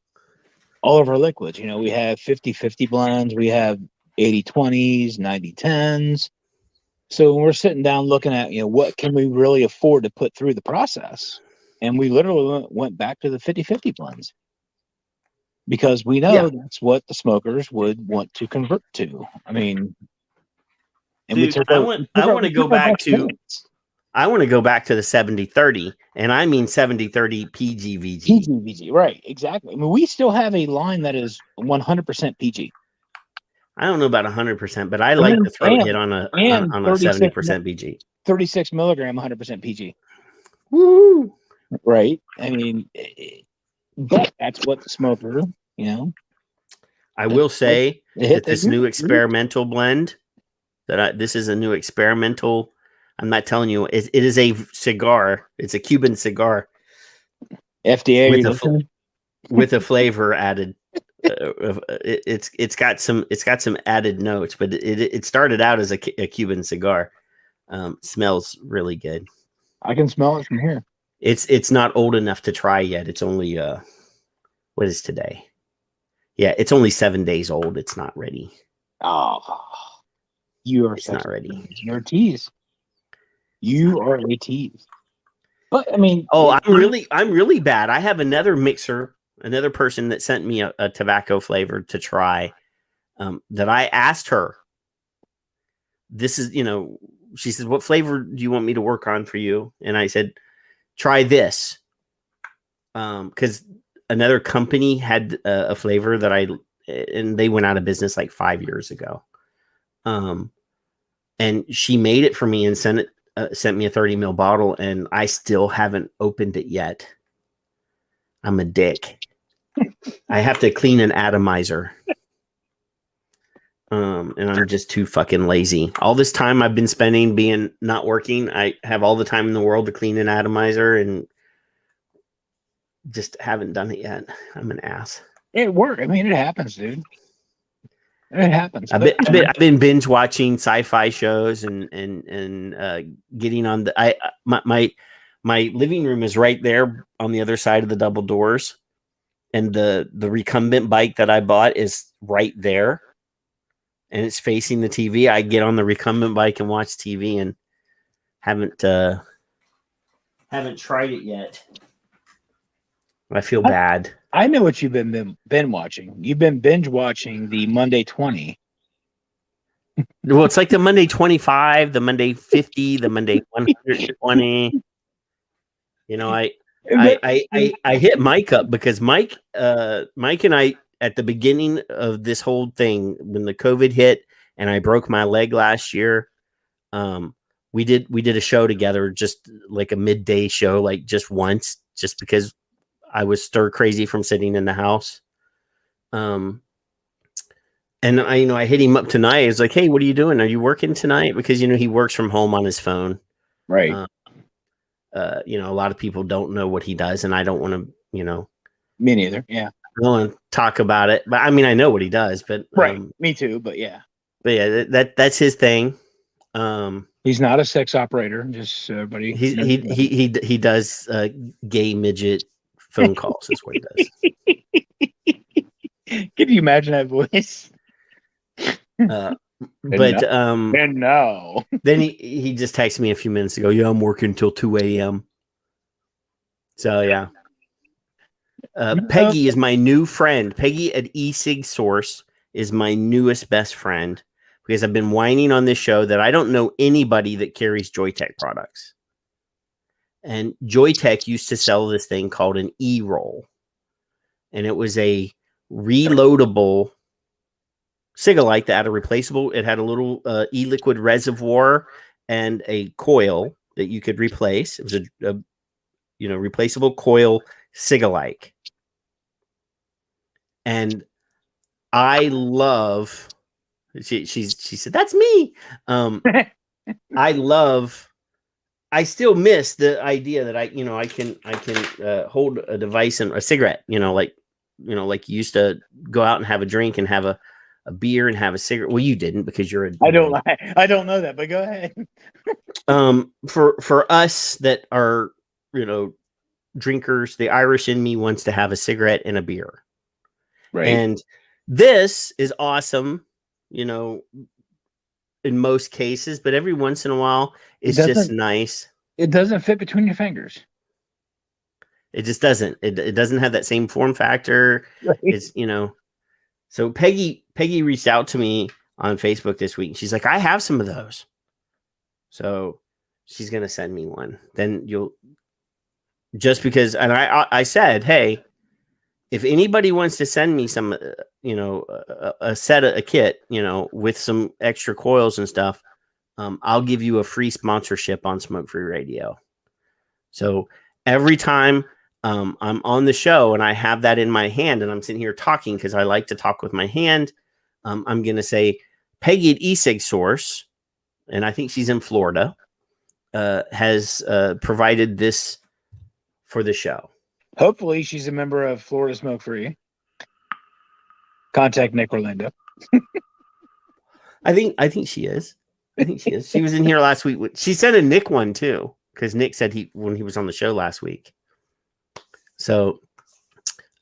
all of our liquids. We have 50-50 blends, we have 80-20s, 90-10s. So when we're sitting down looking at what can we really afford to put through the process, and we literally went back to the 50-50 blends, because we know that's what the smokers would want to convert to. I mean, and
dude, I want to go back to the 70-30, and I mean 70-30 PGVG.
PGVG, right? Exactly. I mean, we still have a line that is 100% PG.
I don't know about 100%, but I like the throat hit on a 70% PG.
36 milligram, 100% PG.
Woo!
Right. I mean, but that's what the smoker,
I will say that this new experimental blend, this is a new experimental. I'm not telling you, it is a cigar. It's a Cuban cigar.
FDA
with a flavor added. It's got some added notes, but it started out as a Cuban cigar. Smells really good.
I can smell it from here.
It's not old enough to try yet. It's only what is today? Yeah, it's only 7 days old. It's not ready.
Oh, it's
not ready.
You're a tease. You are a tease. But I mean,
I'm really bad. I have another mixer, another person that sent me a tobacco flavor to try. That I asked her. This is, she said, "What flavor do you want me to work on for you?" And I said, "Try this." Because another company had a flavor and they went out of business like 5 years ago. And she made it for me and sent me a 30 ml bottle, and I still haven't opened it yet. I'm a dick. I have to clean an atomizer. And I'm just too fucking lazy. All this time I've been spending being not working, I have all the time in the world to clean an atomizer and just haven't done it yet. I'm an ass.
It worked. I mean, it happens, dude. It happens.
I've been binge watching sci-fi shows and getting on my living room is right there on the other side of the double doors, and the recumbent bike that I bought is right there, and it's facing the TV. I get on the recumbent bike and watch TV, and haven't tried it yet. I feel bad.
I know what you've been watching. You've been binge watching the Monday 20.
Well, it's like the Monday 25, the Monday 50, the Monday 120. I hit Mike up because Mike and I, at the beginning of this whole thing, when the COVID hit and I broke my leg last year, we did a show together, just like a midday show, like just once, just because I was stir crazy from sitting in the house. And I hit him up tonight. I was like, "Hey, what are you doing? Are you working tonight?" Because, he works from home on his phone.
Right.
A lot of people don't know what he does, and I don't want to,
Me neither. Yeah.
I don't want to talk about it, but I mean, I know what he does, but
right. Me too. But yeah.
But yeah, that's his thing.
He's not a sex operator. Just everybody.
He does gay midget phone calls is what he does.
Can you imagine that voice?
And
no.
Then he just texted me a few minutes ago. Yeah, I'm working until 2 a.m. So yeah. Peggy is my new friend. Peggy at eSig Source is my newest best friend, because I've been whining on this show that I don't know anybody that carries Joytech products. And Joytech used to sell this thing called an E-roll. And it was a reloadable Cigalite that had a replaceable. It had a little e-liquid reservoir and a coil that you could replace. It was a replaceable coil Cigalite. And I love. She said that's me. I still miss the idea that I can hold a device and a cigarette. Like you used to go out and have a drink and have a beer and have a cigarette. Well, you didn't because you're a.
I don't know that, but go ahead.
For us that are drinkers, the Irish in me wants to have a cigarette and a beer.
Right.
And this is awesome, in most cases, but every once in a while it's just nice.
It doesn't fit between your fingers.
It just doesn't. It doesn't have that same form factor.
Right.
It's So Peggy reached out to me on Facebook this week. She's like, I have some of those. So she's gonna send me one. Then just because, and I said, hey, if anybody wants to send me some, a kit, with some extra coils and stuff, I'll give you a free sponsorship on Smoke Free Radio. So every time I'm on the show and I have that in my hand and I'm sitting here talking because I like to talk with my hand, I'm going to say Peggy at eSig Source, and I think she's in Florida, has provided this for the show.
Hopefully she's a member of Florida Smoke Free. Contact Nick Orlando.
I think she is. She was in here last week. She sent a Nick one too, because Nick said when he was on the show last week. So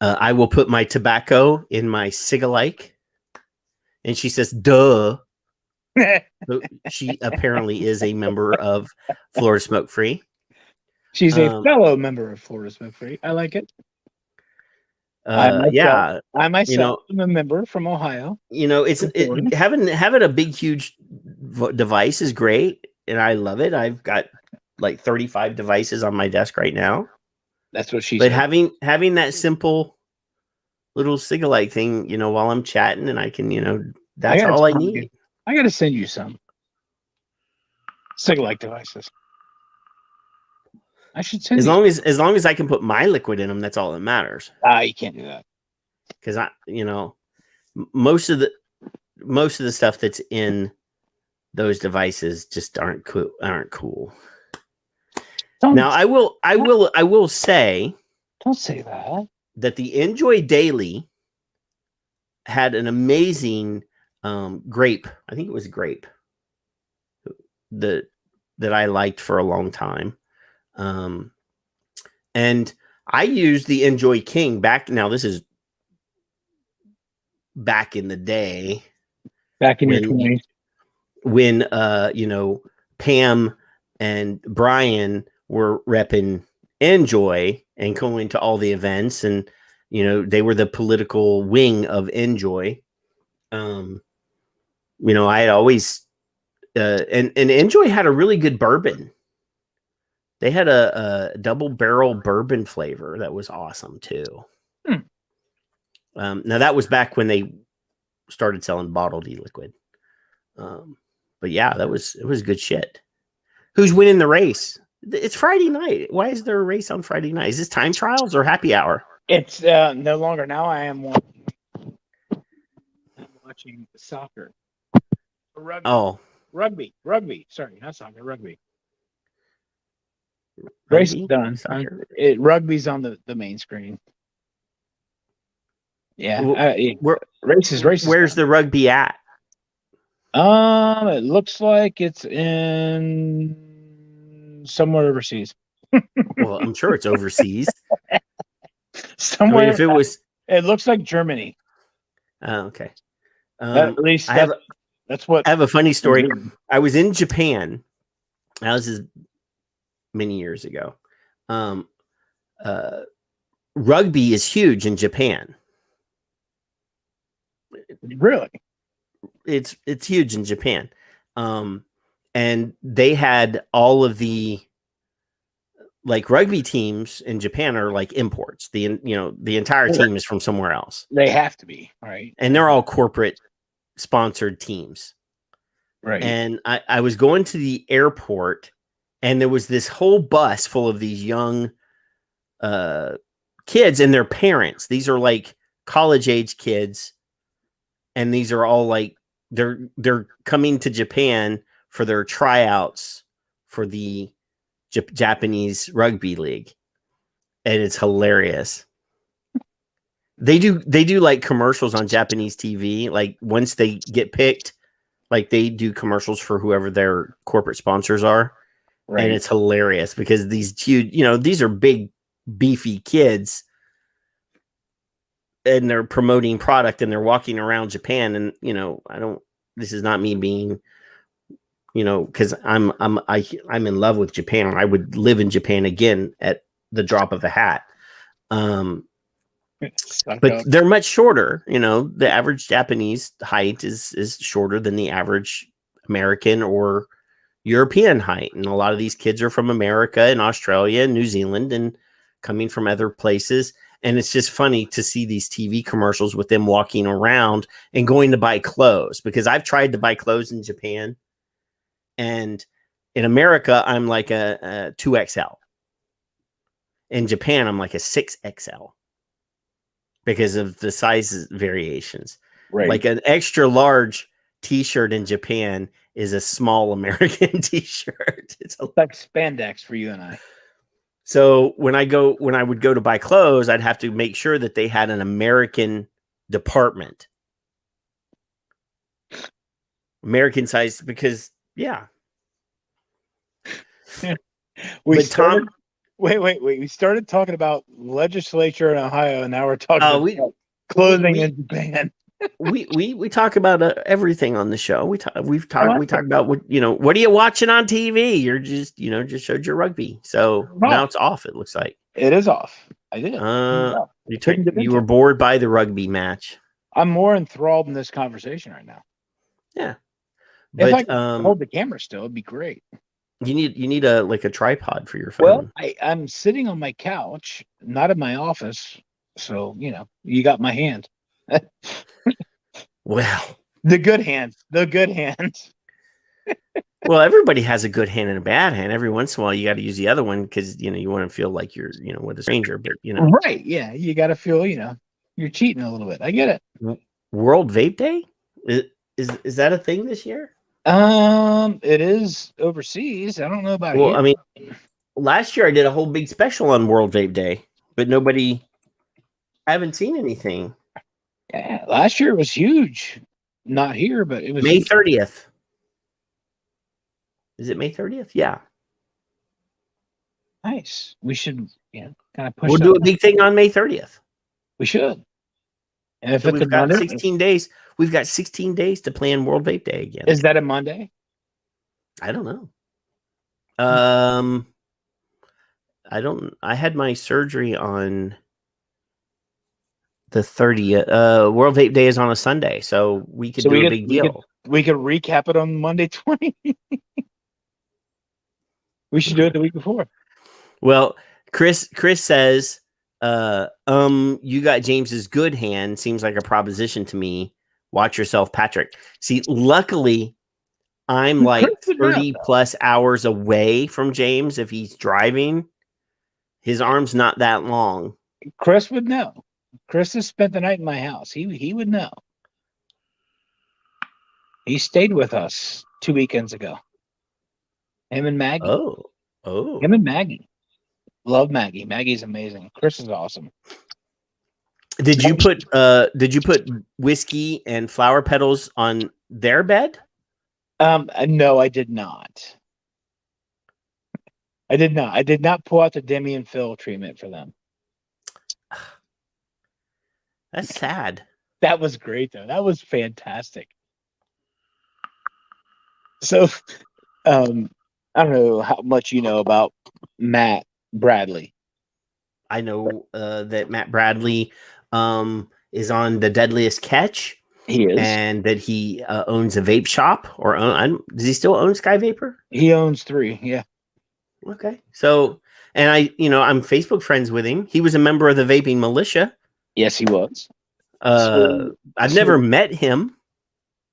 I will put my tobacco in my cig-alike, and she says, "Duh." So she apparently is a member of Florida Smoke Free.
She's a fellow member of Florida Smoke Free. I like it. I myself am a member from Ohio.
Having a big, huge device is great, and I love it. I've got like 35 devices on my desk right now.
That's what she
said.
But
having that simple little cig-alike thing, while I'm chatting, and I can, that's all I need.
I got to send you some cig-alike devices. I should send
as long as I can put my liquid in them, that's all that matters.
You can't do that
because most of the stuff that's in those devices just aren't cool. Now I will say,
don't say
that the Enjoy Daily had an amazing grape. I think it was grape that I liked for a long time. And I used the Enjoy King this is back in the day,
back in your 20s,
when Pam and Brian were repping Enjoy and going to all the events, and they were the political wing of Enjoy. I had always and Enjoy had a really good bourbon. They had a double barrel bourbon flavor that was awesome too. Now that was back when they started selling bottled e-liquid. But yeah, it was good shit. Who's winning the race? It's Friday night. Why is there a race on Friday night? Is this time trials or happy hour?
It's no longer. Now I am watching soccer. Rugby.
Oh,
rugby. Sorry, not soccer. Rugby. Race is done. Rugby's on the main screen. Yeah. Race is
where's
done.
the rugby at?
It looks like it's in somewhere overseas.
Well, I'm sure it's overseas.
Somewhere.
If it was,
it looks like Germany.
Oh, okay.
At least that's what.
I have a funny story. I was in Japan. This is many years ago. Rugby is huge in Japan.
Really?
It's huge in Japan. And they had all of the rugby teams in Japan are like imports. The entire team is from somewhere else.
They have to be, right?
And they're all corporate sponsored teams.
Right.
And I was going to the airport, and there was this whole bus full of these young kids and their parents. These are like college age kids, and these are all like they're coming to Japan for their tryouts for the Japanese rugby league, and it's hilarious. They do like commercials on Japanese TV. Like once they get picked, like they do commercials for whoever their corporate sponsors are. Right. And it's hilarious because these huge, these are big, beefy kids and they're promoting product and they're walking around Japan. And, this is not me being, cause I'm in love with Japan. I would live in Japan again at the drop of a hat. But they're much shorter. The average Japanese height is shorter than the average American or European height. And a lot of these kids are from America and Australia and New Zealand and coming from other places. And it's just funny to see these TV commercials with them walking around and going to buy clothes, because I've tried to buy clothes in Japan, and in America, I'm like a 2XL. In Japan, I'm like a 6XL. Because of the size variations. Right. Like an extra large t-shirt in Japan is a small American t-shirt. It's
like spandex for you and I.
So when I would go to buy clothes, I'd have to make sure that they had an American department. American size, because
Wait. We started talking about legislature in Ohio, and now we're talking about clothing in Japan.
we talk about everything on the show. We talk about what are you watching on TV? You're just just showed your rugby. So now it's off. It looks like
it is off. I did it.
You were bored by the rugby match.
I'm more enthralled in this conversation right now.
Yeah,
if I could hold the camera still, it'd be great.
You need a tripod for your phone.
Well, I'm sitting on my couch, not in my office, so you got my hand.
Well,
the good hand.
Well, everybody has a good hand and a bad hand. Every once in a while, you got to use the other one because you want to feel like you're with a stranger. But
right? Yeah, you got to feel you're cheating a little bit. I get it.
World Vape Day is that a thing this year?
It is overseas. I don't know about
I mean, last year I did a whole big special on World Vape Day, but I haven't seen anything.
Yeah, last year it was huge. Not here, but it was
May 30th. Is it May 30th? Yeah.
Nice. We should, kind of push.
We'll do a big thing on May 30th.
We should. And if
so we've got 16 days. We've got 16 days to plan World Vape Day again.
Is that a Monday?
I don't know. I had my surgery on the 30th. World Vape Day is on a Sunday, so we could do a big deal.
We could recap it on Monday 20. We should do it the week before.
Well, Chris says, you got James's good hand. Seems like a proposition to me. Watch yourself, Patrick. See, luckily, I'm like 30 plus hours away from James. If he's driving, his arm's not that long.
Chris would know. Chris has spent the night in my house. He would know. He stayed with us 2 weekends ago. Him and Maggie.
Oh.
Him and Maggie. Love Maggie. Maggie's amazing. Chris is awesome.
Did you put whiskey and flower petals on their bed?
No, I did not. I did not pull out the Demi and Phil treatment for them.
That's sad.
That was great though. That was fantastic. So, I don't know how much you know about Matt Bradley.
I know that Matt Bradley is on The Deadliest Catch.
He is.
And that he owns a vape shop. Does he still own Sky Vapor?
He owns 3, yeah.
Okay. So, and I'm Facebook friends with him. He was a member of the Vaping Militia.
Yes, he was.
I've never met him.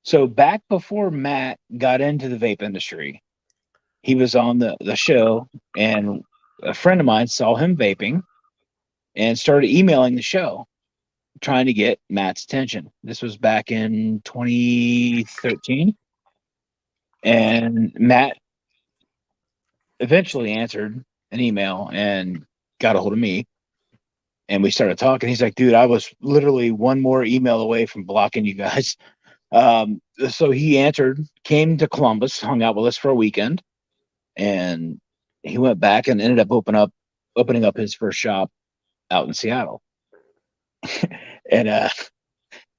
So back before Matt got into the vape industry, he was on the show, and a friend of mine saw him vaping and started emailing the show trying to get Matt's attention. This was back in 2013. And Matt eventually answered an email and got a hold of me. And we started talking. He's like, dude, I was literally one more email away from blocking you guys. So he answered, came to Columbus, hung out with us for a weekend. And he went back and ended up opening up his first shop out in Seattle. And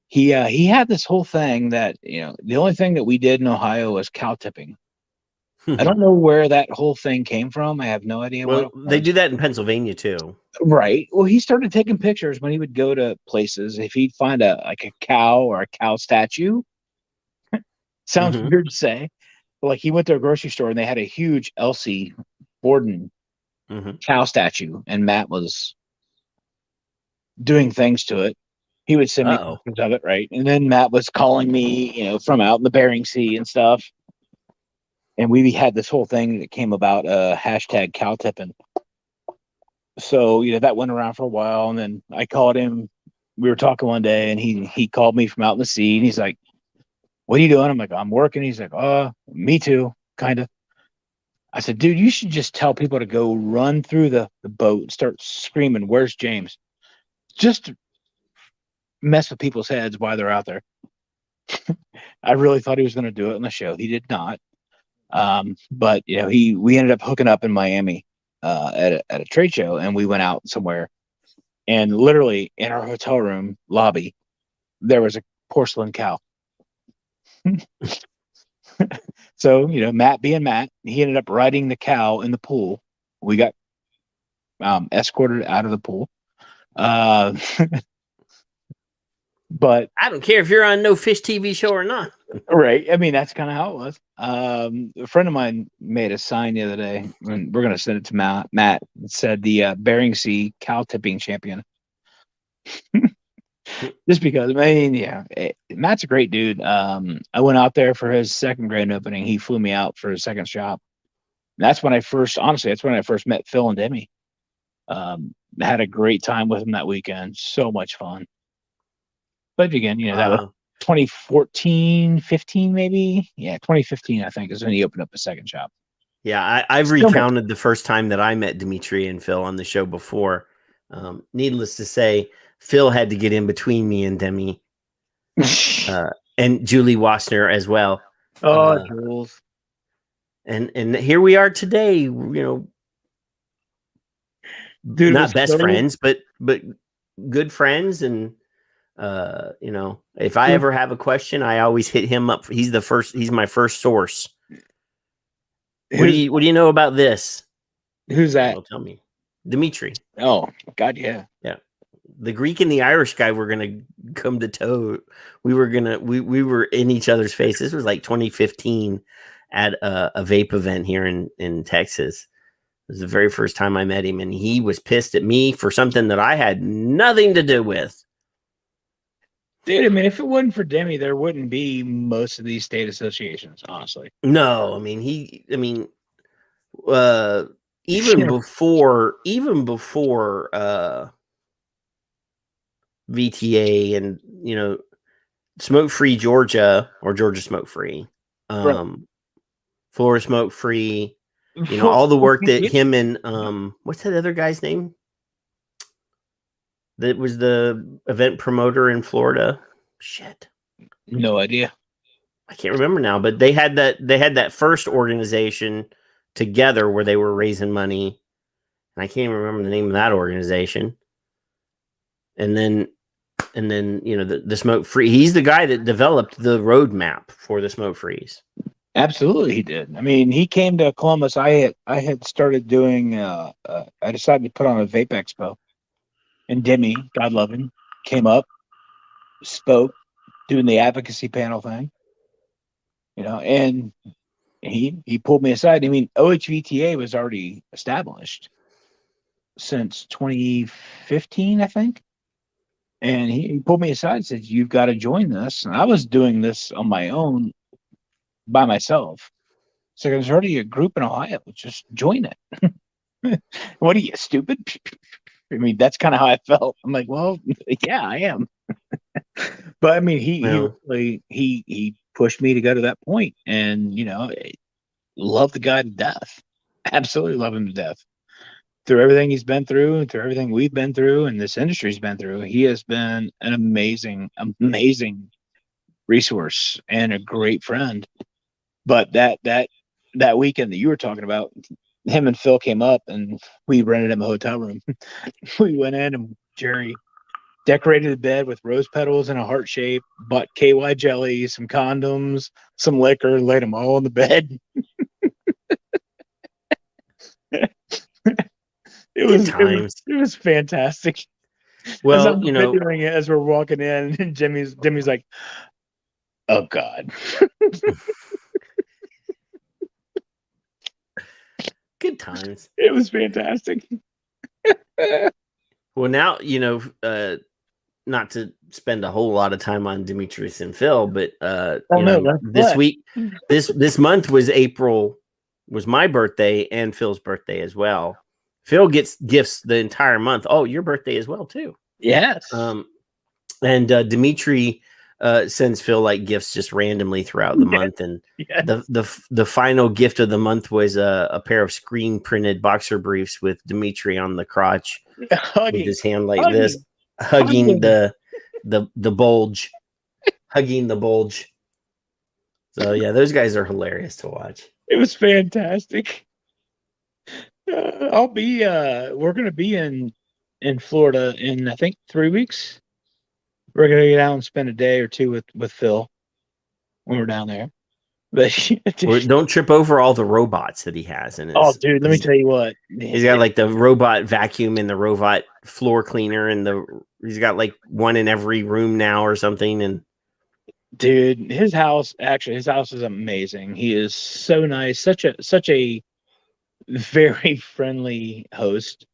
he had this whole thing that, the only thing that we did in Ohio was cow tipping. I don't know where that whole thing came from. I have no idea.
Well, they do that in Pennsylvania too.
Right. Well, he started taking pictures when he would go to places. If he'd find a cow or a cow statue, sounds weird to say, but like he went to a grocery store and they had a huge Elsie Borden cow statue, and Matt was doing things to it. He would send me pictures of it, right? And then Matt was calling me, from out in the Bering Sea and stuff. And we had this whole thing that came about, hashtag cow tipping. So, that went around for a while. And then I called him. We were talking one day and he called me from out in the sea and he's like, what are you doing? I'm like, I'm working. He's like, me too, kind of. I said, dude, you should just tell people to go run through the boat and start screaming, where's James? Just to mess with people's heads while they're out there. I really thought he was going to do it on the show. He did not. But we ended up hooking up in Miami at a trade show, and we went out somewhere, and literally in our hotel room lobby there was a porcelain cow. So Matt being Matt, he ended up riding the cow in the pool. We got escorted out of the pool. But
I don't care if you're on No Fish TV show or not.
Right. I mean, that's kind of how it was. A friend of mine made a sign the other day, and we're going to send it to Matt. It said the Bering Sea cow tipping champion. Just because, Matt's a great dude. I went out there for his second grand opening. He flew me out for his second shop. That's when I first met Phil and Demi. Had a great time with him that weekend. So much fun. But again, that was 2014, 15 maybe. Yeah, 2015, I think, is when he opened up a second shop.
Yeah, I've recounted the first time that I met Dimitri and Phil on the show before. Needless to say, Phil had to get in between me and Demi, and Julie Wassner as well.
Jules.
And here we are today. Dude, not best friends, but good friends. And if I ever have a question, I always hit him up. He's my first source. What do you know about this?
Who's that?
Tell me. Dimitri.
Oh God, yeah.
Yeah. The Greek and the Irish guy were gonna come to toe. We were in each other's face. This was like 2015 at a vape event here in Texas. It was the very first time I met him, and he was pissed at me for something that I had nothing to do with.
Dude, I mean, if it wasn't for Demi, there wouldn't be most of these state associations, honestly.
No, even before VTA and Smoke Free Georgia or Georgia Smoke Free,
Right.
Florida Smoke Free, all the work that him and what's that other guy's name? That was the event promoter in Florida. Shit.
No idea.
I can't remember now, but they had that first organization together where they were raising money. And I can't even remember the name of that organization. And then the Smoke Free. He's the guy that developed the roadmap for the Smoke Frees.
Absolutely, he did. I mean, he came to Columbus. I had started doing. I decided to put on a vape expo. And Demi, God love him, came up, spoke, doing the advocacy panel thing, and he pulled me aside. I mean, OHVTA was already established since 2015, I think. And he pulled me aside and said, you've got to join this. And I was doing this on my own by myself. So there's already a group in Ohio. Just join it. What are you, stupid? I mean, that's kind of how I felt. I'm like, well, yeah, I am. But I mean, he pushed me to go to that point, and love the guy to death. Absolutely love him to death. Through everything he's been through, and through everything we've been through, and this industry's been through, he has been an amazing, amazing resource and a great friend. But that weekend that you were talking about, him and Phil came up, and we rented him a hotel room. We went in, and Jerry decorated the bed with rose petals in a heart shape, bought KY jelly, some condoms, some liquor, laid them all on the bed. It was fantastic.
Well,
as I'm picturing it as we're walking in, and Jimmy's like, "Oh God."
Good times.
It was fantastic.
Well, now, not to spend a whole lot of time on Demetrius and Phil, but this week, this month was my birthday and Phil's birthday as well. Phil gets gifts the entire month. Oh, your birthday as well too.
Yes.
And Dimitri sends Phil like gifts just randomly throughout the month, and the final gift of the month was a pair of screen printed boxer briefs with Dimitri on the crotch with his hand like this, hugging the bulge, hugging the bulge. So yeah, those guys are hilarious to watch.
It was fantastic. We're gonna be in Florida in I think 3 weeks. We're gonna get out and spend a day or two with Phil when we're down there. But
don't trip over all the robots that he has in his.
Oh, dude, let me tell you what.
He's got like the robot vacuum and the robot floor cleaner, and he's got like one in every room now or something. And
dude, his house is amazing. He is so nice, such a very friendly host.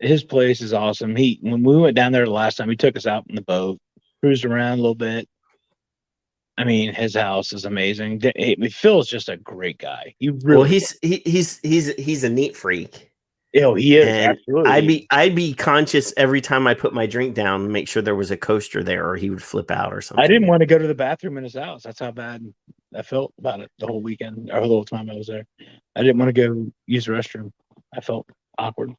His place is awesome. When we went down there the last time, he took us out in the boat, cruised around a little bit. I mean, his house is amazing. Phil's just a great guy.
He's a neat freak.
Oh, he is.
And
absolutely.
I'd be conscious every time I put my drink down, make sure there was a coaster there, or he would flip out or something.
I didn't want to go to the bathroom in his house. That's how bad I felt about it the whole weekend or the whole time I was there. I didn't want to go use the restroom. I felt awkward.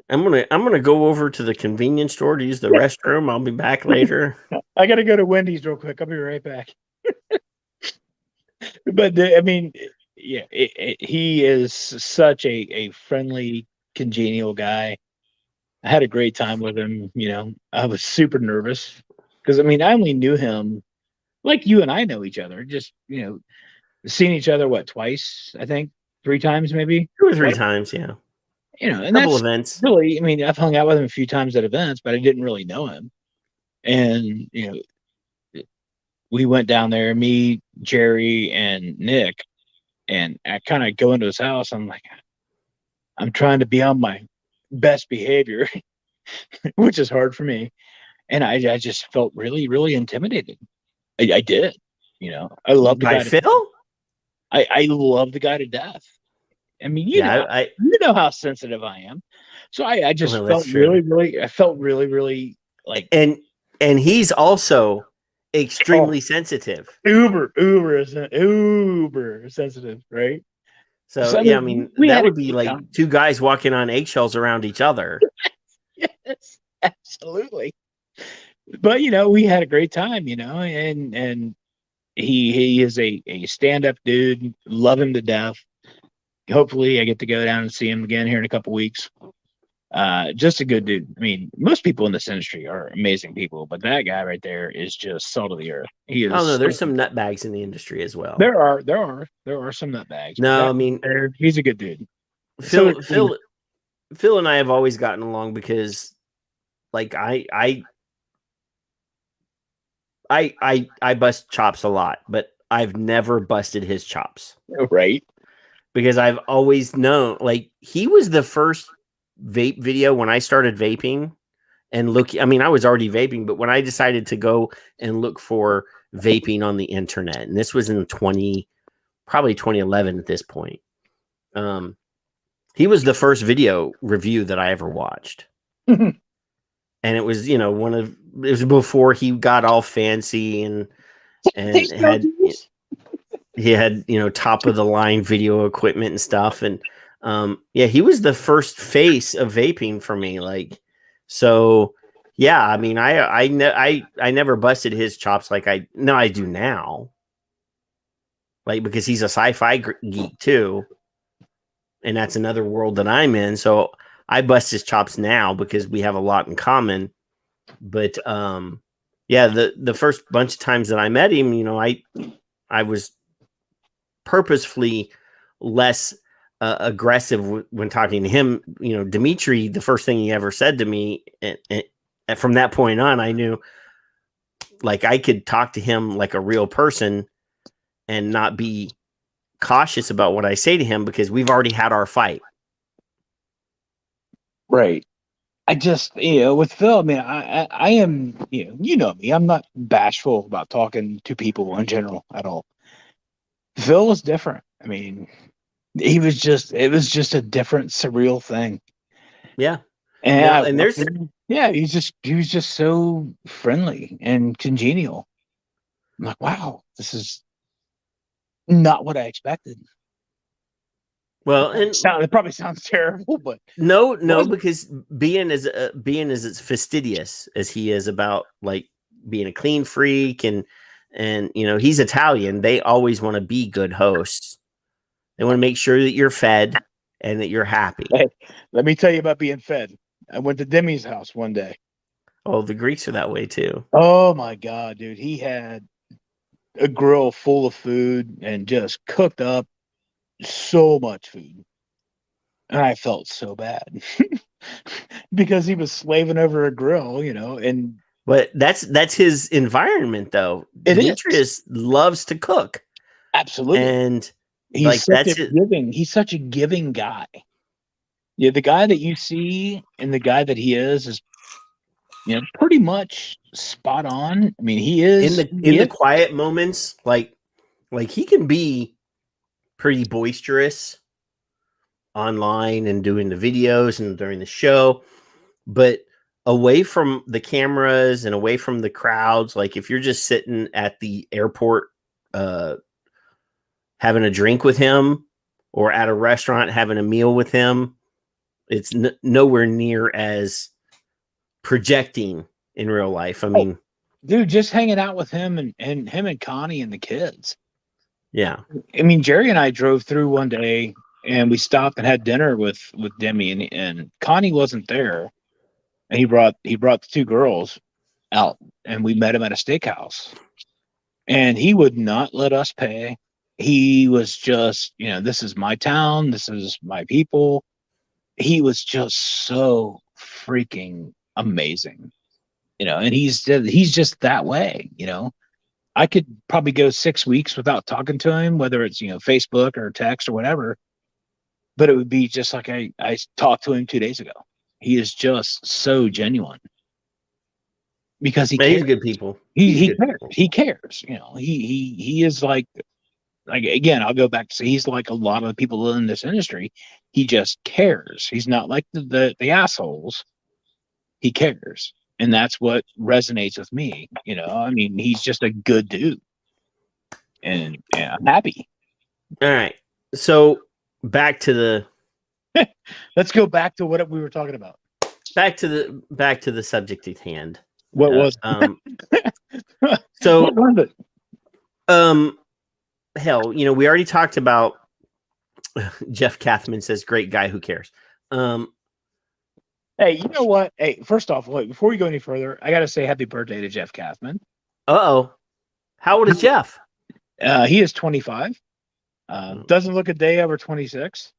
I'm gonna go over to the convenience store to use the restroom. I'll be back later.
I gotta go to Wendy's real quick. I'll be right back. But I mean, yeah, he is such a friendly, congenial guy. I had a great time with him. I was super nervous because I only knew him like you and I know each other. Just seen each other twice, I think, 3 times maybe,
2 or 3 times, yeah.
And
couple
that's
events.
Really, I've hung out with him a few times at events, but I didn't really know him. And we went down there, me, Jerry, and Nick, and I kind of go into his house. I'm like, I'm trying to be on my best behavior, which is hard for me. And I just felt really, really intimidated. I did. I love the guy.
Phil?
I love the guy to death. I mean, you know how sensitive I am. So I just felt really, really like.
And he's also extremely sensitive.
Uber sensitive, right?
So yeah, that would be like 2 guys walking on eggshells around each other.
Yes, absolutely. But we had a great time, and he is a stand-up dude. Love him to death. Hopefully I get to go down and see him again here in a couple weeks. Just a good dude. Most people in this industry are amazing people, but that guy right there is just salt of the earth. He is. Oh no,
there's some nutbags in the industry as well.
There are some nutbags.
No,
he's a good dude.
Phil and I have always gotten along because, like, I bust chops a lot, but I've never busted his chops.
Right.
Because I've always known, like, he was the first vape video when I started vaping and I was already vaping, but when I decided to go and look for vaping on the internet, and this was in probably 2011 at this point, he was the first video review that I ever watched. and it was, you know, it was before he got all fancy and he had, you know, top of the line video equipment and stuff. And yeah, he was the first face of vaping for me. Like, so yeah, I mean, I never busted his chops like I do now. Like, because he's a sci-fi geek too. And that's another world that I'm in. So I bust his chops now because we have a lot in common. But yeah, the first bunch of times that I met him, you know, I was purposefully less aggressive when talking to him. You know, Dimitri, the first thing he ever said to me, and from that point on, I knew like I could talk to him like a real person and not be cautious about what I say to him because we've already had our fight.
Right. I just, you know, with Phil, I mean, I am, you know me, I'm not bashful about talking to people in general at all. Phil was different. I mean, it was just a different, surreal thing.
Yeah.
And he was just so friendly and congenial. I'm like, wow, this is not what I expected.
Well, and
it probably sounds terrible, but
no, because being as it's fastidious as he is about like being a clean freak and you know, he's Italian. They always want to be good hosts. They want to make sure that you're fed and that you're happy.
Hey, let me tell you about being fed. I went to Demi's house one day.
Oh, the Greeks are that way too.
Oh my God, dude. He had a grill full of food and just cooked up so much food. And I felt so bad because he was slaving over a grill, you know, and
but that's his environment though. Demetrius loves to cook.
Absolutely.
And
he's
like
he's such a giving guy. Yeah, the guy that you see and the guy that he is, you know, pretty much spot on. I mean, he is
in the quiet moments, like he can be pretty boisterous online and doing the videos and during the show, but away from the cameras and away from the crowds, like if you're just sitting at the airport having a drink with him or at a restaurant having a meal with him, it's nowhere near as projecting in real life. I mean,
dude, just hanging out with him and him and Connie and the kids.
Yeah.
I mean, Jerry and I drove through one day and we stopped and had dinner with Demi and Connie wasn't there. And he brought the two girls out and we met him at a steakhouse. And he would not let us pay. He was just, you know, this is my town. This is my people. He was just so freaking amazing, you know, and he's just that way, you know. I could probably go 6 weeks without talking to him, whether it's, you know, Facebook or text or whatever, but it would be just like I talked to him 2 days ago. He is just so genuine because he's
good people.
He cares. He cares, you know. He is like again, I'll go back to say he's like a lot of the people in this industry. He just cares. He's not like the assholes. He cares. And that's what resonates with me. You know, I mean, he's just a good dude. And yeah, I'm happy.
All right. So back to the
let's go back to what we were talking about.
Back to the subject at hand.
What was
so
what was it?
Hell, you know, we already talked about Jeff Kathman says great guy, who cares?
Hey, you know what? Hey, first off, wait, before we go any further, I gotta say happy birthday to Jeff Kathman.
Uh-oh. How old is Jeff?
He is 25. Doesn't look a day over 26.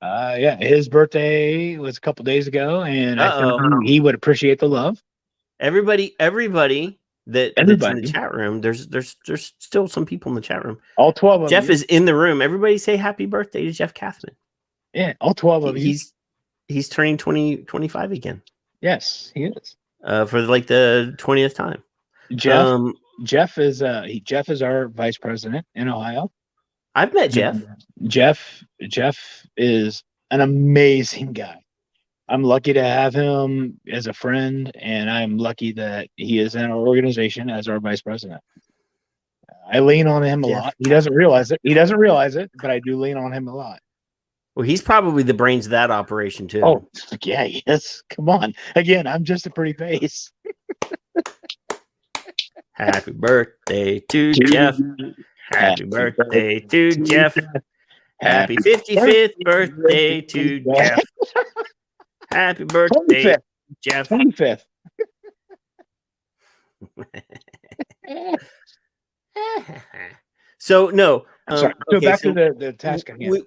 Yeah, his birthday was a couple days ago, and I think he would appreciate the love.
Everybody that's in the chat room. There's still some people in the chat room.
All 12 of
Jeff
you.
is in the room. Everybody say happy birthday to Jeff Kathman.
Yeah, all 12 of you.
He's turning 25 again.
Yes, he is.
For like the 20th time.
Jeff is our vice president in Ohio.
I've met Jeff.
Jeff is an amazing guy. I'm lucky to have him as a friend, and I'm lucky that he is in our organization as our vice president. I lean on him a
Jeff
lot. He doesn't realize it. He doesn't realize it, but I do lean on him a lot.
Well, he's probably the brains of that operation too.
Oh, yeah, yes. Come on. Again, I'm just a pretty face.
Happy birthday to Jeff. Happy birthday to Jeff. Happy 55th birthday to Jeff. Happy birthday,
25th.
Jeff.
25th.
So no.
Sorry. So back to the task at hand.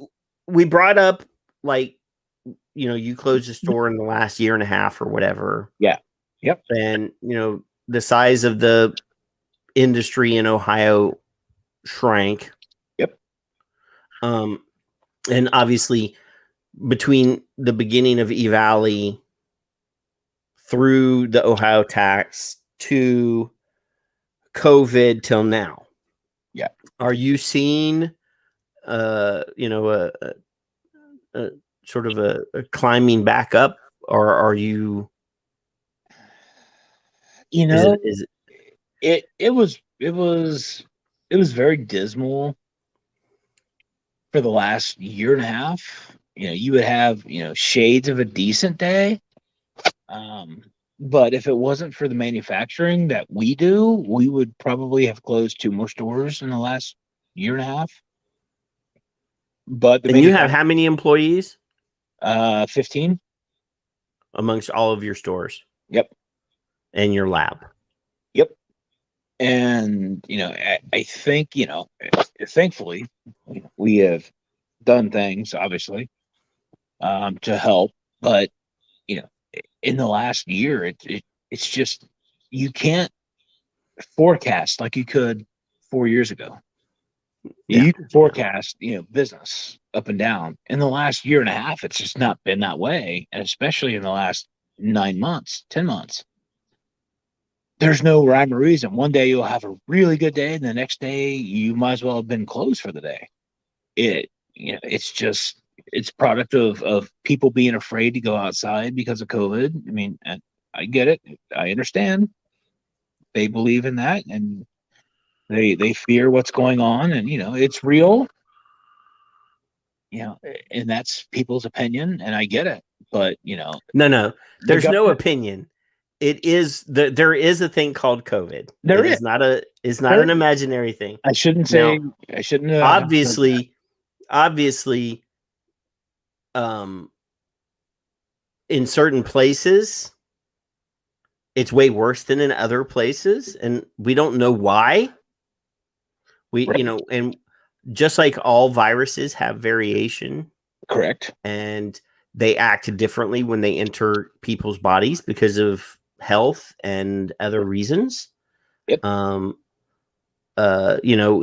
We brought up, like, you closed the store in the last year and a half or whatever.
Yeah. Yep.
And the size of the industry in Ohio shrank.
Yep.
And obviously between the beginning of E-Valley through the Ohio tax to COVID till now.
Yeah.
Are you seeing a sort of a climbing back up, or are you is
it was very dismal for the last year and a half. You would have shades of a decent day, but if it wasn't for the manufacturing that we do, we would probably have closed 2 more stores in the last year and a half. But
and you have how many employees?
15
amongst all of your stores.
Yep.
And your lab.
Yep. And I think thankfully we have done things obviously to help, but in the last year it's just you can't forecast like you could 4 years ago. Yeah. You can forecast business up and down. In the last year and a half, it's just not been that way, and especially in the last 9 months, 10 months. There's no rhyme or reason. One day you'll have a really good day, and the next day you might as well have been closed for the day. It's product of people being afraid to go outside because of COVID. I mean, and I get it. I understand. They believe in that, and they fear what's going on, and it's real. And that's people's opinion, and I get it. But
no, there's no opinion. It is there is a thing called COVID. It's not an imaginary thing.
I shouldn't say. I shouldn't.
Obviously, in certain places, it's way worse than in other places, and we don't know why. And just like all viruses have variation.
Correct.
And they act differently when they enter people's bodies because of health and other reasons.
Yep.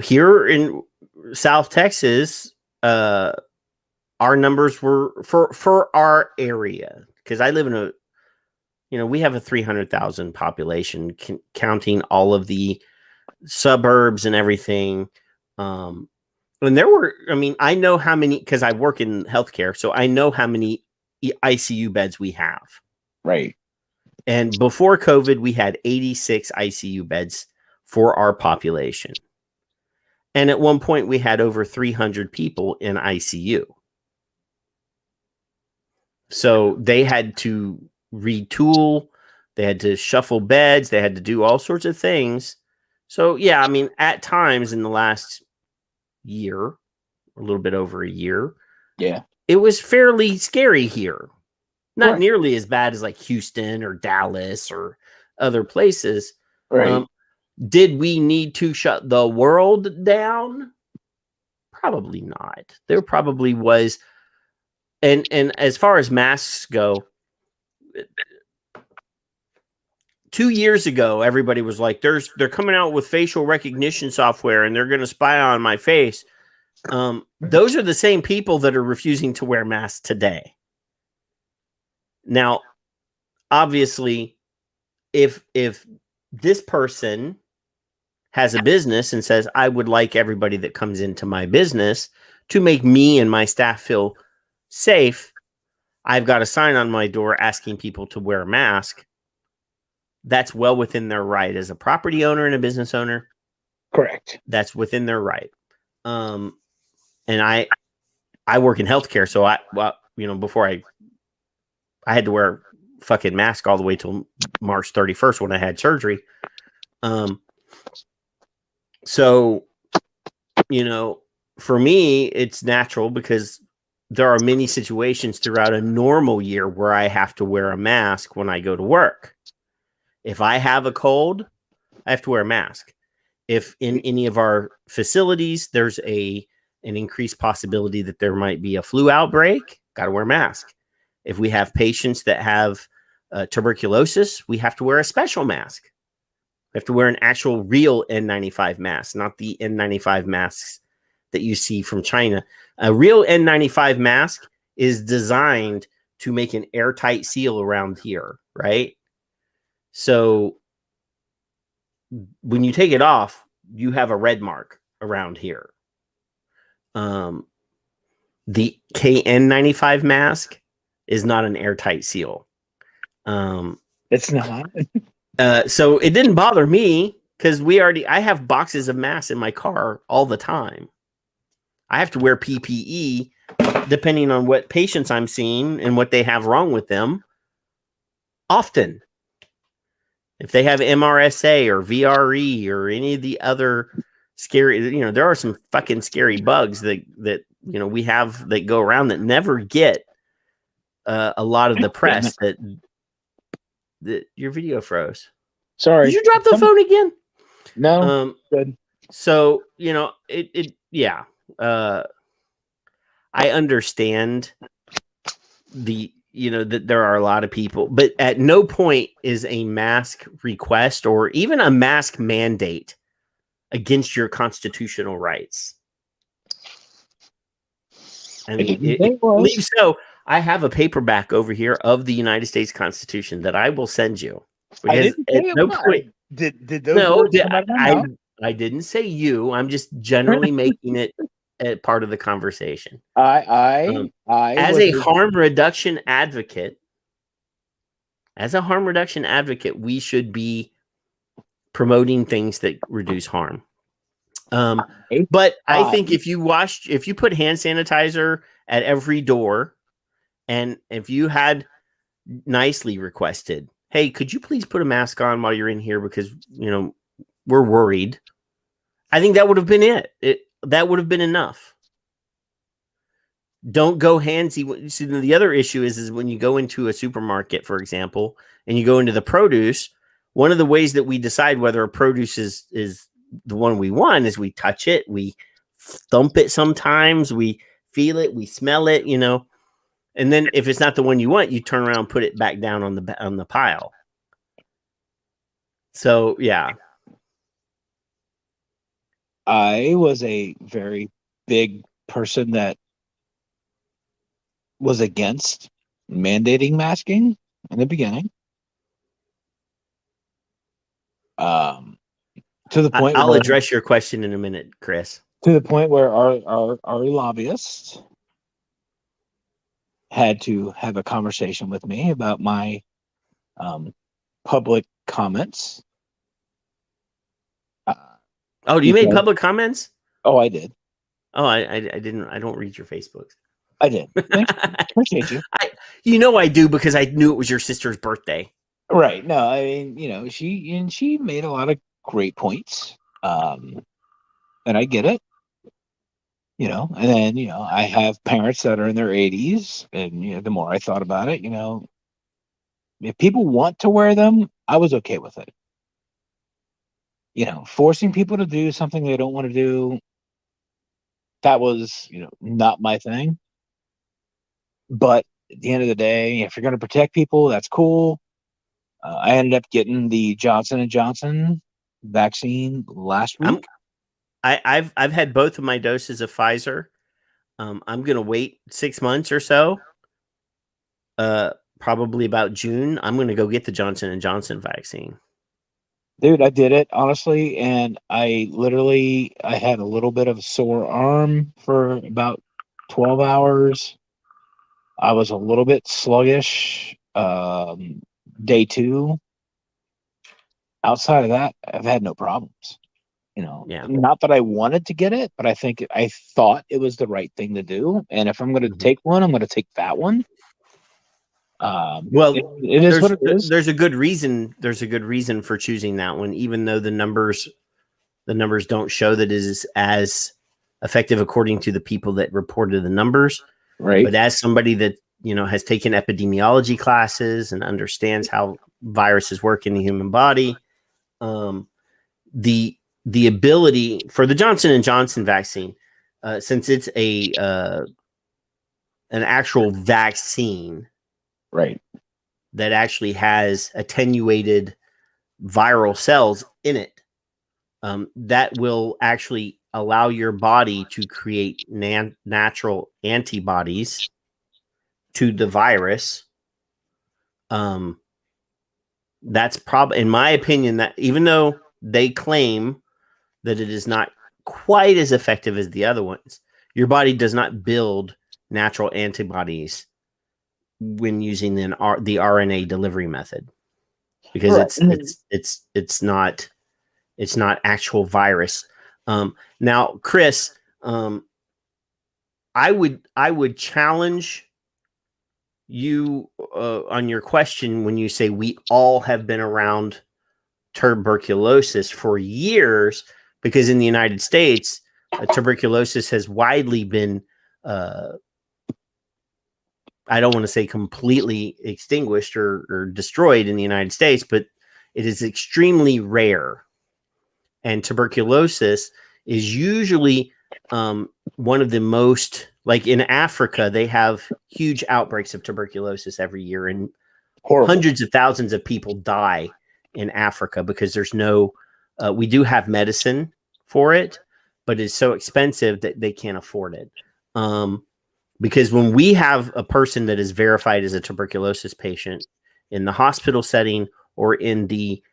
Here in South Texas, our numbers were for our area, because I live in we have a 300,000 population, counting all of the suburbs and everything. And there were, I know how many, because I work in healthcare, so I know how many ICU beds we have.
Right.
And before COVID, we had 86 ICU beds for our population. And at one point, we had over 300 people in ICU. So they had to retool, they had to shuffle beds, they had to do all sorts of things. So, yeah, at times in the last year, a little bit over a year,
yeah,
it was fairly scary here. Not nearly as bad as like Houston or Dallas or other places.
Right.
Did we need to shut the world down? Probably not. There probably was. And as far as masks go, 2 years ago, everybody was like, they're coming out with facial recognition software and they're going to spy on my face. Those are the same people that are refusing to wear masks today. Now, obviously, if this person has a business and says, I would like everybody that comes into my business to make me and my staff feel safe, I've got a sign on my door asking people to wear a mask, that's well within their right as a property owner and a business owner.
Correct.
That's within their right. And I work in healthcare, so before I had to wear a fucking mask all the way till March 31st when I had surgery. So, for me, it's natural because there are many situations throughout a normal year where I have to wear a mask when I go to work. If I have a cold, I have to wear a mask. If in any of our facilities there's an increased possibility that there might be a flu outbreak, got to wear a mask. If we have patients that have tuberculosis, we have to wear a special mask. We have to wear an actual real N95 mask, not the N95 masks that you see from China. A real N95 mask is designed to make an airtight seal around here, right? So when you take it off, you have a red mark around here. The KN95 mask is not an airtight seal.
It's not.
So it didn't bother me because I have boxes of masks in my car all the time. I have to wear PPE depending on what patients I'm seeing and what they have wrong with them. Often, if they have MRSA or VRE or any of the other scary, there are some fucking scary bugs that we have that go around that never get a lot of the press. That your video froze.
Sorry,
did you drop the phone again?
No. Good.
So yeah. I understand that there are a lot of people, but at no point is a mask request or even a mask mandate against your constitutional rights. I believe so. I have a paperback over here of the United States Constitution that I will send you. Because at no point
did those words come out of my mouth?
I didn't say you. I'm just generally making it a part of the conversation.
I
as a harm reduction advocate, we should be promoting things that reduce harm. But I think if you put hand sanitizer at every door, and if you had nicely requested, hey, could you please put a mask on while you're in here because we're worried, I think that would have been it. That would have been enough. Don't go handsy. See, the other issue is when you go into a supermarket, for example, and you go into the produce, one of the ways that we decide whether a produce is the one we want is we touch it, we thump it sometimes, we feel it, we smell it, and then if it's not the one you want, you turn around and put it back down on the pile. So, yeah.
I was a very big person that was against mandating masking in the beginning. To the point
I'll address your question in a minute, Chris.
To the point where our lobbyists had to have a conversation with me about my public comments.
You made public comments?
Oh, I did.
Oh, I didn't. I don't read your Facebooks.
I did. Appreciate you.
I do because I knew it was your sister's birthday.
Right. No, I mean, she made a lot of great points. And I get it. And then, I have parents that are in their 80s, and the more I thought about it, if people want to wear them, I was okay with it. Forcing people to do something they don't want to do, that was, not my thing. But at the end of the day, if you're going to protect people, that's cool. I ended up getting the Johnson & Johnson vaccine last week.
I've had both of my doses of Pfizer. I'm going to wait 6 months or so. Probably about June. I'm going to go get the Johnson & Johnson vaccine.
Dude, I did it, honestly, and I had a little bit of a sore arm for about 12 hours. I was a little bit sluggish. Day 2. Outside of that, I've had no problems.
Yeah.
Not that I wanted to get it, but I thought it was the right thing to do. And if I'm going to take one, I'm going to take that one.
Well,
it is what it is.
There's a good reason. There's a good reason for choosing that one, even though the numbers don't show that it is as effective according to the people that reported the numbers.
Right.
But as somebody that has taken epidemiology classes and understands how viruses work in the human body, the ability for the Johnson & Johnson vaccine, since it's an actual vaccine,
right,
that actually has attenuated viral cells in it, that will actually allow your body to create natural antibodies to the virus. That's probably, in my opinion, that even though they claim that it is not quite as effective as the other ones, your body does not build natural antibodies when using the RNA delivery method, because it's not actual virus. Now, Chris, I would challenge you on your question when you say we all have been around tuberculosis for years, because in the United States, tuberculosis has widely been, I don't want to say completely extinguished or destroyed in the United States, but it is extremely rare. And tuberculosis is usually one of the most, like in Africa, they have huge outbreaks of tuberculosis every year, and hundreds of thousands of people die in Africa because there's no, we do have medicine for it, but it's so expensive that they can't afford it. Because when we have a person that is verified as a tuberculosis patient in the hospital setting or in the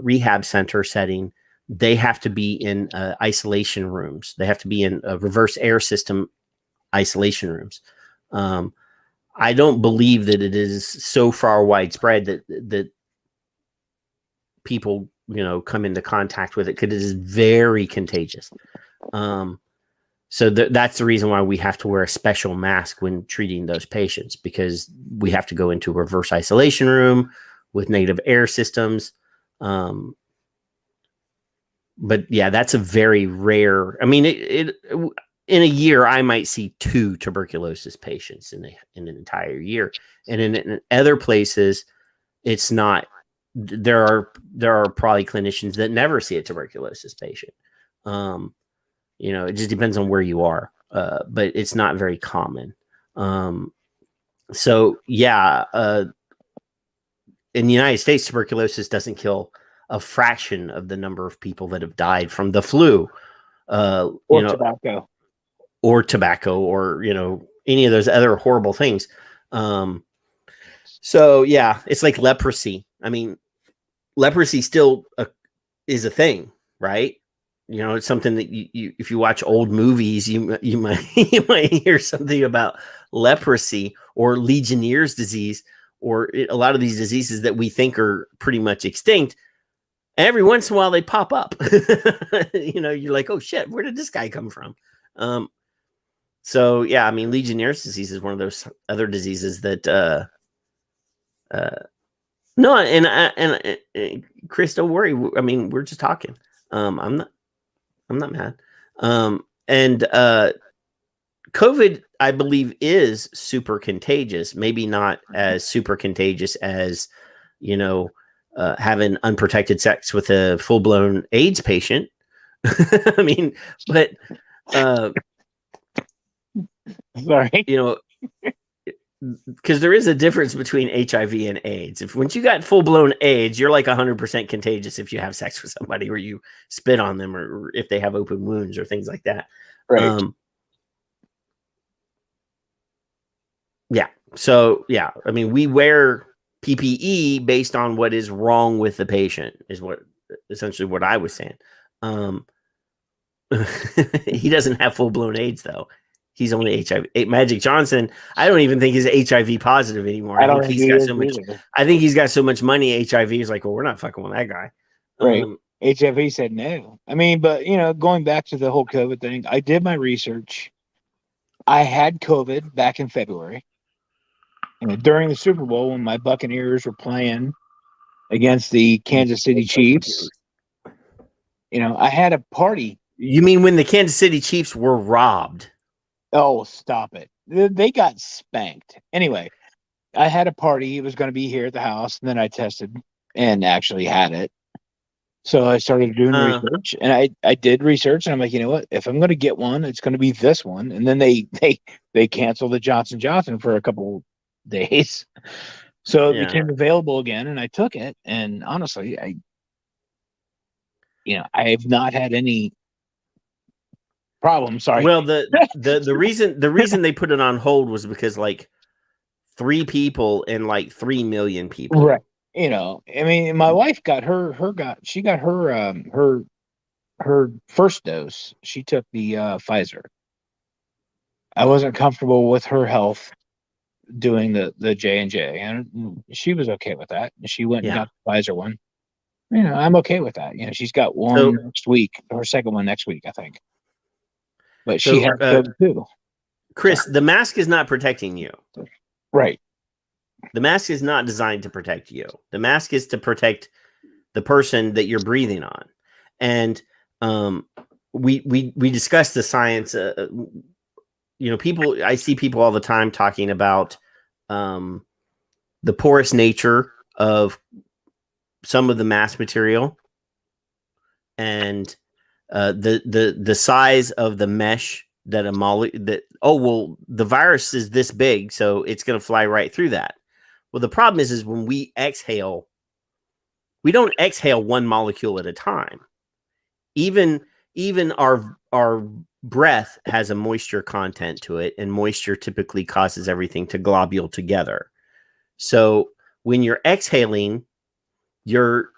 rehab center setting, they have to be in isolation rooms. They have to be in reverse air system isolation rooms. I don't believe that it is so far widespread that people, come into contact with it, because it is very contagious. So that's the reason why we have to wear a special mask when treating those patients, because we have to go into a reverse isolation room with negative air systems. But yeah, that's a very rare. I mean, it in a year, I might see 2 tuberculosis patients in an entire year, and in other places, it's not. There are probably clinicians that never see a tuberculosis patient. It just depends on where you are, but it's not very common. So yeah, in the United States, tuberculosis doesn't kill a fraction of the number of people that have died from the flu,
tobacco,
or any of those other horrible things. So yeah, it's like leprosy. I mean, leprosy still is a thing, right? It's something that you if you watch old movies, you might hear something about leprosy or Legionnaire's disease, or a lot of these diseases that we think are pretty much extinct. Every once in a while they pop up. You're like, oh shit, where did this guy come from? So yeah, I mean, Legionnaire's disease is one of those other diseases that no, and Chris, don't worry. I mean, we're just talking. I'm not mad. And COVID, I believe, is super contagious. Maybe not as super contagious as, having unprotected sex with a full-blown AIDS patient. I mean, but
sorry,
because there is a difference between HIV and AIDS. Once you got full-blown AIDS, you're like 100% contagious if you have sex with somebody, or you spit on them, or if they have open wounds or things like that.
Right.
Yeah. So yeah, I mean, we wear PPE based on what is wrong with the patient, is essentially what I was saying. He doesn't have full-blown AIDS though. He's only HIV. Magic Johnson, I don't even think is HIV positive anymore.
I don't
think
think
he's
he
got
is
so much.
either.
I think he's got so much money. HIV is like, well, we're not fucking with that guy.
Right. HIV said no. I mean, but going back to the whole COVID thing, I did my research. I had COVID back in February. During the Super Bowl when my Buccaneers were playing against the Kansas City Chiefs, I had a party.
You mean when the Kansas City Chiefs were robbed?
Oh, stop it. They got spanked. Anyway, I had a party. It was going to be here at the house. And then I tested and actually had it. So I started doing research, and I did research, and I'm like, you know what? If I'm going to get one, it's going to be this one. And then they canceled the Johnson & Johnson for a couple days. So it became available again, and I took it. And honestly, I have not had any problems. Sorry.
Well, the reason they put it on hold was because like 3 people and like 3 million people.
Right. I mean, my wife got her first dose. She took the Pfizer. I wasn't comfortable with her health doing the J&J, and she was okay with that. She went and got the Pfizer one. I'm okay with that. She's got one next week, her second one next week, I think. But she had COVID too.
Chris, the mask is not protecting you.
Right.
The mask is not designed to protect you. The mask is to protect the person that you're breathing on. And we discussed the science. I see people all the time talking about the porous nature of some of the mask material and the size of the mesh that the virus is this big, so it's going to fly right through that. Well, the problem is when we exhale, we don't exhale one molecule at a time. Even our breath has a moisture content to it, and moisture typically causes everything to globule together. So when you're exhaling, your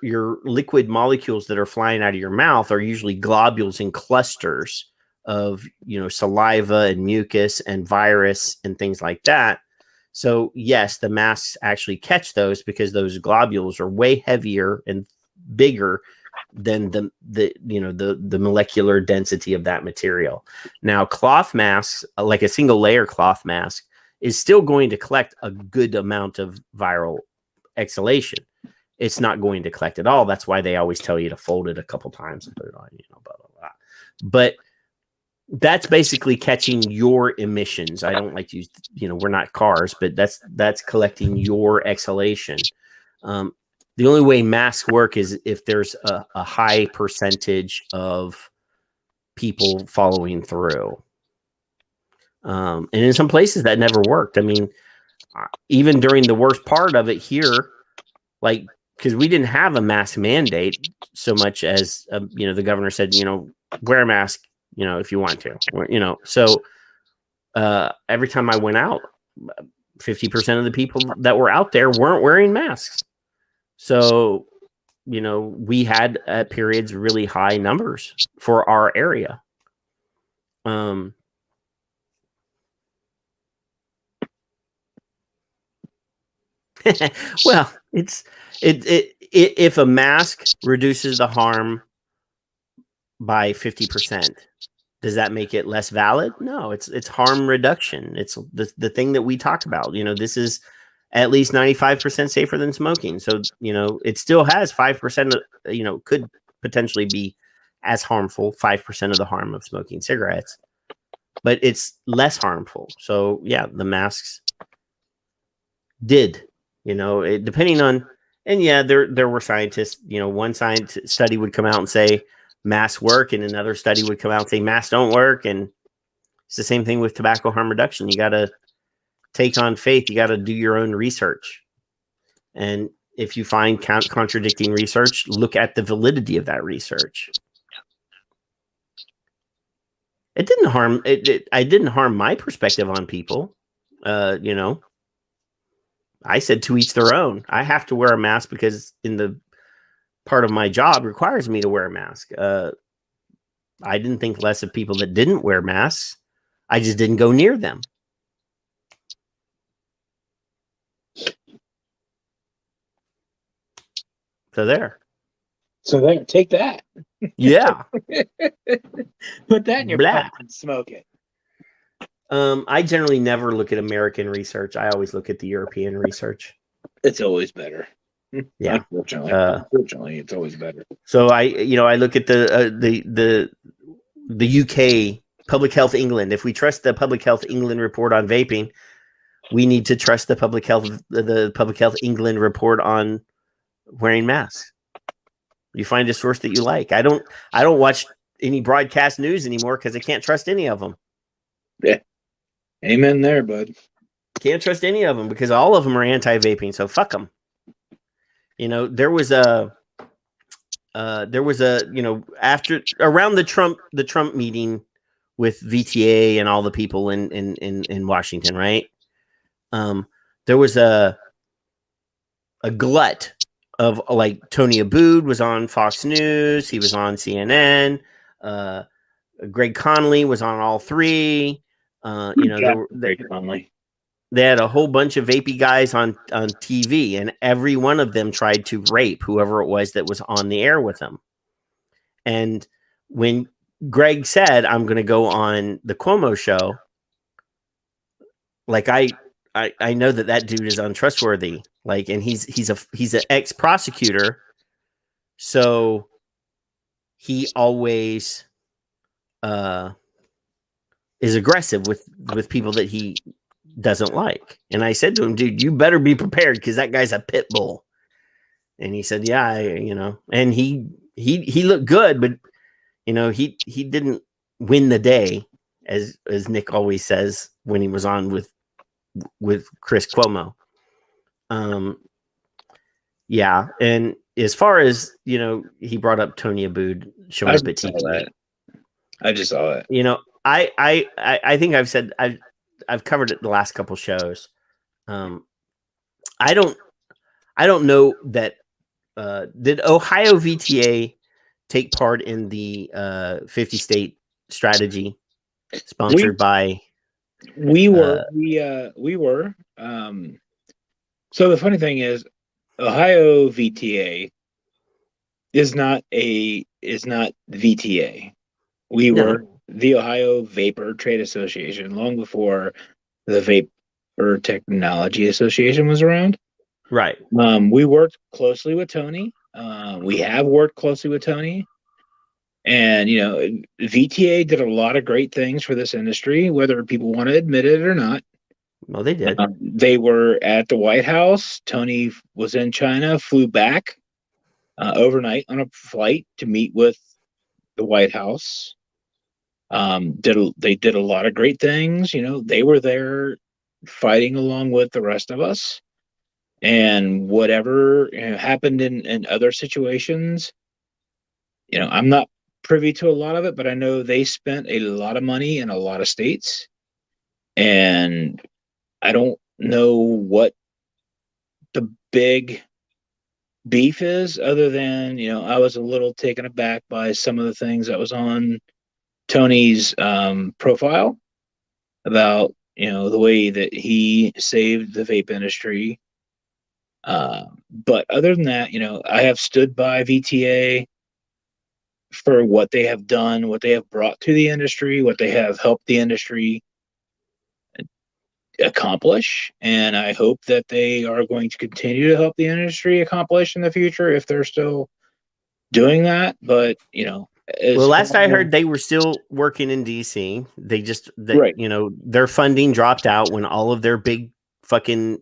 liquid molecules that are flying out of your mouth are usually globules and clusters of saliva and mucus and virus and things like that. So yes, the masks actually catch those because those globules are way heavier and bigger than the molecular density of that material. Now, cloth masks, like a single layer cloth mask, is still going to collect a good amount of viral exhalation. It's not going to collect it all. That's why they always tell you to fold it a couple times and put it on, blah, blah, blah. But that's basically catching your emissions. I don't like to use, we're not cars, but that's collecting your exhalation. The only way masks work is if there's a high percentage of people following through. And in some places that never worked. I mean, even during the worst part of it here, like, because we didn't have a mask mandate so much as, the governor said, wear a mask, if you want to, so every time I went out, 50% of the people that were out there weren't wearing masks. So, we had at periods really high numbers for our area. Well, if a mask reduces the harm by 50%, does that make it less valid? No, it's harm reduction. It's the thing that we talk about. This is at least 95% safer than smoking. So, it still has 5% of, could potentially be as harmful, 5% of the harm of smoking cigarettes, but it's less harmful. So yeah, the masks did, depending on, and yeah, there were scientists, one science study would come out and say masks work, and another study would come out and say masks don't work. And it's the same thing with tobacco harm reduction. You got to take on faith. You got to do your own research. And if you find contradicting research, look at the validity of that research. It didn't harm I didn't harm my perspective on people. I said to each their own. I have to wear a mask because in the part of my job requires me to wear a mask. I didn't think less of people that didn't wear masks. I just didn't go near them. So there.
Take that.
Yeah.
Put that in your
Blah.
pipe and smoke it.
I generally never look at American research. I always look at the European research.
It's always better.
Yeah.
Unfortunately, it's always better.
So I look at the UK Public Health England. If we trust the Public Health England report on vaping, we need to trust the Public Health England report on wearing masks. You find a source that you like. I don't watch any broadcast news anymore because I can't trust any of them.
Yeah. Amen there, bud.
Can't trust any of them because all of them are anti-vaping. So fuck them. There was a after around the Trump meeting with VTA and all the people in Washington, right? There was a glut of like Tony Abood was on Fox News. He was on CNN. Greg Connolly was on all three.
Greg Connolly.
They had a whole bunch of vapey guys on TV, and every one of them tried to rape whoever it was that was on the air with them. And when Greg said, "I'm going to go on the Cuomo show," like I know that dude is untrustworthy. Like, and he's an ex-prosecutor, so he always is aggressive with people that he doesn't like. And I said to him, "Dude, you better be prepared because that guy's a pit bull." And he said, "Yeah, and he looked good, but he didn't win the day, as Nick always says when he was on with Chris Cuomo." Yeah, and as far as he brought up Tony Abood showing up at TV.
I just saw it.
I think I've said I've covered it the last couple shows. I don't know that did Ohio VTA take part in the 50 state strategy sponsored by
we were. So the funny thing is Ohio VTA is not VTA. We were the Ohio Vapor Trade Association long before the Vapor Technology Association was around.
Right.
We worked closely with Tony. We have worked closely with Tony. And, VTA did a lot of great things for this industry, whether people want to admit it or not.
Well, they did.
They were at the White House. Tony was in China, flew back overnight on a flight to meet with the White House. They did a lot of great things. They were there fighting along with the rest of us. And whatever happened in other situations, I'm not privy to a lot of it, but I know they spent a lot of money in a lot of states. And I don't know what the big beef is other than, I was a little taken aback by some of the things that was on Tony's profile about, the way that he saved the vape industry. But other than that, I have stood by VTA for what they have done, what they have brought to the industry, what they have helped the industry accomplish. And I hope that they are going to continue to help the industry accomplish in the future if they're still doing that. But,
last I heard, they were still working in DC. They just,
right.
Their funding dropped out when all of their big fucking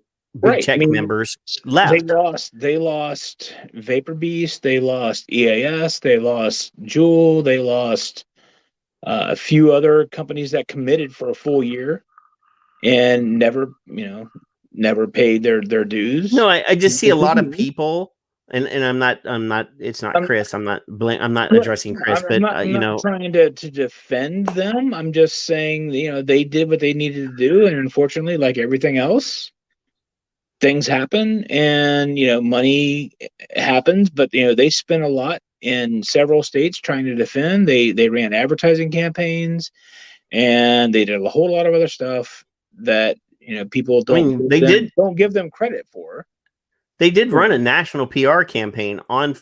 tech members left.
They lost Vapor Beast. They lost EAS. They lost Juul. They lost a few other companies that committed for a full year and never paid their dues.
No, I just see a lot of people. And I'm not. It's not Chris. I'm not addressing Chris.
I'm not trying to defend them. I'm just saying, they did what they needed to do, and unfortunately, like everything else, things happen, and money happens. But they spent a lot in several states trying to defend. They ran advertising campaigns, and they did a whole lot of other stuff that people don't give them credit for.
They did run a national PR campaign on,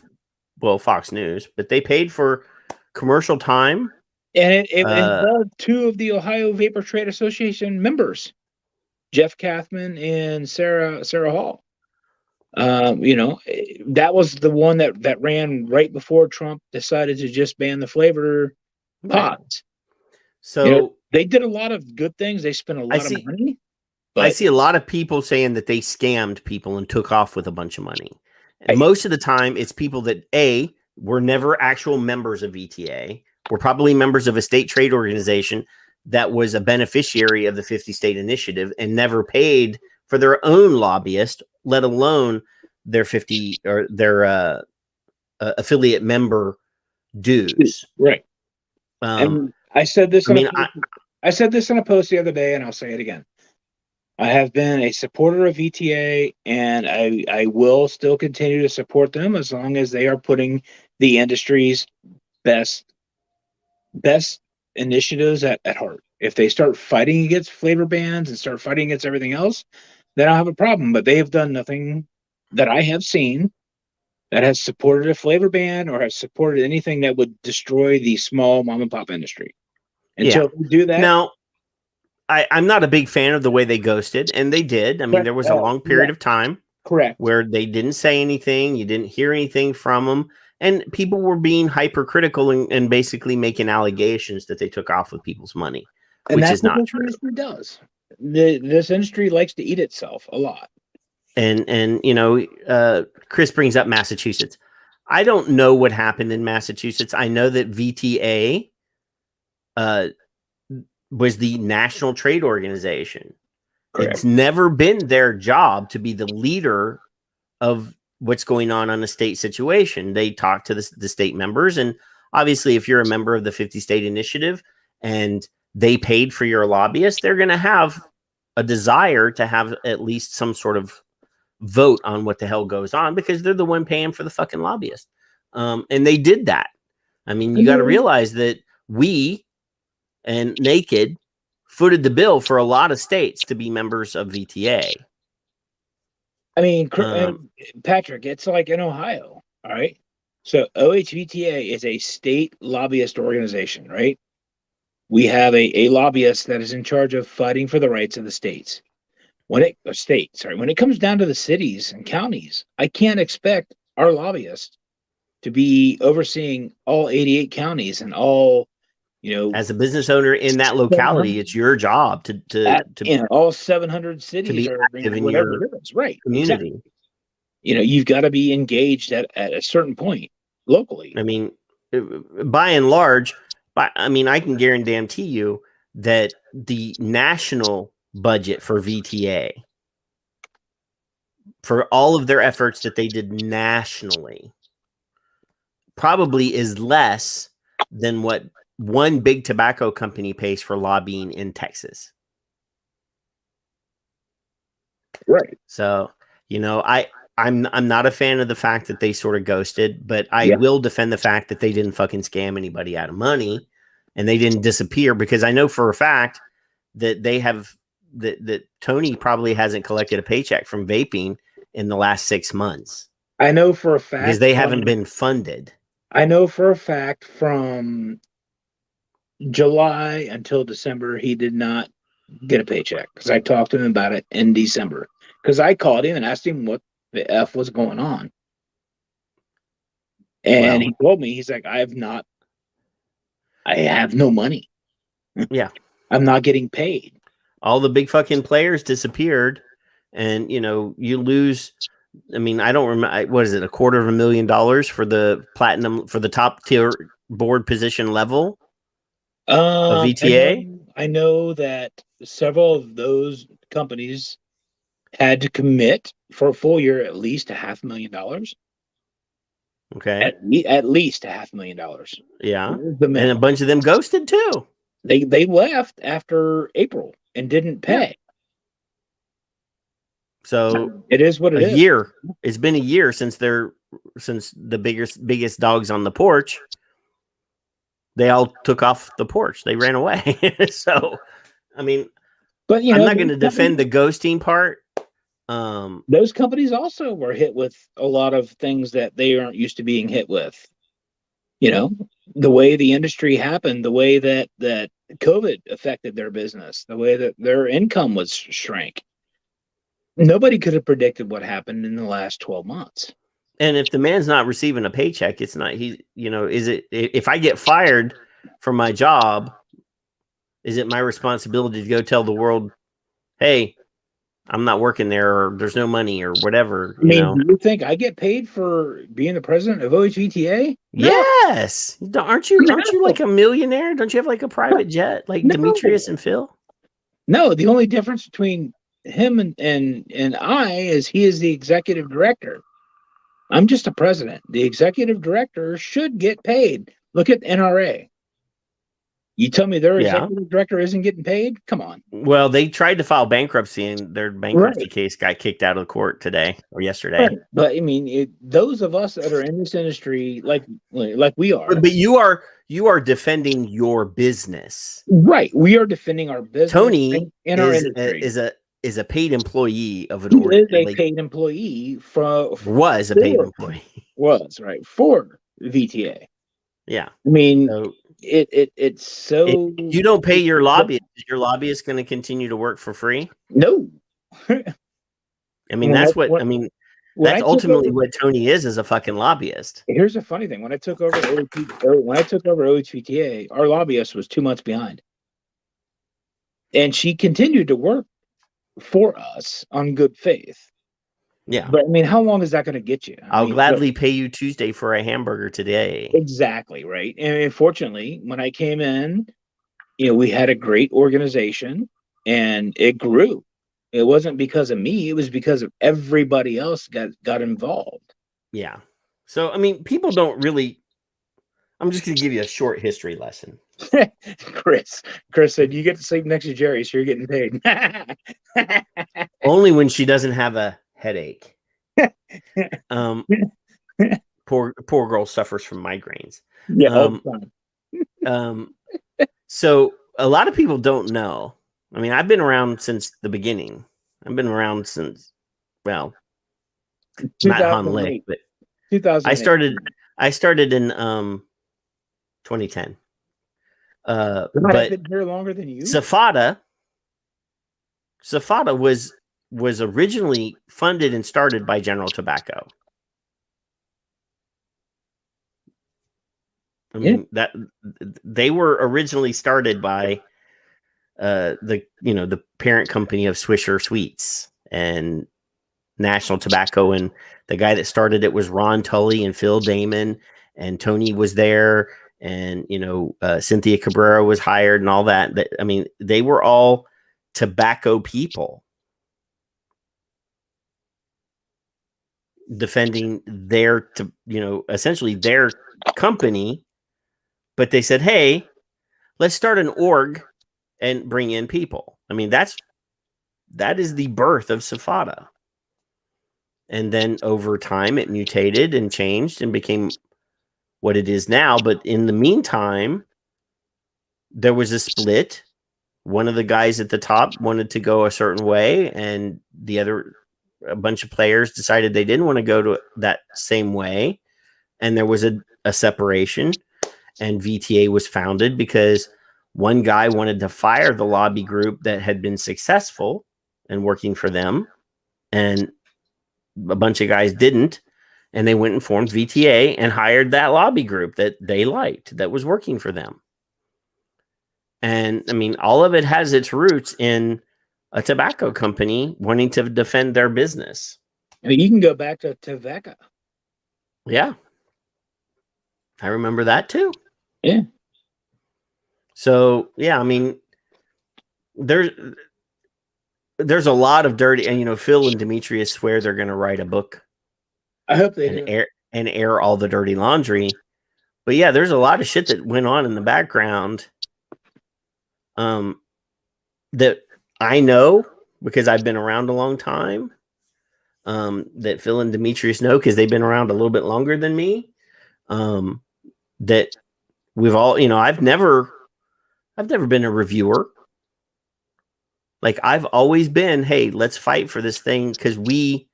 Fox News, but they paid for commercial time.
And it involved two of the Ohio Vapor Trade Association members, Jeff Kathman and Sarah Hall. That was the one that ran right before Trump decided to just ban the flavor pods.
So
they did a lot of good things. They spent a lot of money.
I see a lot of people saying that they scammed people and took off with a bunch of money. And most of the time, it's people that were never actual members of VTA, were probably members of a state trade organization that was a beneficiary of the 50 state initiative and never paid for their own lobbyist, let alone their 50 or their affiliate member dues.
Right. And I said this. I said this in a post the other day, and I'll say it again. I have been a supporter of VTA, and I will still continue to support them as long as they are putting the industry's best initiatives at heart. If they start fighting against flavor bans and start fighting against everything else, then I'll have a problem. But they have done nothing that I have seen that has supported a flavor ban or has supported anything that would destroy the small mom and pop industry. Until they do that.
Now, I'm not a big fan of the way they ghosted, and they did. I mean, there was a long period of time where they didn't say anything. You didn't hear anything from them. And people were being hypercritical and basically making allegations that they took off with people's money, which is not true.
Industry does. This industry likes to eat itself a lot.
And Chris brings up Massachusetts. I don't know what happened in Massachusetts. I know that VTA was the national trade organization. Correct. It's never been their job to be the leader of what's going on a state situation. They talk to the state members. And obviously, if you're a member of the 50 state initiative and they paid for your lobbyist, they're going to have a desire to have at least some sort of vote on what the hell goes on because they're the one paying for the fucking lobbyist. And they did that. I mean, you got to realize that we and Naked footed the bill for a lot of states to be members of VTA.
I mean, Patrick, it's like in Ohio, all right? So OHVTA is a state lobbyist organization, right? We have a lobbyist that is in charge of fighting for the rights of the states. When it comes down to the cities and counties, I can't expect our lobbyist to be overseeing all 88 counties and all,
as a business owner in that locality, it's your job to
all 700 cities
to be active in your community.
Exactly. You've got to be engaged at a certain point locally.
I mean, by and large, I can guarantee you that the national budget for VTA, for all of their efforts that they did nationally, probably is less than what one big tobacco company pays for lobbying in Texas.
Right.
So, I'm not a fan of the fact that they sort of ghosted, but I will defend the fact that they didn't fucking scam anybody out of money and they didn't disappear, because I know for a fact that they have that Tony probably hasn't collected a paycheck from vaping in the last 6 months.
I know for a fact
because they haven't been funded.
I know for a fact from July until December, he did not get a paycheck, because I talked to him about it in December, because I called him and asked him what the F was going on. And he told me, he's like, I have no money.
Yeah.
I'm not getting paid.
All the big fucking players disappeared, and you lose. I mean, I don't remember. What is it? $250,000 for the platinum, for the top tier board position level of VTA?
I know that several of those companies had to commit for a full year at least $500,000.
Okay.
At least $500,000.
Yeah. And a bunch of them ghosted too.
They left after April and didn't pay. Yeah.
So
it is what it is.
A year. It's been a year since the biggest dogs on the porch they all took off the porch. They ran away. So, I mean,
But
I'm not going to defend the ghosting part.
Those companies also were hit with a lot of things that they aren't used to being hit with. The way the industry happened, the way that COVID affected their business, the way that their income was shrank. Nobody could have predicted what happened in the last 12 months.
And if the man's not receiving a paycheck, it's not, is it, if I get fired from my job, is it my responsibility to go tell the world, hey, I'm not working there, or there's no money, or whatever?
Do you think I get paid for being the president of OHVTA? No.
Yes. Aren't you like a millionaire? Don't you have like a private jet like Demetrius and Phil?
No, the only difference between him and I is he is the executive director. I'm just a president. The executive director should get paid. Look at NRA. You tell me their executive director isn't getting paid? Come on.
Well, they tried to file bankruptcy, and their bankruptcy case got kicked out of the court today or yesterday.
Right. But I mean, those of us that are in this industry, like we are.
But you are defending your business,
right? We are defending our business.
Tony
in our industry
is a paid employee of an organization.
Is a paid employee for VTA.
Yeah,
I mean. So, it's so
you don't pay your lobbyist. Is your lobbyist going to continue to work for free?
No.
I mean, that's that's ultimately what Tony is a fucking lobbyist.
Here's a funny thing: when I took over OHVTA, our lobbyist was 2 months behind, and she continued to work for us on good faith.
Yeah,
but I mean, how long is that going to get you?
I'll gladly pay you Tuesday for a hamburger today.
Exactly, right. And unfortunately, when I came in, we had a great organization, and it grew. It wasn't because of me; it was because of everybody else got involved.
Yeah. So I mean, people don't really. I'm just going to give you a short history lesson.
Chris said, "You get to sleep next to Jerry, so you're getting paid."
Only when she doesn't have a headache. Poor girl suffers from migraines.
Yeah.
So a lot of people don't know. I mean, I've been around since the beginning. I've been around since, well, not Han Lick, but
2008.
I started in 2010.
But I've been here longer than you.
Safada was originally funded and started by General Tobacco. I mean, that they were originally started by the parent company of Swisher Sweets and National Tobacco, and the guy that started it was Ron Tully and Phil Damon, and Tony was there, and Cynthia Cabrera was hired and all that. I mean, they were all tobacco people defending their essentially their company, but they said, hey, let's start an org and bring in people. I mean, that is the birth of Safada. And then over time it mutated and changed and became what it is now. But in the meantime, there was a split. One of the guys at the top wanted to go a certain way, and a bunch of players decided they didn't want to go to that same way. And there was a separation, and VTA was founded because one guy wanted to fire the lobby group that had been successful and working for them, and a bunch of guys didn't. And they went and formed VTA and hired that lobby group that they liked, that was working for them. And I mean, all of it has its roots in a tobacco company wanting to defend their business.
I mean, you can go back to Tobacco.
Yeah. I remember that too.
Yeah.
So, yeah, I mean, there's a lot of dirty, and Phil and Demetrius swear they're going to write a book.
I hope they do.
Air all the dirty laundry. But yeah, there's a lot of shit that went on in the background that I know because I've been around a long time, that Phil and Demetrius know because they've been around a little bit longer than me, that We've all, I've never been a reviewer. Like, I've always been, hey, let's fight for this thing because we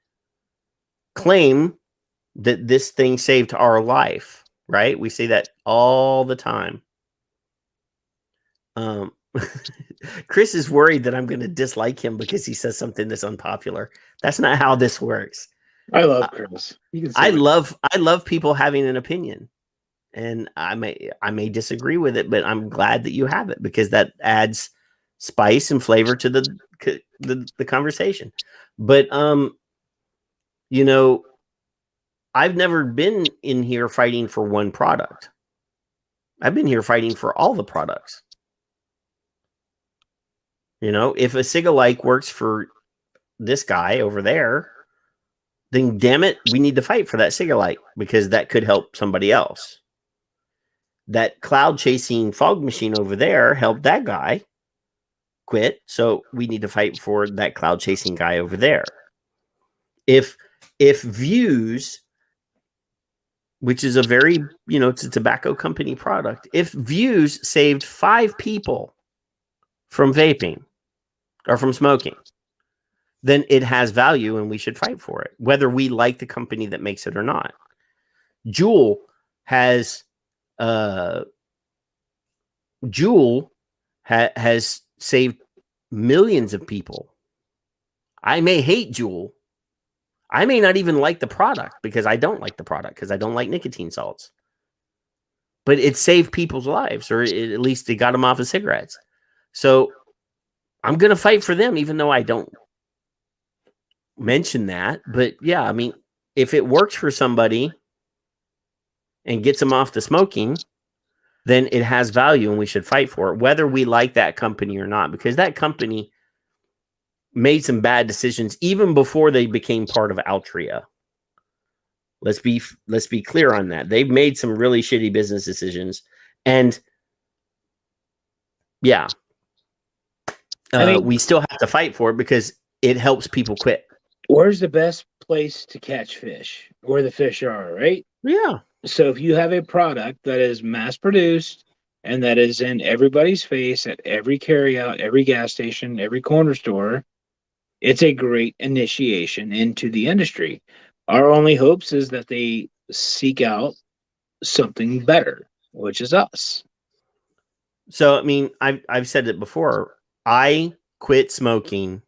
claim that this thing saved our life, right? We say that all the time. Chris is worried that I'm going to dislike him because he says something that's unpopular. That's not how this works.
I love Chris.
I love people having an opinion, and I may disagree with it, but I'm glad that you have it because that adds spice and flavor to the conversation. But I've never been in here fighting for one product. I've been here fighting for all the products. If a Sig-alike works for this guy over there, then damn it, we need to fight for that Sig-alike because that could help somebody else. That cloud chasing fog machine over there helped that guy quit, so we need to fight for that cloud chasing guy over there. If Views, which is a very, it's a tobacco company product, if Views saved 5 people from vaping or from smoking, then it has value and we should fight for it, whether we like the company that makes it or not. Juul has saved millions of people. I may hate Juul. I may not even like the product because I don't like the product because I don't like nicotine salts. But it saved people's lives, or at least it got them off of cigarettes. So I'm going to fight for them, even though I don't mention that. But yeah, I mean, if it works for somebody and gets them off the smoking, then it has value and we should fight for it, whether we like that company or not, because that company made some bad decisions even before they became part of Altria. Let's be clear on that. They've made some really shitty business decisions, and yeah, we still have to fight for it because it helps people quit.
Where's the best place to catch fish? Where the fish are, right?
Yeah.
So if you have a product that is mass produced and that is in everybody's face at every carryout, every gas station, every corner store, it's a great initiation into the industry. Our only hopes is that they seek out something better, which is us.
So, I mean, I've said it before. I quit smoking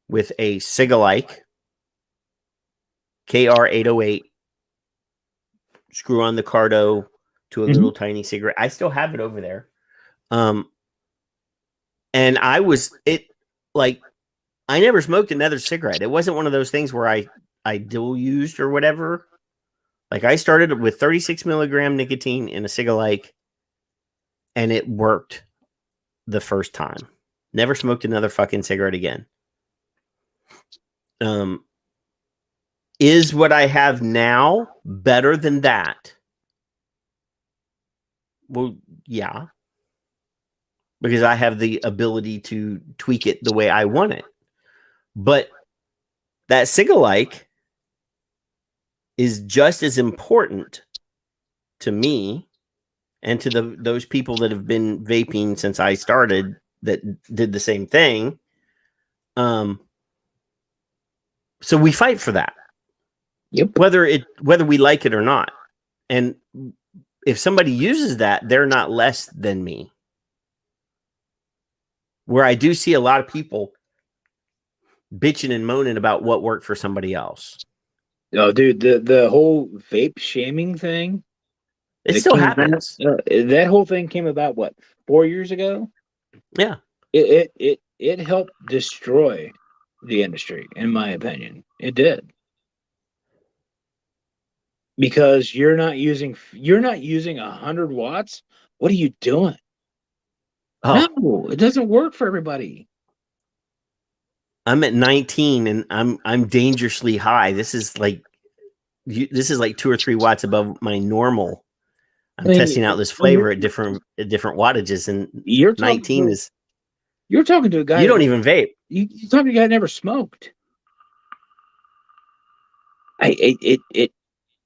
with a Sig-alike KR808 screw on the Cardo to a little tiny cigarette. I still have it over there. And I never smoked another cigarette. It wasn't one of those things where I dual used or whatever. Like, I started with 36 milligram nicotine in a Sig-alike, and it worked the first time. Never smoked another fucking cigarette again. Is what I have now better than that? Well, yeah. Because I have the ability to tweak it the way I want it. But that Sig-alike is just as important to me and to those people that have been vaping since I started that did the same thing. So we fight for that.
Yep.
Whether we like it or not. And if somebody uses that, they're not less than me. Where I do see a lot of people bitching and moaning about what worked for somebody else.
Oh, dude, the whole vape shaming thing.
It still happens.
That whole thing came about, what, 4 years ago?
Yeah.
It helped destroy the industry, in my opinion. It did. Because you're not using 100 watts. What are you doing?
Oh.
No, it doesn't work for everybody.
I'm at 19 and I'm dangerously high. This is like 2 or 3 watts above my normal. I'm testing out this flavor at different wattages, and
you're
19 is.
You're talking to a guy.
You don't even vape.
You're talking to a guy that never smoked.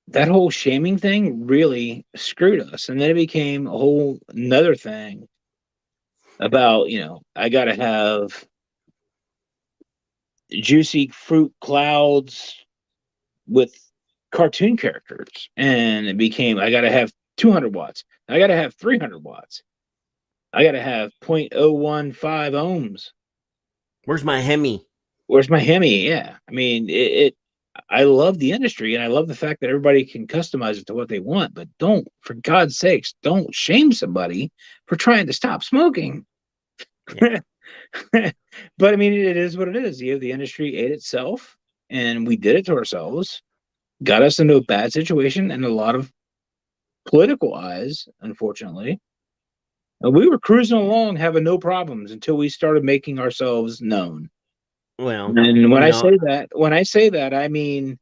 that whole shaming thing really screwed us. And then it became a whole another thing about, I got to have juicy fruit clouds with cartoon characters. And it became, I got to have 200 watts. I got to have 300 watts. I got to have 0.015 ohms.
Where's my Hemi?
Where's my Hemi? Yeah. I mean, I love the industry and I love the fact that everybody can customize it to what they want, but don't, for God's sakes, don't shame somebody for trying to stop smoking. Yeah. But I mean, it is what it is. The industry ate itself and we did it to ourselves, got us into a bad situation and a lot of political eyes, unfortunately. And we were cruising along having no problems until we started making ourselves known.
Well,
and when I say that, I mean,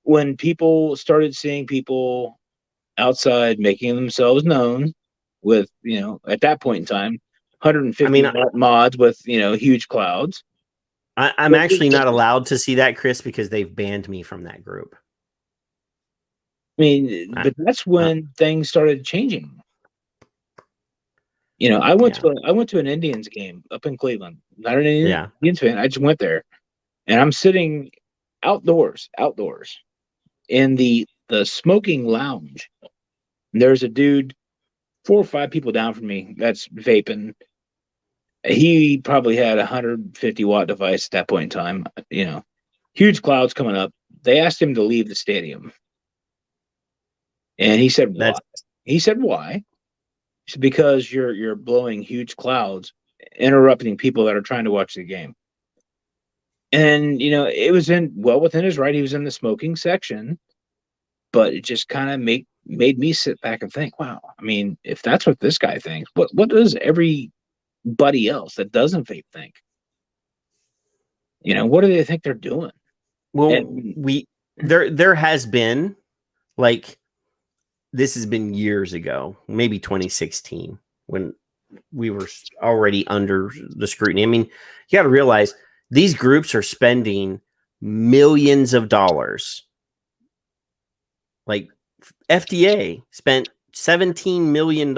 when people started seeing people outside making themselves known with, at that point in time, 150 watt mods with, huge clouds.
I'm actually not allowed to see that, Chris, because they've banned me from that group.
I mean, but that's when things started changing. I went to an Indians game up in Cleveland. Not an Indians fan. I just went there, and I'm sitting outdoors in the smoking lounge. And there's a dude 4 or 5 people down from me that's vaping. He probably had a 150 watt device at that point in time. Huge clouds coming up. They asked him to leave the stadium, and he said, "Why?" He said, "Why?" He said, "Because you're blowing huge clouds, interrupting people that are trying to watch the game." And it was within his right. He was in the smoking section, but it just kind of made me sit back and think, wow. I mean, if that's what this guy thinks, what does everybody else that doesn't vape think? What do they think they're doing?
Well, there has been, like, this has been years ago, maybe 2016, when we were already under the scrutiny. I mean, you got to realize these groups are spending millions of dollars. Like, FDA spent $17 million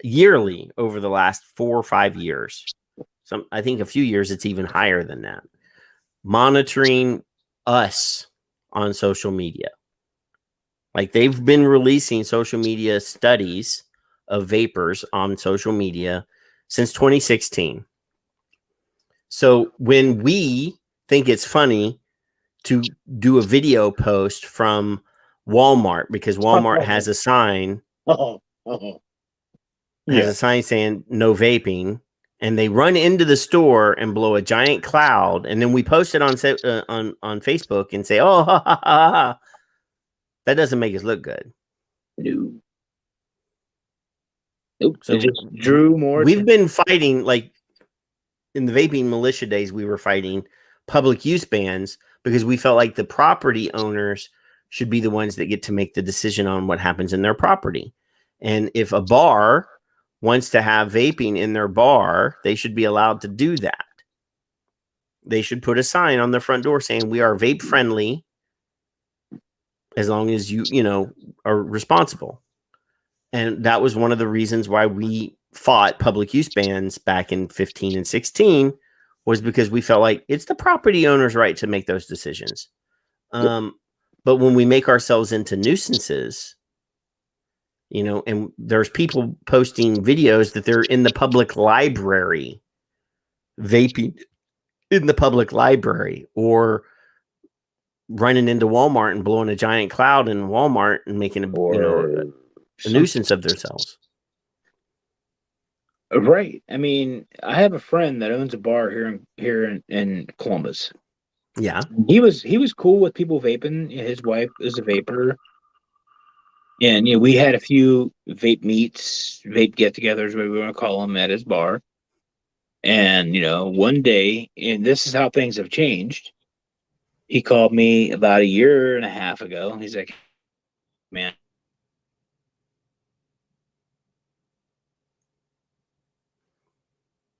yearly over the last 4 or 5 years. I think a few years it's even higher than that, monitoring us on social media. Like, they've been releasing social media studies of vapors on social media since 2016. So when we think it's funny to do a video post from Walmart, because Walmart has a sign, has a sign saying no vaping, and they run into the store and blow a giant cloud, and then we post it on Facebook and say, "Oh, ha, ha, ha, ha." That doesn't make us look good.
No. Nope. So it just drew more.
We've been fighting, like, in the vaping militia days, we were fighting public use bans because we felt like the property owners should be the ones that get to make the decision on what happens in their property. And if a bar wants to have vaping in their bar, they should be allowed to do that. They should put a sign on their front door saying we are vape friendly, as long as you are responsible. And that was one of the reasons why we fought public use bans back in 15 and 16, was because we felt like it's the property owner's right to make those decisions. But when we make ourselves into nuisances, and there's people posting videos that they're in the public library, vaping in the public library, or running into Walmart and blowing a giant cloud in Walmart and making a nuisance of themselves.
Right. I mean, I have a friend that owns a bar here in Columbus.
Yeah.
He was cool with people vaping. His wife is a vapor. And we had a few vape meets, vape get-togethers, whatever we want to call them, at his bar. And one day, and this is how things have changed. He called me about a year and a half ago. He's like, "Man,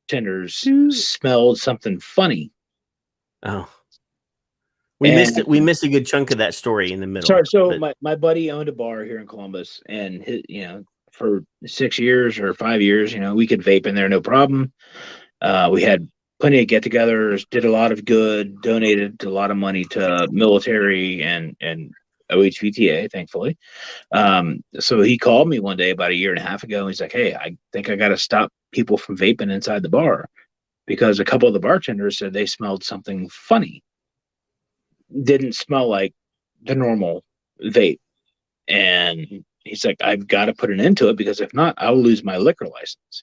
tenders smelled something funny."
Oh, We missed it. We missed a good chunk of that story in the middle.
Sorry, so
but-
my buddy owned a bar here in Columbus, and for 6 years or 5 years, we could vape in there no problem. We had plenty of get-togethers, did a lot of good, donated a lot of money to military and OHVTA, thankfully. So he called me one day about a year and a half ago, and he's like, "Hey, I think I got to stop people from vaping inside the bar because a couple of the bartenders said they smelled something funny. Didn't smell like the normal vape." And he's like, "I've got to put an end to it because if not, I'll lose my liquor license."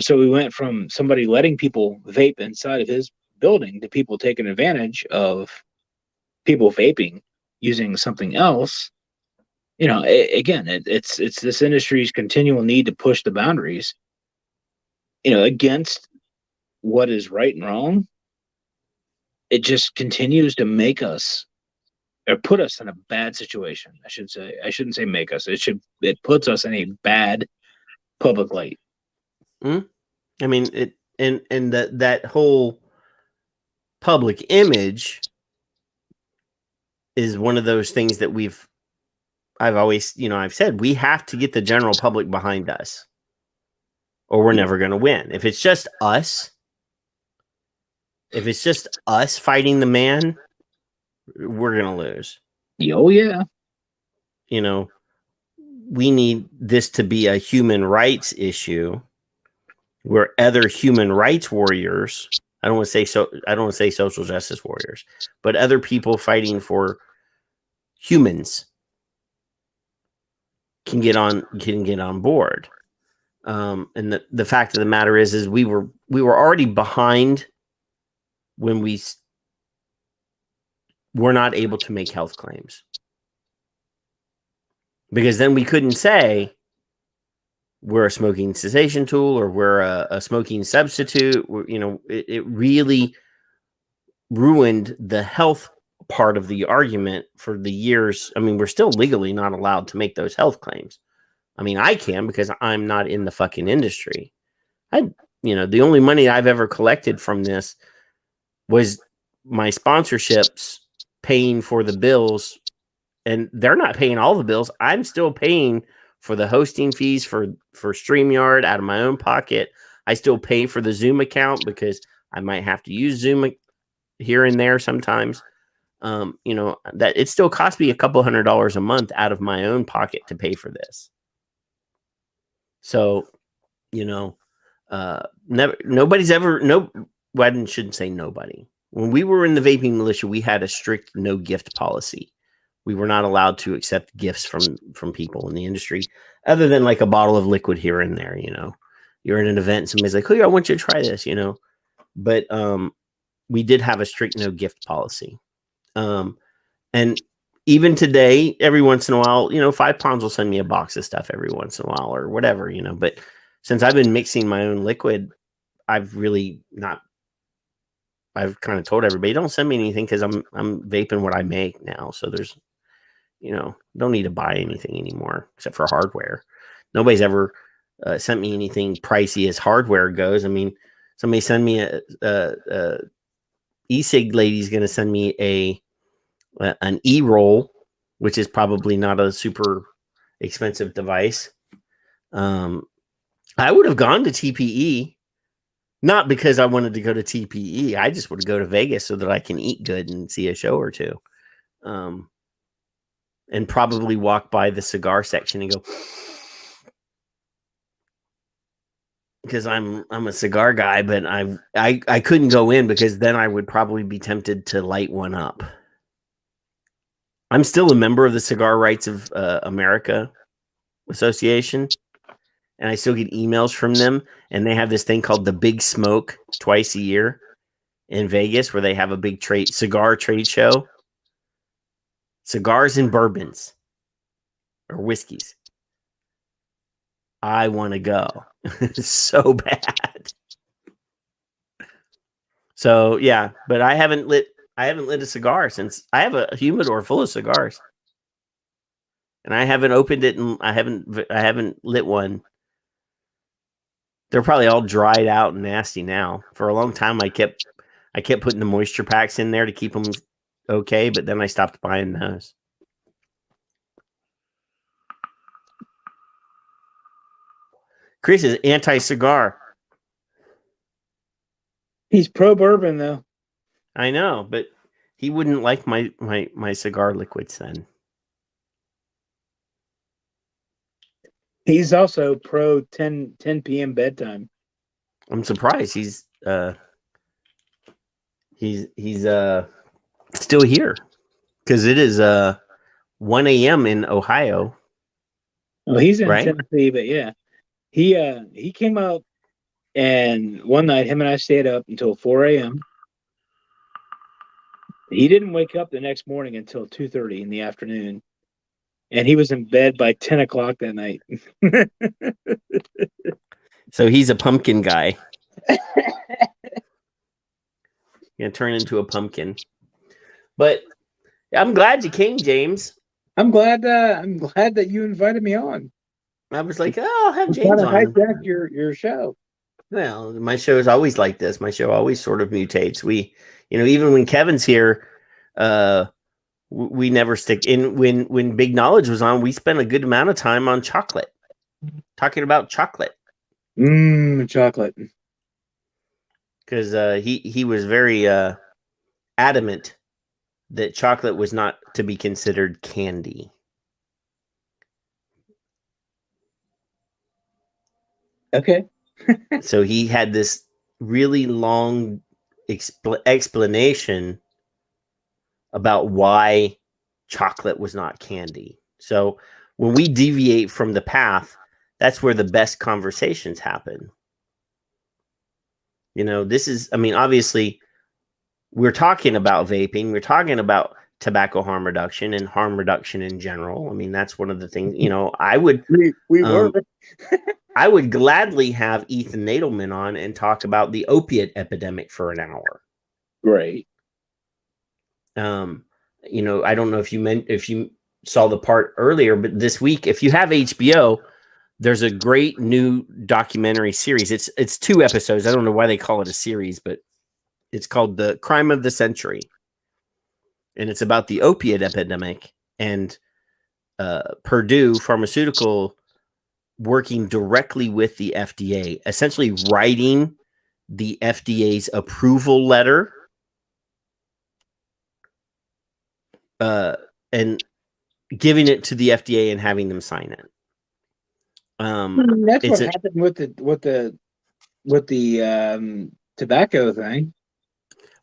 So we went from somebody letting people vape inside of his building to people taking advantage of people vaping using something else. Again, it's this industry's continual need to push the boundaries, against what is right and wrong. It just continues to make us or put us in a bad situation. I shouldn't say make us. It puts us in a bad public light.
I mean, and that whole public image is one of those things that I've always, I've said we have to get the general public behind us or we're never going to win. If it's just us fighting the man, we're going to lose.
Oh, yeah.
We need this to be a human rights issue where other human rights warriors, I don't want to say social justice warriors, but other people fighting for humans can get on board. And the fact of the matter is we were already behind when we were not able to make health claims, because then we couldn't say we're a smoking cessation tool or we're a smoking substitute. It really ruined the health part of the argument for the years. I mean, we're still legally not allowed to make those health claims. I mean, I can because I'm not in the fucking industry. The only money I've ever collected from this was my sponsorships paying for the bills, and they're not paying all the bills. I'm still paying for the hosting fees for StreamYard out of my own pocket. I still pay for the Zoom account because I might have to use Zoom here and there sometimes. That it still costs me a couple $100 a month out of my own pocket to pay for this. So, nobody's ever, I shouldn't say nobody. When we were in the vaping militia, we had a strict no gift policy. We were not allowed to accept gifts from people in the industry, other than like a bottle of liquid here and there. You're at an event and somebody's like, "Oh, I want you to try this," But we did have a strict no gift policy. And even today, every once in a while, 5 Pounds will send me a box of stuff every once in a while or whatever, But since I've been mixing my own liquid, I've kind of told everybody, don't send me anything because I'm vaping what I make now. So there's, don't need to buy anything anymore except for hardware. Nobody's ever sent me anything pricey as hardware goes. I mean, somebody send me a e-cig lady's going to send me an e-roll, which is probably not a super expensive device. I would have gone to TPE, not because I wanted to go to TPE. I just would go to Vegas so that I can eat good and see a show or two. And probably walk by the cigar section and go, because I'm a cigar guy, but I couldn't go in because then I would probably be tempted to light one up. I'm still a member of the Cigar Rights of America Association, and I still get emails from them, and they have this thing called the Big Smoke twice a year in Vegas where they have a big cigar trade show. Cigars and bourbons or whiskeys. I want to go so bad. So yeah, but I haven't lit a cigar since I have a humidor full of cigars, and I haven't opened it, and I haven't lit one. They're probably all dried out and nasty now. For a long time, I kept putting the moisture packs in there to keep them okay, but then I stopped buying those. Chris is anti-cigar.
He's pro bourbon though.
I know, but he wouldn't like my cigar liquids then.
He's also pro 10 p.m. bedtime.
I'm surprised he's still here because it is 1 a.m. in Ohio.
Oh, he's in
right?
Tennessee, but yeah, he came out, and one night him and I stayed up until 4 a.m. He didn't wake up the next morning until 2:30 in the afternoon, and he was in bed by 10 o'clock that night.
So he's a pumpkin guy. Gonna turn into a pumpkin. But I'm glad you came, James.
I'm glad that you invited me on.
I was like, oh, I'll have
I'm
James
trying
on.
to hijack your show.
Well, my show is always like this. My show always sort of mutates. We, even when Kevin's here, we never stick in. When Big Knowledge was on, we spent a good amount of time on chocolate, talking about chocolate.
Chocolate.
Because he was very adamant that chocolate was not to be considered candy.
Okay.
So he had this really long explanation about why chocolate was not candy. So when we deviate from the path, that's where the best conversations happen. This is, obviously, we're talking about vaping. We're talking about tobacco harm reduction and harm reduction in general. That's one of the things, I would...
We were...
I would gladly have Ethan Nadelman on and talk about the opiate epidemic for an hour.
Great.
I don't know if you saw the part earlier, but this week, if you have HBO, there's a great new documentary series. It's 2 episodes. I don't know why they call it a series, but it's called The Crime of the Century. And it's about the opiate epidemic and Purdue Pharmaceutical working directly with the FDA, essentially writing the FDA's approval letter and giving it to the FDA and having them sign it.
That's what happened with the tobacco thing.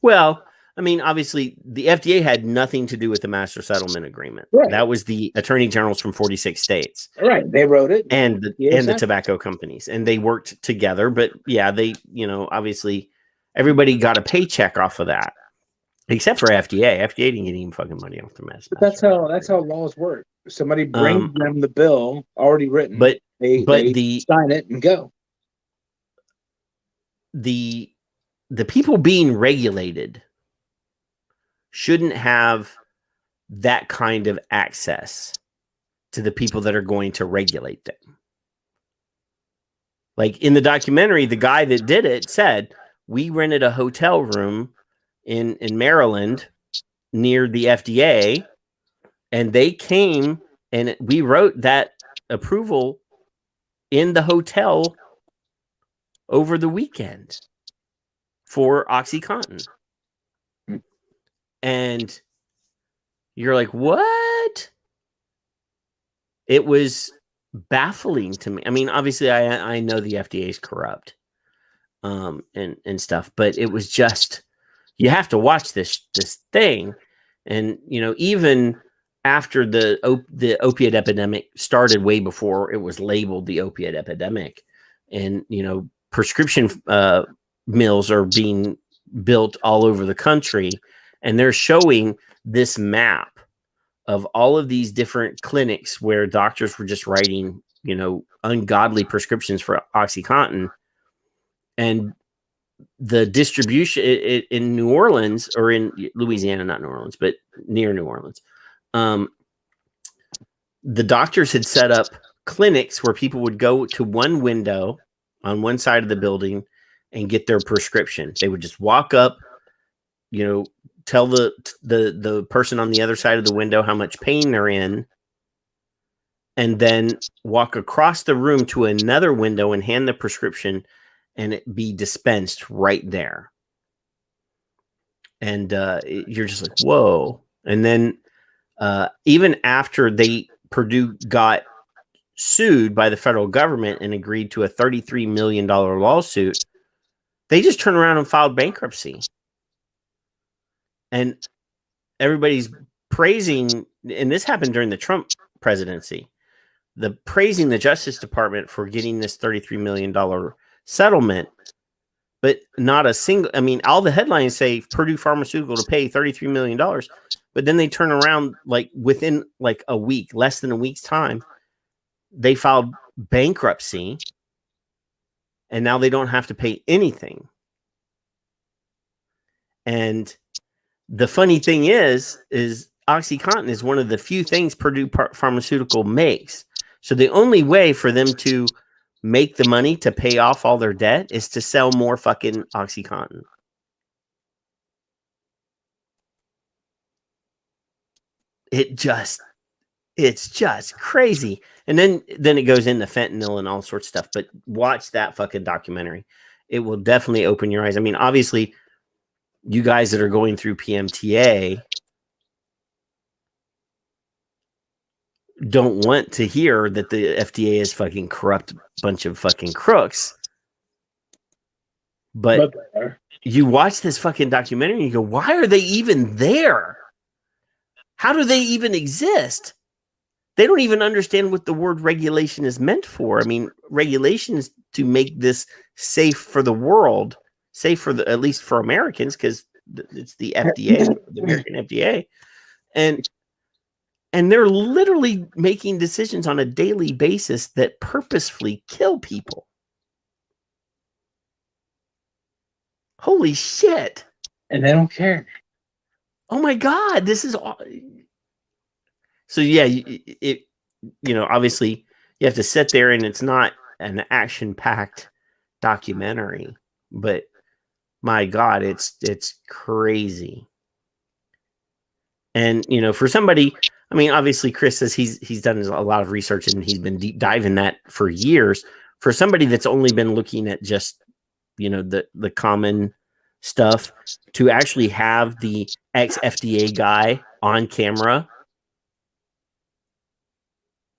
Well, obviously, the FDA had nothing to do with the master settlement agreement.
Right.
That was the attorney generals from 46 states.
Right. They wrote it.
And the tobacco companies. And they worked together. But yeah, they, obviously, everybody got a paycheck off of that. Except for FDA. FDA didn't get any fucking money off the mess.
But that's how laws work. Somebody brings them the bill already written.
But
they sign it and go.
The people being regulated shouldn't have that kind of access to the people that are going to regulate them. Like in the documentary, the guy that did it said, we rented a hotel room in Maryland near the FDA, and they came and we wrote that approval in the hotel over the weekend for OxyContin. And you're like, what? It was baffling to me. Obviously, I know the FDA is corrupt and stuff, but it was just, you have to watch this thing. And, even after the opiate epidemic started way before it was labeled the opiate epidemic, and, prescription mills are being built all over the country. And they're showing this map of all of these different clinics where doctors were just writing, ungodly prescriptions for OxyContin. And the distribution in New Orleans, or in Louisiana, not New Orleans, but near New Orleans, the doctors had set up clinics where people would go to one window on one side of the building and get their prescription. They would just walk up, tell the person on the other side of the window how much pain they're in, and then walk across the room to another window and hand the prescription, and it be dispensed right there. And you're just like, whoa. And then even after Purdue got sued by the federal government and agreed to a $33 million lawsuit, they just turned around and filed bankruptcy. And everybody's praising, and this happened during the Trump presidency, praising the Justice Department for getting this $33 million settlement, but not a single, I mean, all the headlines say Purdue Pharmaceutical to pay $33 million, but then they turn around like within like a week, less than a week's time, they filed bankruptcy, and now they don't have to pay anything. And the funny thing is OxyContin is one of the few things Purdue Pharmaceutical makes. So the only way for them to make the money to pay off all their debt is to sell more fucking OxyContin. It's just crazy. And then it goes into fentanyl and all sorts of stuff. But watch that fucking documentary. It will definitely open your eyes. I mean, obviously, you guys that are going through PMTA don't want to hear that the FDA is fucking corrupt bunch of fucking crooks. But you watch this fucking documentary and you go, why are they even there? How do they even exist? They don't even understand what the word regulation is meant for. I mean, regulation is to make this safe for the world, safe for at least for Americans, because it's the FDA, the American FDA. And they're literally making decisions on a daily basis that purposefully kill people. Holy shit.
And they don't care.
Oh my God, this is all. So yeah, obviously you have to sit there, and it's not an action-packed documentary, but my God, it's crazy. And for somebody, I mean, obviously Chris says he's done a lot of research and he's been deep diving that for years. For somebody that's only been looking at just the common stuff, to actually have the ex-FDA guy on camera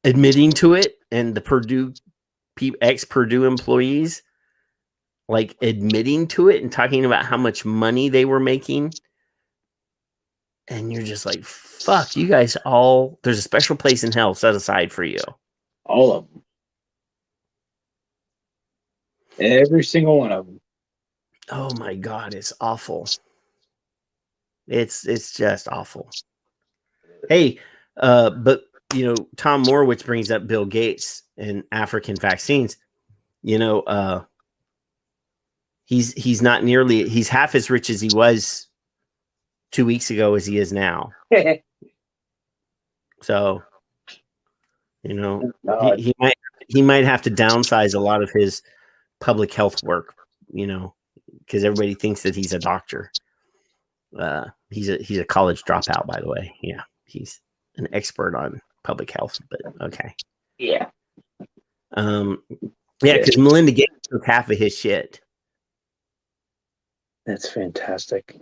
admitting to it, and the ex-Purdue employees like admitting to it and talking about how much money they were making, and you're just like, fuck, you guys all, there's a special place in hell set aside for you.
All of them. Every single one of them.
Oh my God, it's awful. It's just awful. Hey, but Tom Morowitz brings up Bill Gates and African vaccines. He's not nearly, he's half as rich as he was 2 weeks ago as he is now. So, he might have to downsize a lot of his public health work, because everybody thinks that he's a doctor. He's a college dropout, by the way. Yeah, he's an expert on public health, but okay.
Yeah.
Yeah, because Melinda Gates took half of his shit.
That's fantastic.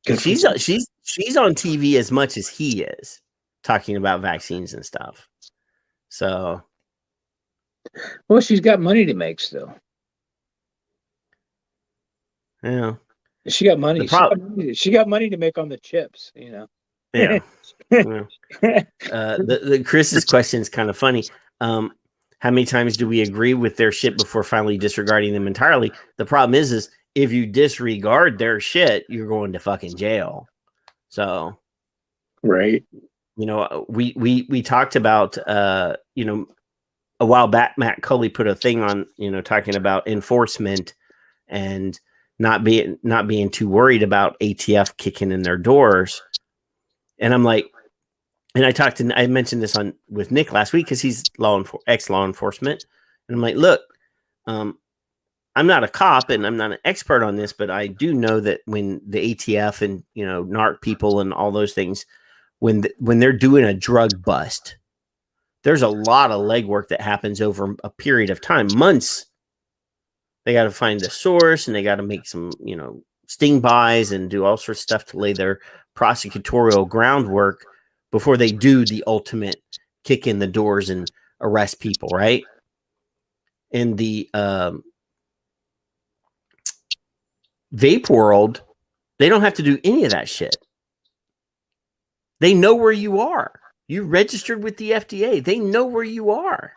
She's on TV as much as he is, talking about vaccines and stuff. So,
well, she's got money to make still.
Yeah,
she got money. She got money to make on the chips. Yeah.
Yeah. The Chris's question is kind of funny. How many times do we agree with their shit before finally disregarding them entirely? The problem is if you disregard their shit, you're going to fucking jail. So,
right.
We talked about, a while back, Matt Culley put a thing on, talking about enforcement and not being too worried about ATF kicking in their doors. And I'm like, and I mentioned this with Nick last week, because he's ex law enforcement. And I'm like, look, I'm not a cop and I'm not an expert on this, but I do know that when the ATF and, NARC people and all those things, when they're doing a drug bust, there's a lot of legwork that happens over a period of time, months. They got to find the source and they got to make some, sting buys and do all sorts of stuff to lay their prosecutorial groundwork before they do the ultimate kick in the doors and arrest people, right? In the vape world, they don't have to do any of that shit. They know where you are. You registered with the FDA. They know where you are.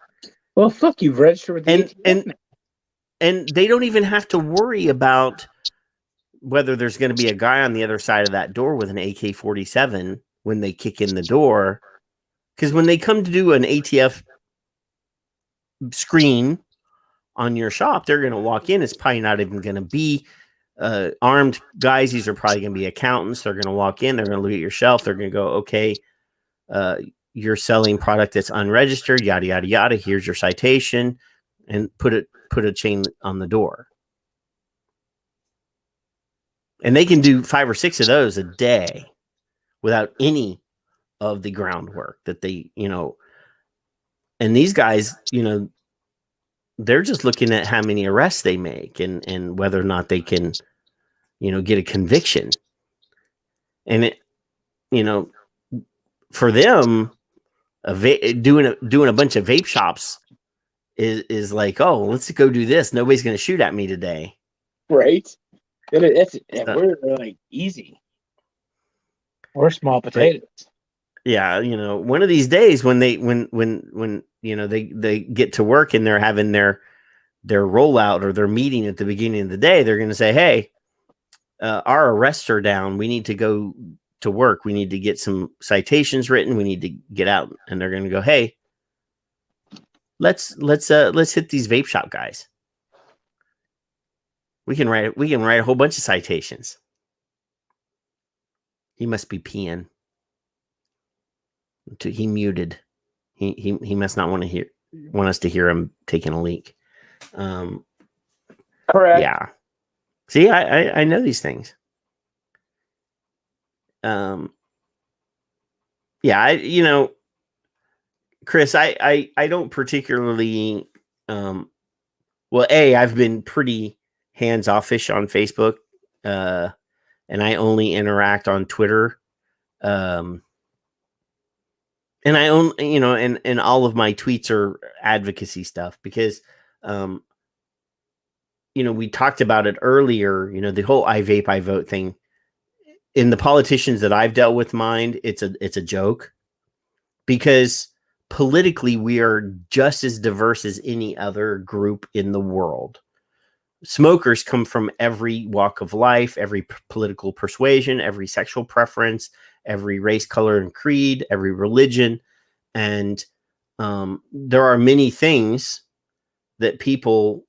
Well, fuck, you've registered with the ATF.
And they don't even have to worry about whether there's going to be a guy on the other side of that door with an AK-47 when they kick in the door. Because when they come to do an ATF screen on your shop, they're going to walk in. It's probably not even going to be armed guys. These are probably going to be accountants. They're going to walk in. They're going to look at your shelf. They're going to go, okay, you're selling product that's unregistered, yada, yada, yada. Here's your citation, and put a chain on the door. And they can do 5 or 6 of those a day without any of the groundwork that they, and these guys, they're just looking at how many arrests they make and whether or not they can, get a conviction. And it, for them, doing a bunch of vape shops is like, oh, let's go do this. Nobody's going to shoot at me today.
Right. We're like easy. We're small potatoes.
Yeah, one of these days when they get to work and they're having their rollout or their meeting at the beginning of the day, they're going to say, hey, our arrests are down. We need to go to work. We need to get some citations written. We need to get out. And they're going to go, hey, let's hit these vape shop guys. We can write a whole bunch of citations. He must be peeing. He muted. He must not want us to hear him taking a leak.
Correct.
Yeah. See, I know these things. Yeah, Chris, I don't particularly I've been pretty hands-offish on Facebook, and I only interact on Twitter. And I own, and all of my tweets are advocacy stuff because, we talked about it earlier, the whole I vape, I vote thing. In the politicians that I've dealt with mind, it's a joke because politically we are just as diverse as any other group in the world. Smokers come from every walk of life, every political persuasion, every sexual preference, every race, color, and creed, every religion. And there are many things that people,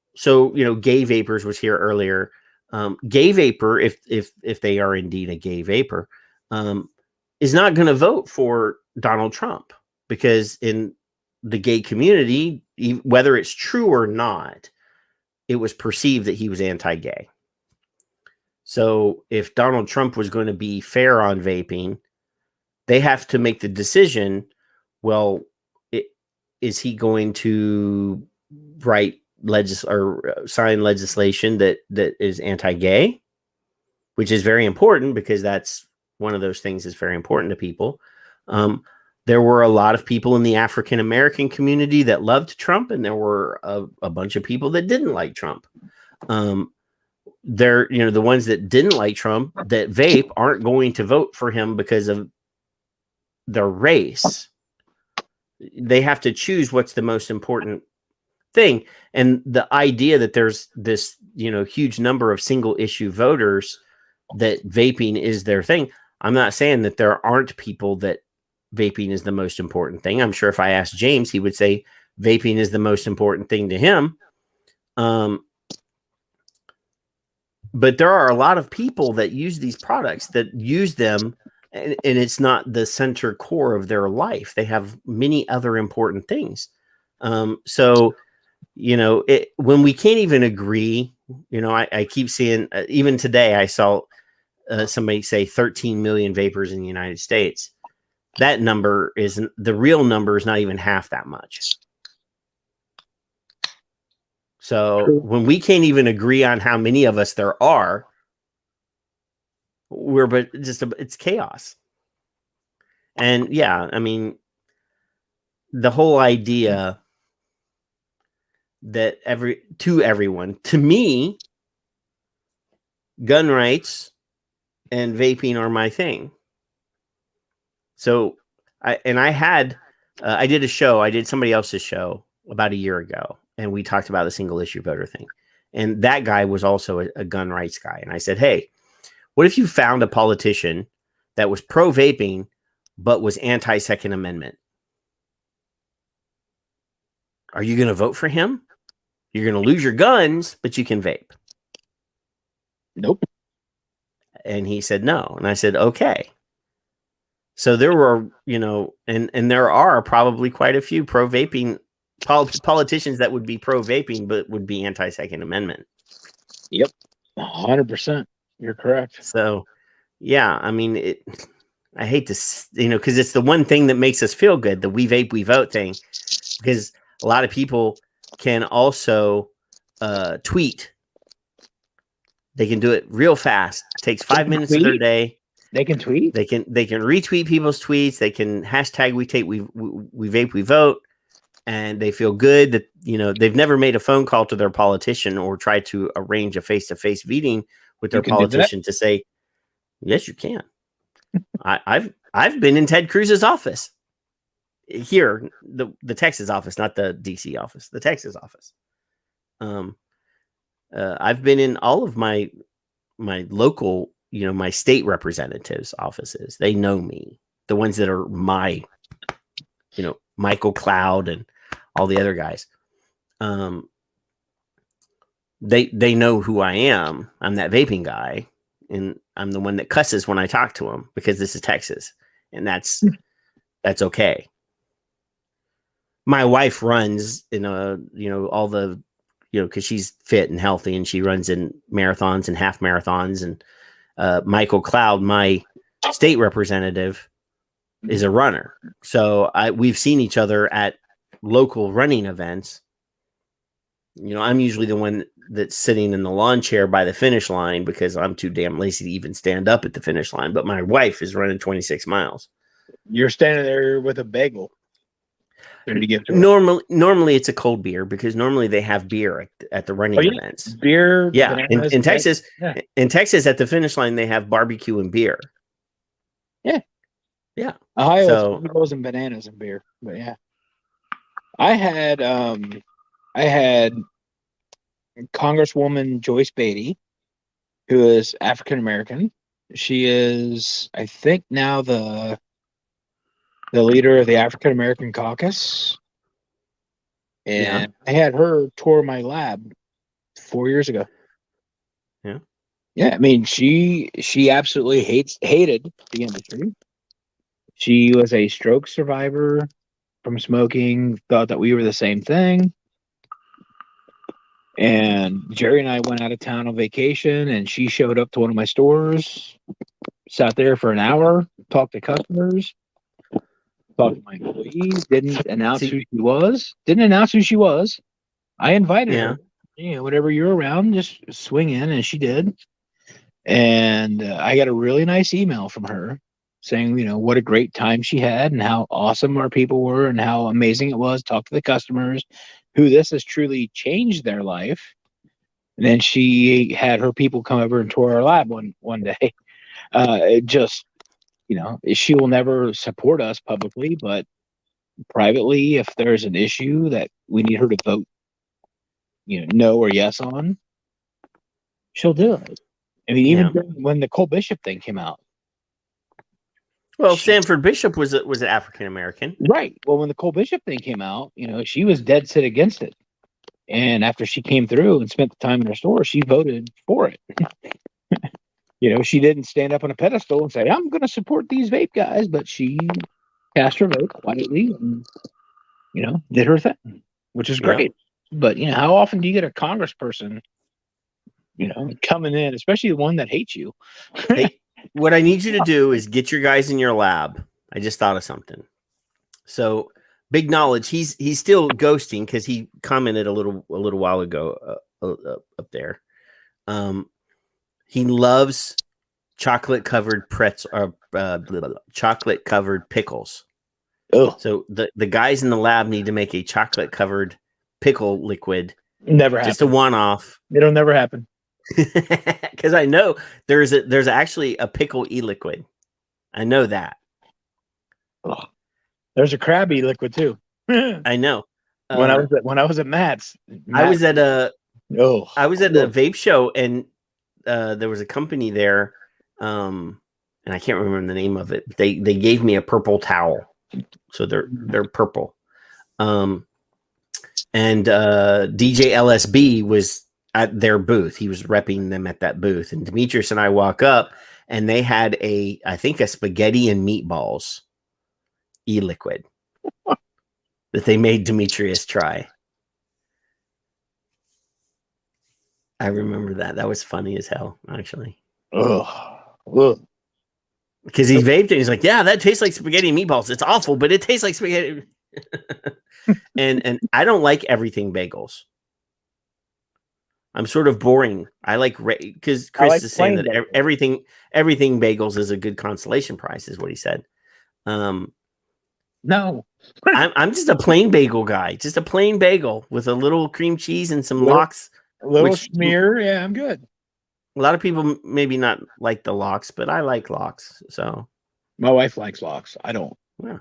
gay vapors was here earlier. Gay vapor, if they are indeed a gay vapor, is not going to vote for Donald Trump because in the gay community, whether it's true or not, it was perceived that he was anti-gay. So if Donald Trump was going to be fair on vaping, they have to make the decision, well, is he going to write sign legislation that is anti-gay, which is very important because that's one of those things that's very important to people. There were a lot of people in the African American community that loved Trump, and there were a bunch of people that didn't like Trump. The ones that didn't like Trump that vape aren't going to vote for him because of their race. They have to choose what's the most important thing. And the idea that there's this, huge number of single issue voters that vaping is their thing. I'm not saying that there aren't people that vaping is the most important thing. I'm sure if I asked James, he would say vaping is the most important thing to him. But there are a lot of people that use these products that use them, and it's not the center core of their life. They have many other important things. When we can't even agree You know, I keep seeing, even today, I saw somebody say 13 million vapors in the United States. That number isn't, the real number is not even half that much. So when we can't even agree on how many of us there are, it's chaos. And yeah, I mean, the whole idea that to me, gun rights and vaping are my thing. So I did somebody else's show about a year ago, and we talked about the single issue voter thing. And that guy was also a gun rights guy. And I said, hey, what if you found a politician that was pro vaping, but was anti Second Amendment? Are you going to vote for him? You're going to lose your guns, but you can vape.
Nope.
And he said no. And I said, okay. So there were, and there are probably quite a few pro vaping politicians that would be pro vaping, but would be anti Second Amendment.
Yep. 100%. You're correct.
So, yeah, I mean, I hate to, because it's the one thing that makes us feel good, the we vape, we vote thing, because a lot of people can also tweet. They can do it real fast. It takes 5 minutes of their day.
They can tweet.
They can retweet people's tweets. They can hashtag we vape, we vote, and they feel good that they've never made a phone call to their politician or tried to arrange a face-to-face meeting with their politician to say, yes, you can. I've been in Ted Cruz's office here, the Texas office, not the DC office, the Texas office. I've been in all of my local, my state representatives' offices. They know me. The ones that are my, Michael Cloud and all the other guys. They know who I am. I'm that vaping guy, and I'm the one that cusses when I talk to them because this is Texas, and that's okay. My wife runs in all the, because she's fit and healthy, and she runs in marathons and half marathons. And Michael Cloud, my state representative, is a runner. So we've seen each other at local running events. I'm usually the one that's sitting in the lawn chair by the finish line because I'm too damn lazy to even stand up at the finish line. But my wife is running 26 miles. You're
standing there with a bagel.
Normally it's a cold beer because normally they have beer at the running events.
Beer,
yeah. In Texas, in Texas, at the finish line they have barbecue and beer. Yeah.
Ohio goes and bananas and beer, but yeah. I had Congresswoman Joyce Beatty, who is African American. She is, I think, now the leader of the African American Caucus. And I had her tour my lab 4 years ago.
Yeah.
Yeah, I mean, she absolutely hated the industry. She was a stroke survivor from smoking, thought that we were the same thing. And Jerry and I went out of town on vacation, and she showed up to one of my stores, sat there for an hour, talked to customers, talked to my employees, didn't announce who she was. I invited her. Whenever you're around, just swing in, and she did. And I got a really nice email from her saying, what a great time she had and how awesome our people were and how amazing it was. Talk to the customers, who this has truly changed their life. And then she had her people come over and tour our lab one day. She will never support us publicly, but privately, if there's an issue that we need her to vote, no or yes on, she'll do it. I mean, even when the Cole Bishop thing came out.
Well, Sanford Bishop was an African American,
right? Well, when the Cole Bishop thing came out, she was dead set against it, and after she came through and spent the time in her store, she voted for it. She didn't stand up on a pedestal and say, "I'm going to support these vape guys," but she cast her vote quietly and did her thing, which is great. But how often do you get a congressperson coming in, especially the one that hates you.
Hey, what I need you to do is get your guys in your lab. I just thought of something. So big knowledge. He's still ghosting because he commented a little while ago up there. He loves chocolate covered chocolate covered pickles.
Oh,
So the guys in the lab need to make a chocolate covered pickle liquid.
never
Just
happen.
a one-off.
It'll never happen.
Because I know there's actually a pickle e-liquid. I know that.
Oh, there's a crabby liquid too.
I know.
When I was at Matt's,
I was at a
a
vape show, and there was a company there, and I can't remember the name of it. They gave me a purple towel, so they're purple. And DJ LSB was at their booth. He was repping them at that booth, and Demetrius and I walk up, and they had a spaghetti and meatballs e-liquid that they made Demetrius try. I remember that. That was funny as hell, actually.
Ugh.
Because he vaped and he's like, yeah, that tastes like spaghetti and meatballs. It's awful, but it tastes like spaghetti. and I don't like everything bagels. I'm sort of boring. I like, because Chris
like
is saying that
bagels.
everything bagels is a good consolation prize, is what he said.
No.
I'm just a plain bagel guy. Just a plain bagel with a little cream cheese and some lox.
A little smear. Yeah, I'm good.
A lot of people maybe not like the lox, but I like lox. So
My wife likes lox. I don't.
yeah.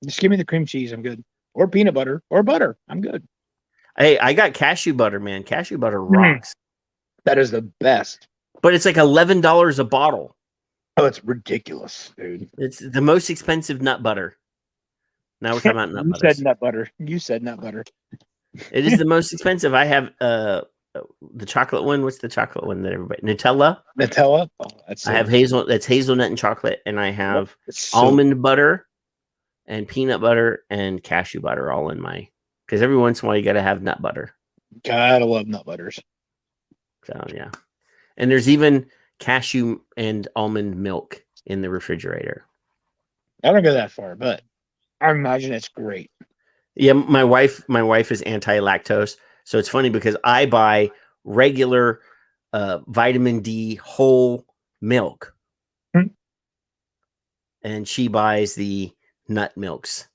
Just give me the cream cheese. I'm good. Or peanut butter or butter. I'm good.
Hey, I got cashew butter, man. Cashew butter rocks.
That is the best.
But it's like $11 a bottle.
Oh, it's ridiculous, dude.
It's the most expensive nut butter. Now we're talking about nut butter.
You said nut butter.
It is the most expensive. I have the chocolate one. What's the chocolate one that everybody Nutella?
Nutella. Oh, that's
I have hazelnut and chocolate, and I have
so
almond butter and peanut butter and cashew butter all in my, because every once in a while you got to have nut butter.
Gotta love nut butters.
So yeah, and there's even cashew and almond milk in the refrigerator.
I don't go that far, but I imagine it's great.
Yeah, my wife is anti-lactose, so it's funny because I buy regular vitamin D whole milk, and she buys the nut milks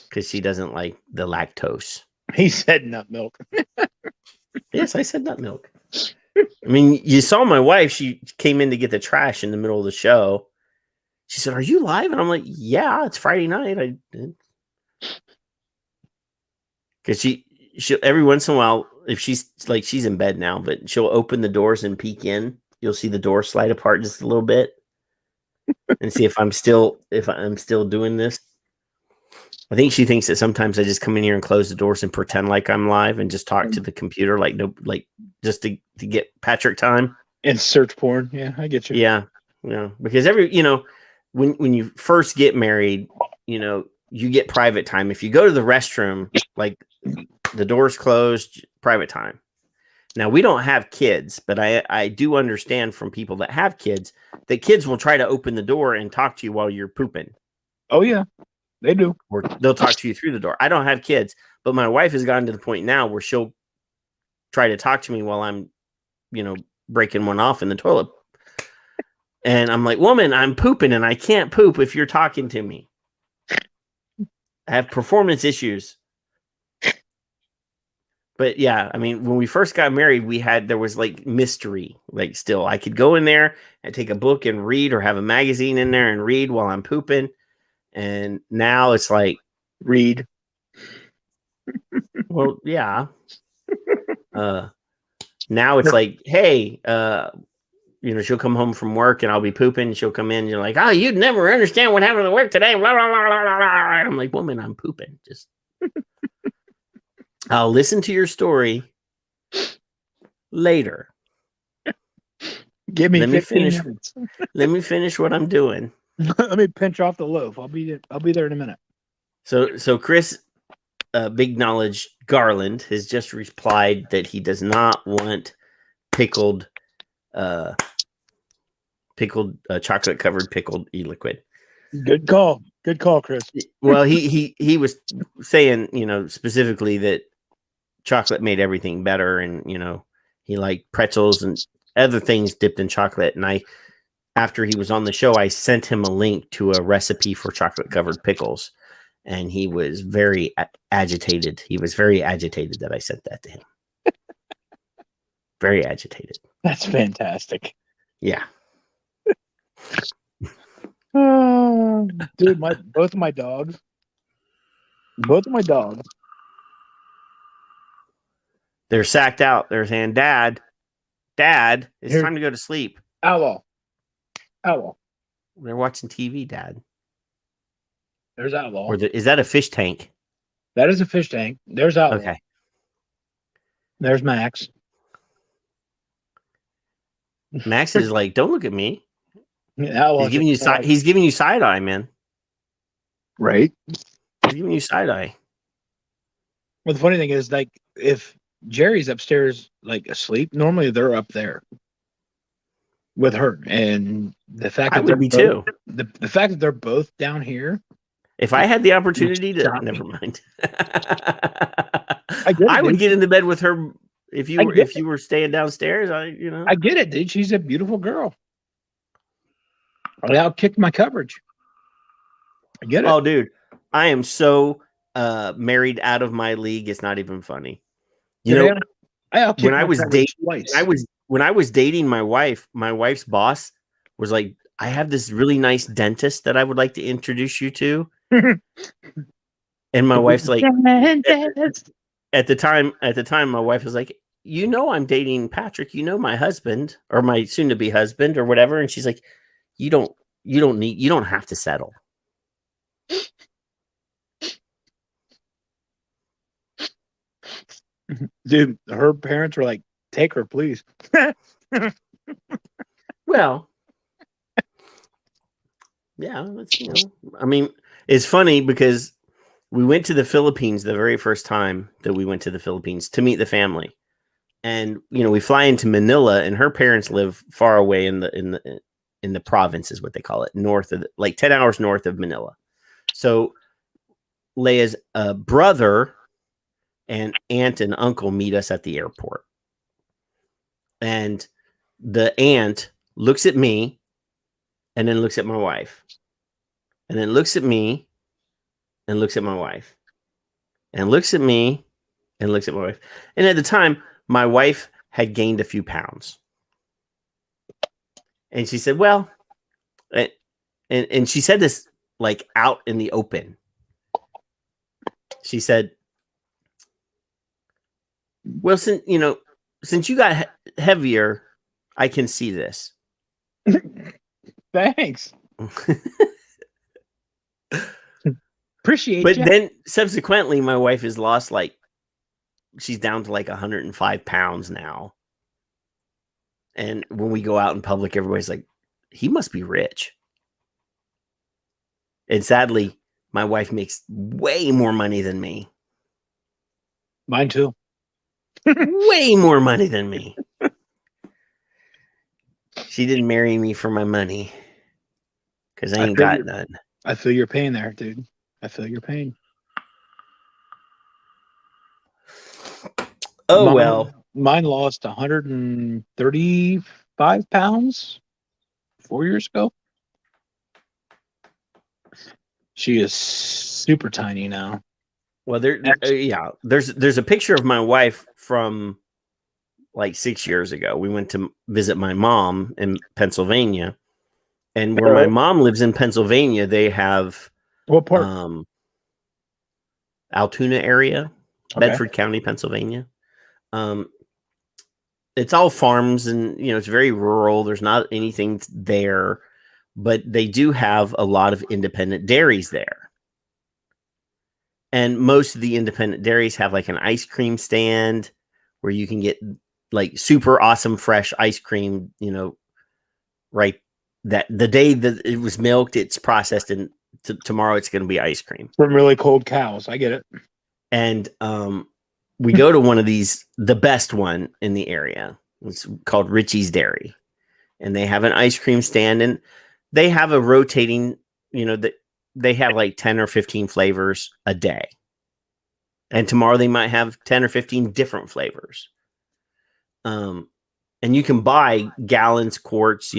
because she doesn't like the lactose.
He said nut milk.
Yes, I said nut milk. I mean, you saw my wife. She came in to get the trash in the middle of the show. She said, "Are you live?" And I'm like, "Yeah, it's Friday night." I did. Because she'll every once in a while, if she's in bed now, but she'll open the doors and peek in. You'll see the door slide apart just a little bit and see if I'm still doing this. I think she thinks that sometimes I just come in here and close the doors and pretend like I'm live and just talk to the computer, like just to get Patrick time.
And search porn. Yeah, I get you.
Yeah. Because when you first get married, you get private time. If you go to the restroom, like the door's closed, private time. Now, we don't have kids, but I do understand from people that have kids that kids will try to open the door and talk to you while you're pooping.
Oh, yeah, they do.
Or they'll talk to you through the door. I don't have kids, but my wife has gotten to the point now where she'll try to talk to me while I'm, breaking one off in the toilet. And I'm like, woman, I'm pooping and I can't poop if you're talking to me. I have performance issues. But yeah, I mean, when we first got married, there was like mystery. Like still, I could go in there and take a book and read, or have a magazine in there and read while I'm pooping. And now it's like,
read.
Well, yeah. Now it's like, hey, she'll come home from work and I'll be pooping. And she'll come in and you're like, oh, you'd never understand what happened at work today. Blah, blah, blah, blah, blah. I'm like, woman, I'm pooping. Just I'll listen to your story later.
Give me 15
minutes. Let me finish what I'm doing.
Let me pinch off the loaf. I'll be there in a minute.
So Chris, Big Knowledge Garland has just replied that he does not want pickled chocolate covered pickled e-liquid.
Good call. Good call, Chris.
Well, he was saying, specifically that chocolate made everything better, and he liked pretzels and other things dipped in chocolate. And after he was on the show, I sent him a link to a recipe for chocolate covered pickles, and he was very agitated. He was very agitated that I sent that to him. Very agitated.
That's fantastic.
Yeah.
Oh, dude, both of my dogs.
They're sacked out. They're saying, Dad, it's time to go to sleep.
Owl.
They're watching TV, Dad.
There's Outlaw.
Is that a fish tank?
That is a fish tank. There's Outlaw.
Okay.
There's Max.
Max is like, don't look at me.
Outlaw
He's giving you side eye, man.
Right.
He's giving you side eye.
Well, the funny thing is, like, if Jerry's upstairs, like, asleep, normally they're up there with her, and the fact that
I would be too.
The fact that they're both down here.
If I had the opportunity to, never mind. I would get into bed with her if you were staying downstairs.
I get it, dude. She's a beautiful girl. I'll kick my coverage. I get it.
Oh, dude, I am so married out of my league. It's not even funny. When I was dating my wife, my wife's boss was like, I have this really nice dentist that I would like to introduce you to. And my wife's like, at the time, my wife was like, I'm dating Patrick, my husband or my soon to be husband or whatever. And she's like, you don't have to settle.
Dude, her parents were like, take her, please.
Well, yeah, I mean, it's funny because we went to the Philippines the very first time that we went to the Philippines to meet the family. And, we fly into Manila, and her parents live far away in the province is what they call it, north of 10 hours north of Manila. So Leia's brother and aunt and uncle meet us at the airport. And the aunt looks at me and then looks at my wife. And then looks at me and looks at my wife. And looks at me and looks at my wife. And at the time, my wife had gained a few pounds. And she said, well, and she said this like out in the open. She said, well, since you got heavier, I can see this.
Thanks. Appreciate
But
you.
then subsequently, my wife has lost she's down to 105 pounds now. And when we go out in public, everybody's like, he must be rich. And sadly, my wife makes way more money than me.
Mine too.
Way more money than me. She didn't marry me for my money because I ain't got none.
I feel your pain there, dude. I feel your pain.
Oh,
mine lost 135 pounds 4 years ago. She is super tiny now.
Well, there's a picture of my wife from 6 years ago. We went to visit my mom in Pennsylvania, and where my mom lives in Pennsylvania, they have
what part?
Altoona area, Bedford County, Pennsylvania. It's all farms, and it's very rural. There's not anything there, but they do have a lot of independent dairies there. And most of the independent dairies have an ice cream stand where you can get super awesome fresh ice cream, right that the day that it was milked, it's processed, and tomorrow it's going to be ice cream
from really cold cows. I get it.
And we go to one of these, the best one in the area, It's called Richie's Dairy. And they have an ice cream stand, and they have a rotating, they have like 10 or 15 flavors a day. And tomorrow they might have 10 or 15 different flavors. And you can buy gallons, quarts,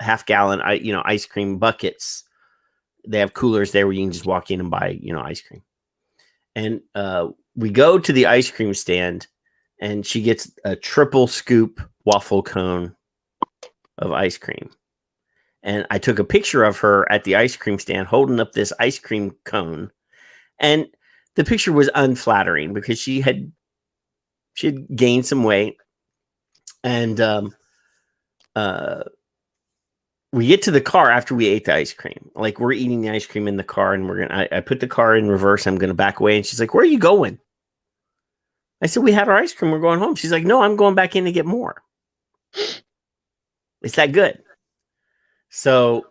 half gallon, ice cream buckets. They have coolers there where you can just walk in and buy, ice cream. And we go to the ice cream stand, and she gets a triple scoop waffle cone of ice cream. And I took a picture of her at the ice cream stand holding up this ice cream cone. And the picture was unflattering because she had gained some weight. And we get to the car after we ate the ice cream. Like, we're eating the ice cream in the car, and I put the car in reverse. I'm going to back away. And she's like, "Where are you going?" I said, "We had our ice cream. We're going home." She's like, "No, I'm going back in to get more." It's that good. So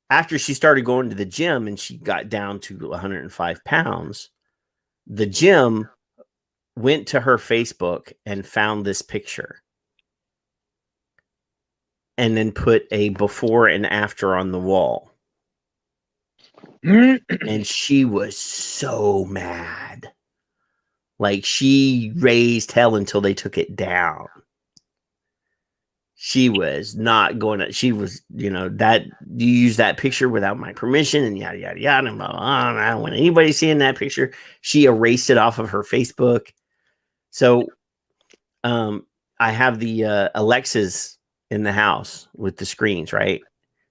after she started going to the gym and she got down to 105 pounds, the gym went to her Facebook and found this picture and then put a before and after on the wall. And she was so mad. Like, she raised hell until they took it down. She was not going to, she was, that you use that picture without my permission and yada, yada, yada. And blah, blah, blah. I don't want anybody seeing that picture. She erased it off of her Facebook. So I have the Alexas in the house with the screens, right?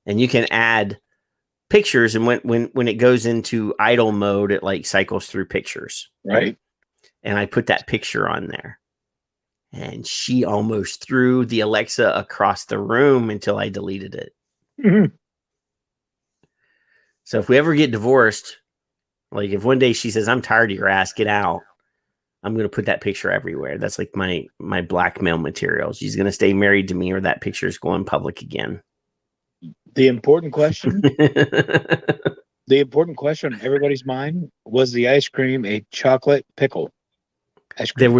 And you can add pictures. And when it goes into idle mode, it like cycles through pictures.
Right.
And I put that picture on there. And she almost threw the Alexa across the room until I deleted it.
Mm-hmm.
So if we ever get divorced, like if one day she says, "I'm tired of your ass, get out," I'm going to put that picture everywhere. That's like my blackmail material. She's going to stay married to me, or that picture is going public again.
The important question, on everybody's mind, was the ice cream a chocolate pickle ice cream?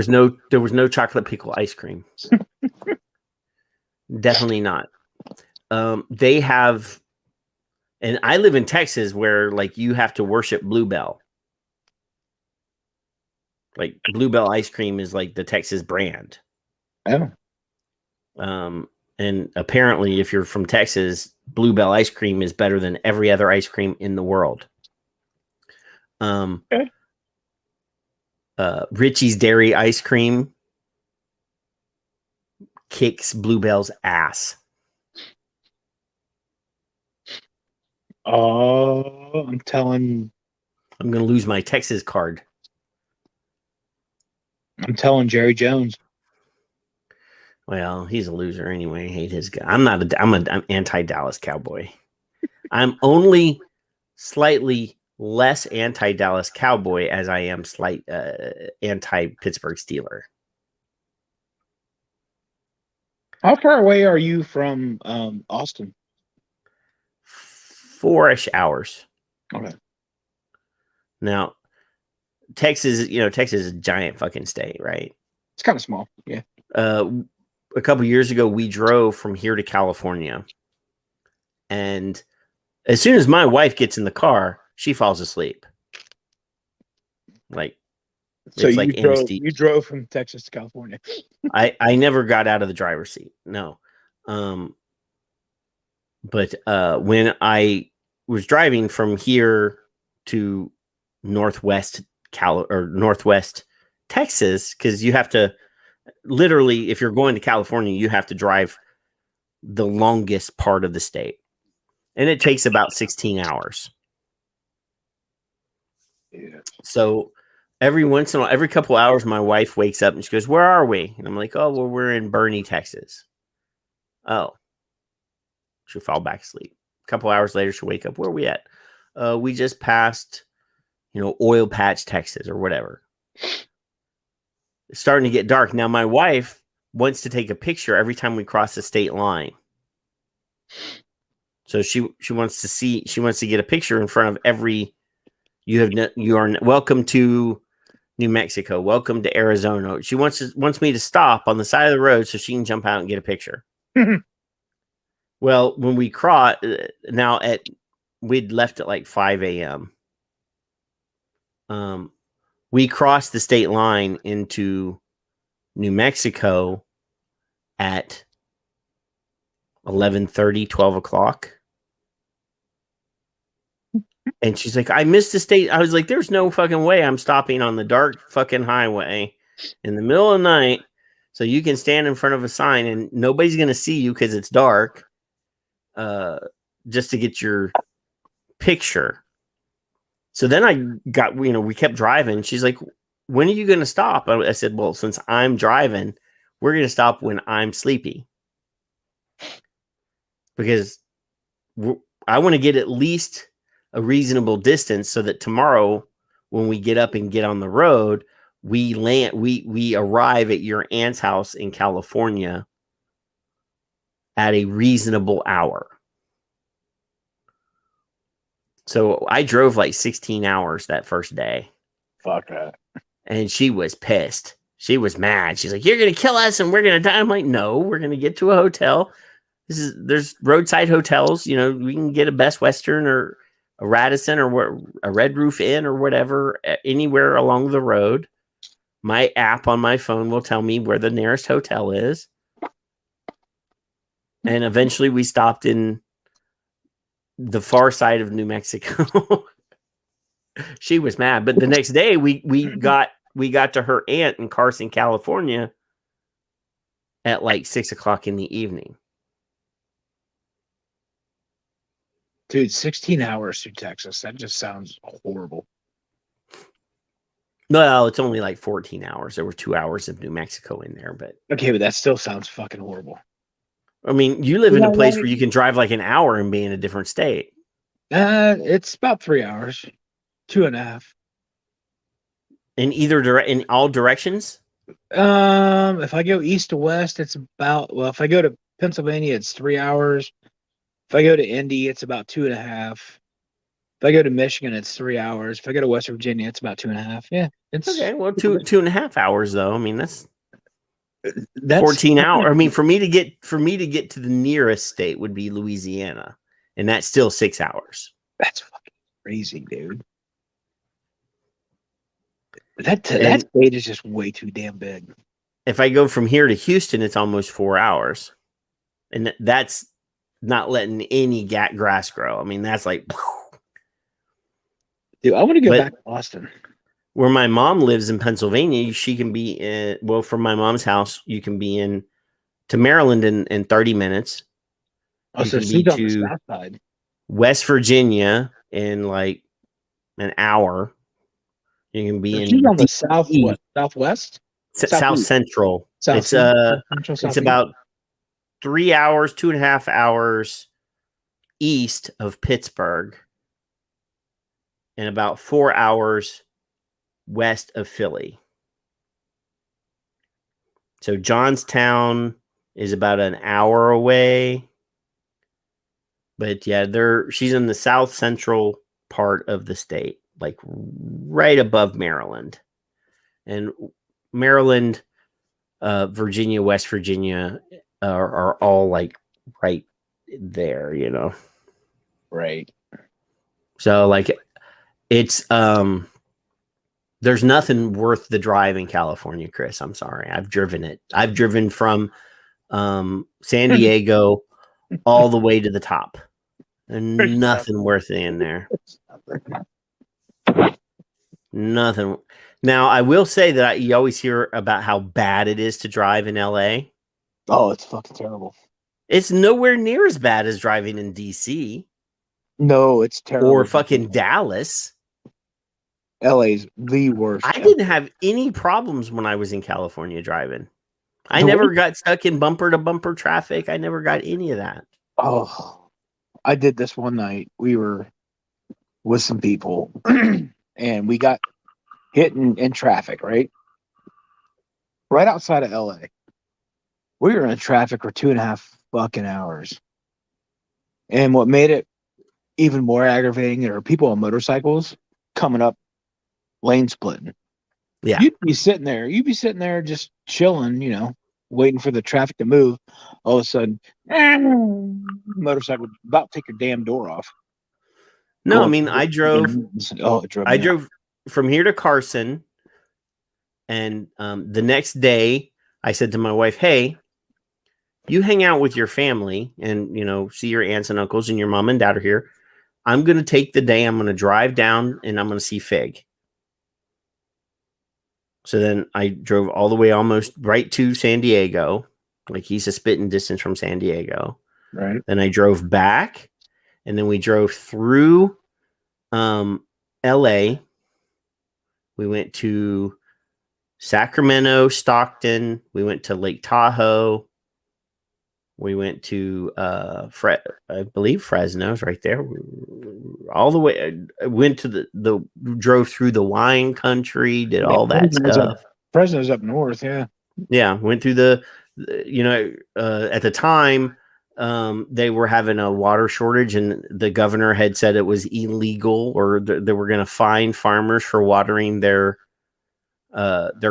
There was no chocolate pickle ice cream. Definitely not. They have, and I live in Texas where like you have to worship Bluebell. Like Bluebell ice cream is like the Texas brand.
Oh.
And apparently if you're from Texas, Bluebell ice cream is better than every other ice cream in the world.
Okay.
Richie's Dairy ice cream kicks Bluebell's ass.
Oh, I'm telling
lose my Texas card.
I'm telling Jerry Jones.
Well, he's a loser anyway. I hate his guy. I'm an anti-Dallas Cowboy. I'm only slightly less anti-Dallas Cowboy as I am slight anti-Pittsburgh Steeler.
How far away are you from Austin?
4-ish hours.
Okay.
Now, Texas is a giant fucking state, right?
It's kind of small. Yeah.
A couple years ago, we drove from here to California. And as soon as my wife gets in the car, she falls asleep. Like,
so
it's
you drove from Texas to California.
I never got out of the driver's seat. No. But when I was driving from here to Northwest Texas, because you have to literally, if you're going to California, you have to drive the longest part of the state, and it takes about 16 hours.
Yeah.
So every couple hours, my wife wakes up and she goes, "Where are we?" And I'm like, "Oh, well, we're in Bernie, Texas." Oh, she'll fall back asleep. A couple hours later, she'll wake up. "Where are we at?" We just passed, Oil Patch, Texas, or whatever. It's starting to get dark. Now, my wife wants to take a picture every time we cross the state line. So she wants to get a picture in front of every, you are welcome to New Mexico. Welcome to Arizona. She wants me to stop on the side of the road so she can jump out and get a picture. Well, when we we'd left at like 5 a.m. We crossed the state line into New Mexico at 11:30, 12 o'clock. And she's like, I missed the state. I was like, there's no fucking way I'm stopping on the dark fucking highway in the middle of the night so you can stand in front of a sign and nobody's going to see you because it's dark just to get your picture. So then we kept driving. She's like, when are you going to stop? I said, well, since I'm driving, we're going to stop when I'm sleepy. Because I want to get at least a reasonable distance so that tomorrow when we get up and get on the road, we arrive at your aunt's house in California at a reasonable hour. So I drove like 16 hours that first day.
Fuck that.
And she was pissed. She was mad. She's like, you're going to kill us and we're going to die. I'm like, no, we're going to get to a hotel. There's roadside hotels. You know, we can get a Best Western or a Radisson or a Red Roof Inn or whatever, anywhere along the road. My app on my phone will tell me where the nearest hotel is. And eventually we stopped in the far side of New Mexico. She was mad. But the next day we got to her aunt in Carson, California at like 6 o'clock in the evening.
Dude, 16 hours through Texas. That just sounds horrible.
No, it's only like 14 hours. There were 2 hours of New Mexico in there, but
okay, but that still sounds fucking horrible.
I mean, you live in a place where you can drive like an hour and be in a different state.
It's about 3 hours, 2.5.
In all directions?
If I go east to west, it's if I go to Pennsylvania, it's 3 hours. If I go to Indy, it's about 2.5. If I go to Michigan, it's 3 hours. If I go to West Virginia, it's about 2.5. Yeah, it's
okay. Well, 2.5 hours though. I mean, that's 14 hours. I mean, for me to get to the nearest state would be Louisiana, and that's still 6 hours.
That's fucking crazy, dude. That state is just way too damn big.
If I go from here to Houston, it's almost 4 hours, and that's not letting any grass grow. I mean, that's like,
dude, I want to go back to Austin.
Where my mom lives in Pennsylvania, she can be from my mom's house, you can be to Maryland in 30 minutes.
Oh, so she's on the south side.
West Virginia in like an hour. You can be
she's on the southwest?
South Central. It's about 3 hours, 2.5 hours east of Pittsburgh, and about 4 hours west of Philly. So Johnstown is about an hour away. But yeah, she's in the south central part of the state, like right above Maryland. And Maryland, Virginia, West Virginia are all like right there, you know.
Right.
So like it's there's nothing worth the drive in California, Chris. I'm sorry. I've driven it. I've driven from San Diego all the way to the top. And nothing worth it in there. Nothing. Now, I will say that you always hear about how bad it is to drive in LA.
Oh, it's fucking terrible.
It's nowhere near as bad as driving in DC.
No, it's terrible.
Or fucking Dallas.
LA's the worst.
I didn't have any problems when I was in California driving. I never got stuck in bumper to bumper traffic. I never got any of that.
Oh, I did this one night. We were with some people and we got hit in traffic, right outside of LA. We were in traffic for 2.5 fucking hours. And what made it even more aggravating, there are people on motorcycles coming up lane splitting.
Yeah.
You'd be sitting there just chilling, waiting for the traffic to move. All of a sudden, motorcycle about to take your damn door off.
No, I mean, I drove
it drove me out.
from here to Carson, and the next day I said to my wife, "Hey, you hang out with your family and, see your aunts and uncles and your mom and dad are here. I'm going to take the day. I'm going to drive down and I'm going to see Fig." So then I drove all the way almost right to San Diego. Like he's a spitting distance from San Diego.
Right.
Then I drove back and then we drove through LA. We went to Sacramento, Stockton. We went to Lake Tahoe. We went to, I believe Fresno's right there. All the way. I went to drove through the wine country, did all that stuff.
Fresno's up north, yeah.
Yeah, went through at the time, they were having a water shortage, and the governor had said it was illegal, or they were going to fine farmers for watering their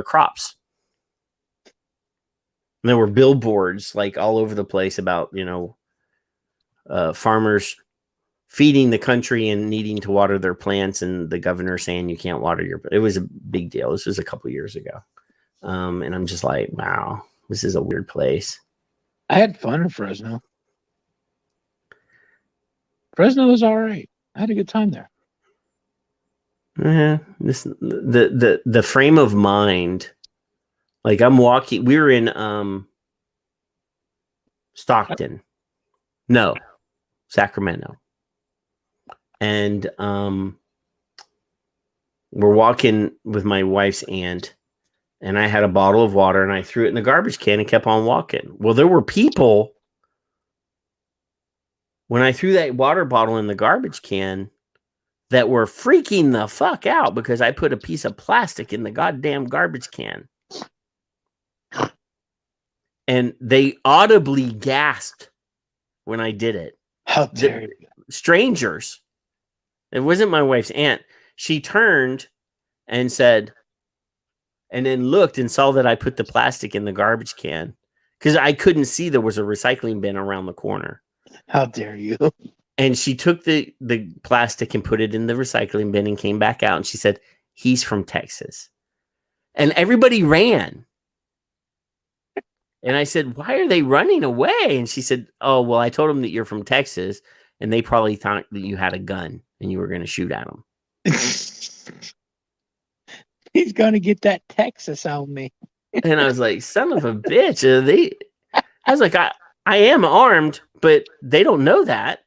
crops. And there were billboards like all over the place about, farmers feeding the country and needing to water their plants, and the governor saying you can't water it was a big deal. This was a couple years ago. And I'm just like, wow, this is a weird place.
I had fun in Fresno. Fresno was all right. I had a good time there.
Yeah, the frame of mind. Like I'm walking, we were in Stockton. No, Sacramento. And we're walking with my wife's aunt, and I had a bottle of water and I threw it in the garbage can and kept on walking. Well, there were people when I threw that water bottle in the garbage can that were freaking the fuck out because I put a piece of plastic in the goddamn garbage can. And they audibly gasped when I did it.
How dare you?
Strangers. It wasn't my wife's aunt. She turned and said, and then looked and saw that I put the plastic in the garbage can because I couldn't see there was a recycling bin around the corner.
How dare you?
And she took the plastic and put it in the recycling bin and came back out. And she said, "He's from Texas." And everybody ran. And I said, "Why are they running away?" And she said, "Oh, well, I told them that you're from Texas, and they probably thought that you had a gun and you were going to shoot at them."
He's going to get that Texas on me.
And I was like, son of a bitch. I was like, I am armed, but they don't know that.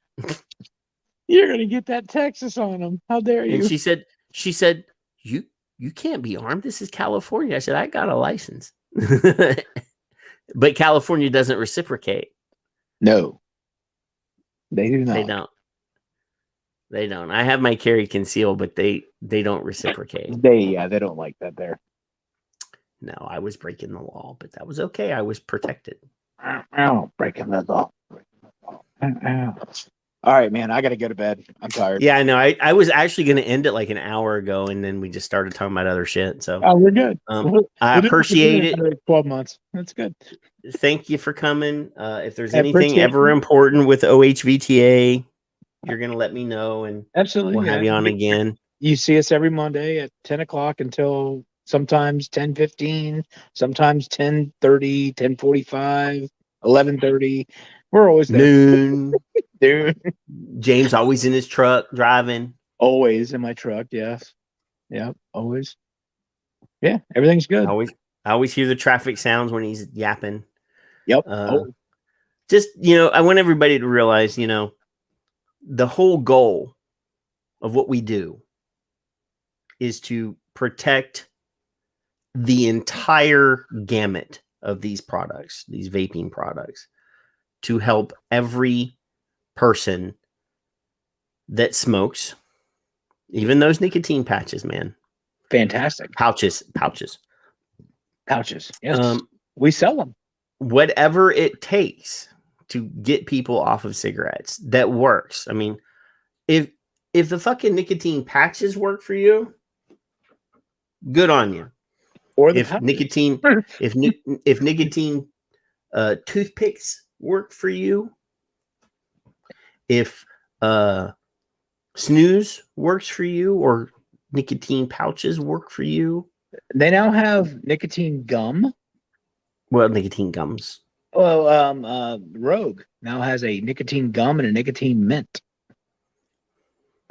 You're going to get that Texas on them. How dare you?
And she said, you can't be armed. This is California. I said, I got a license. But California doesn't reciprocate.
No, they do not.
They don't. I have my carry conceal, but they don't reciprocate.
They don't like that there.
No, I was breaking the law, but that was okay. I was protected.
Ow, breaking the law. Ow. All right, man. I got to go to bed. I'm tired.
Yeah, I know. I was actually going to end it like an hour ago, and then we just started talking about other shit. So
we're good.
I appreciate it.
12 months. That's good.
Thank you for coming. If there's anything ever important with OHVTA, you're going to let me know, and
absolutely,
we'll have you on again.
You see us every Monday at 10 o'clock until sometimes 10:15, sometimes 10:30, 10:45, 11:30. We're always there.
Noon.
Dude.
James always in his truck driving.
Always in my truck, yes. Yeah, always. Yeah, everything's good.
I always hear the traffic sounds when he's yapping.
Yep.
Just, I want everybody to realize, the whole goal of what we do is to protect the entire gamut of these products, these vaping products, to help every person that smokes, even those nicotine patches, man.
Fantastic.
Pouches.
Yes. We sell them.
Whatever it takes to get people off of cigarettes, that works. I mean, if the fucking nicotine patches work for you, good on you.
Or the
if
pouches.
nicotine, if nicotine toothpicks work for you, if snooze works for you, or nicotine pouches work for you.
They now have nicotine gum.
Well, nicotine gums.
Well, Rogue now has a nicotine gum and a nicotine mint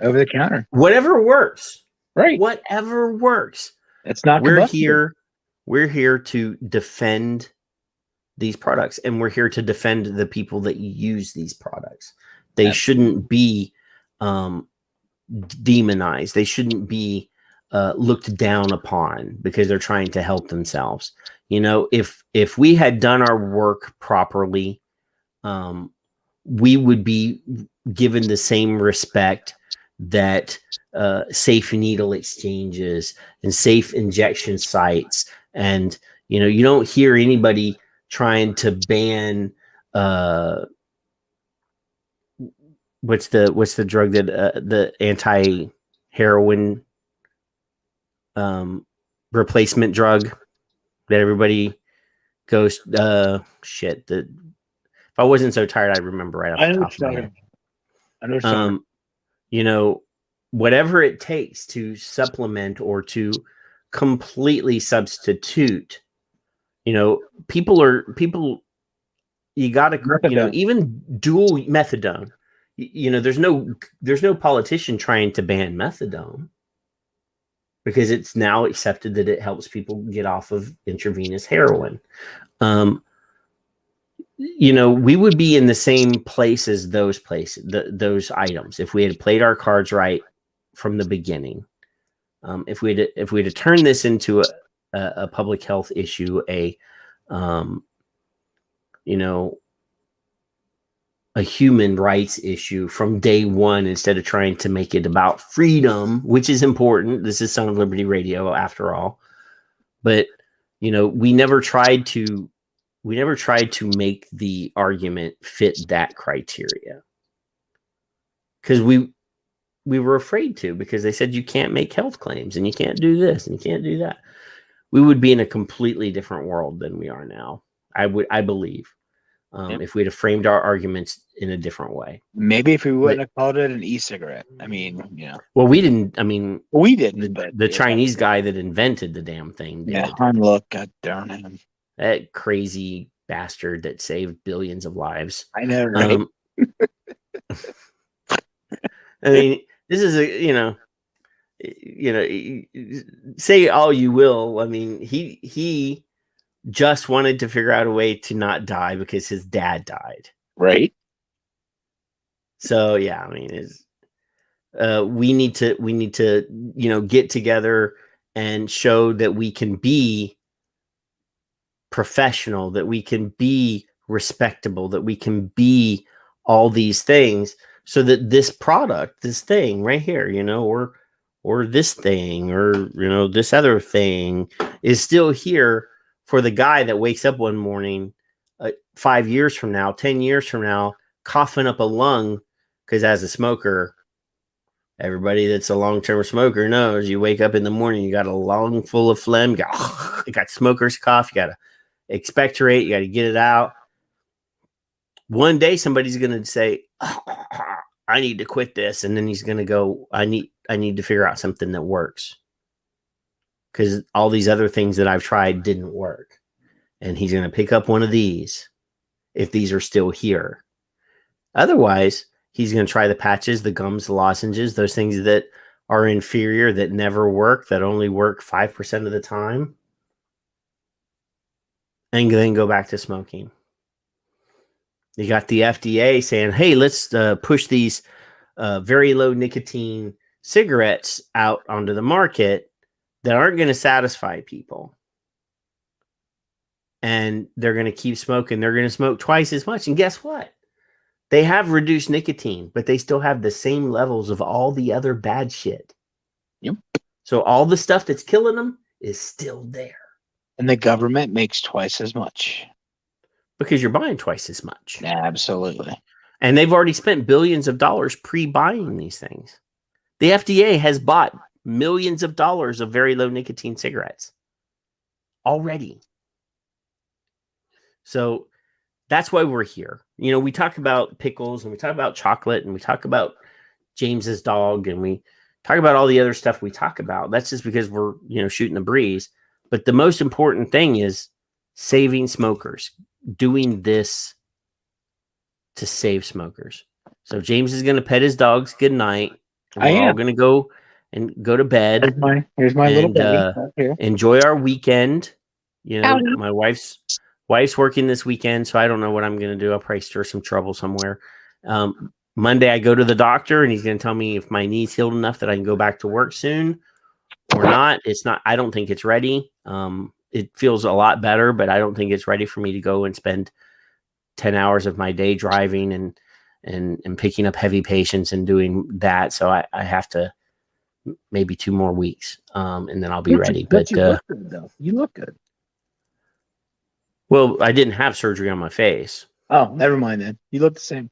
over the counter.
Whatever works.
Right.
Whatever works.
It's not
We're
combustible.
here to defend these products, and we're here to defend the people that use these products. They shouldn't be demonized. They shouldn't be looked down upon because they're trying to help themselves. You know, if we had done our work properly, we would be given the same respect that safe needle exchanges and safe injection sites. And, you know, you don't hear anybody trying to ban what's the drug that the anti-heroin replacement drug that everybody goes shit. If I wasn't so tired, I'd remember right off the top of my head. You know, whatever it takes to supplement or to completely substitute. You know, people you got to, you know, even dual methadone. You know, there's no politician trying to ban methadone because it's now accepted that it helps people get off of intravenous heroin. You know, we would be in the same place as those those items if we had played our cards right from the beginning. If we had turned this into a public health issue, you know, a human rights issue from day one, instead of trying to make it about freedom, which is important. This is Son of Liberty Radio after all. But, you know, we never tried to make the argument fit that criteria. Because we were afraid to, because they said you can't make health claims and you can't do this and you can't do that. We would be in a completely different world than we are now. I believe. If we'd have framed our arguments in a different way.
Maybe if we wouldn't have called it an e-cigarette. I mean, you know.
Well, we didn't. I mean,
we didn't. But
the Chinese guy that invented the damn thing did.
Yeah, look, God darn him.
That crazy bastard that saved billions of lives.
I know, right?
I mean, this is say all you will. I mean, he just wanted to figure out a way to not die because his dad died.
Right.
So yeah, I mean, we need to, you know, get together and show that we can be professional, that we can be respectable, that we can be all these things, so that this product, this thing right here, you know, or this thing, or, you know, this other thing is still here for the guy that wakes up one morning 5 years from now, 10 years from now, coughing up a lung. Because as a smoker, everybody that's a long-term smoker knows you wake up in the morning, you got a lung full of phlegm, you got smoker's cough, you got to expectorate, you got to get it out. One day somebody's going to say, I need to quit this. And then he's going to go, I need to figure out something that works. Because all these other things that I've tried didn't work. And he's going to pick up one of these if these are still here. Otherwise, he's going to try the patches, the gums, the lozenges, those things that are inferior, that never work, that only work 5% of the time. And then go back to smoking. You got the FDA saying, hey, let's push these very low nicotine cigarettes out onto the market that aren't going to satisfy people. And they're going to keep smoking. They're going to smoke twice as much. And guess what? They have reduced nicotine, but they still have the same levels of all the other bad shit.
Yep.
So all the stuff that's killing them is still there.
And the government makes twice as much.
Because you're buying twice as much.
Absolutely.
And they've already spent billions of dollars pre-buying these things. The FDA has bought millions of dollars of very low nicotine cigarettes. already. So that's why we're here. You know, we talk about pickles and we talk about chocolate and we talk about James's dog and we talk about all the other stuff we talk about. That's just because we're, you know, shooting the breeze. But the most important thing is saving smokers, doing this to save smokers. So James is going to pet his dogs good night. We're all going to go to bed.
Here's my little baby.
Enjoy our weekend. You know, my wife's working this weekend, so I don't know what I'm going to do. I'll probably stir some trouble somewhere. Monday, I go to the doctor, and he's going to tell me if my knee's healed enough that I can go back to work soon or not. It's not. I don't think it's ready. It feels a lot better, but I don't think it's ready for me to go and spend 10 hours of my day driving and picking up heavy patients and doing that. So I have to maybe 2 more weeks, and then I'll be ready. But
you look good, though. You look good.
Well, I didn't have surgery on my face.
Oh, never mind then. You look the same.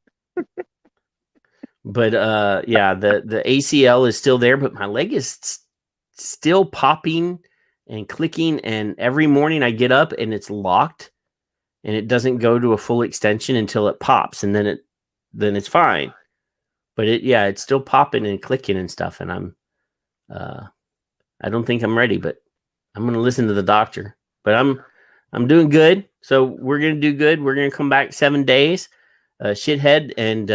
But yeah, the ACL is still there, but my leg is still popping and clicking. And every morning I get up and it's locked, and it doesn't go to a full extension until it pops, and then it's fine. But it's still popping and clicking and stuff. And I don't think I'm ready, but I'm going to listen to the doctor. But I'm doing good. So we're going to do good. We're going to come back 7 days. Shithead and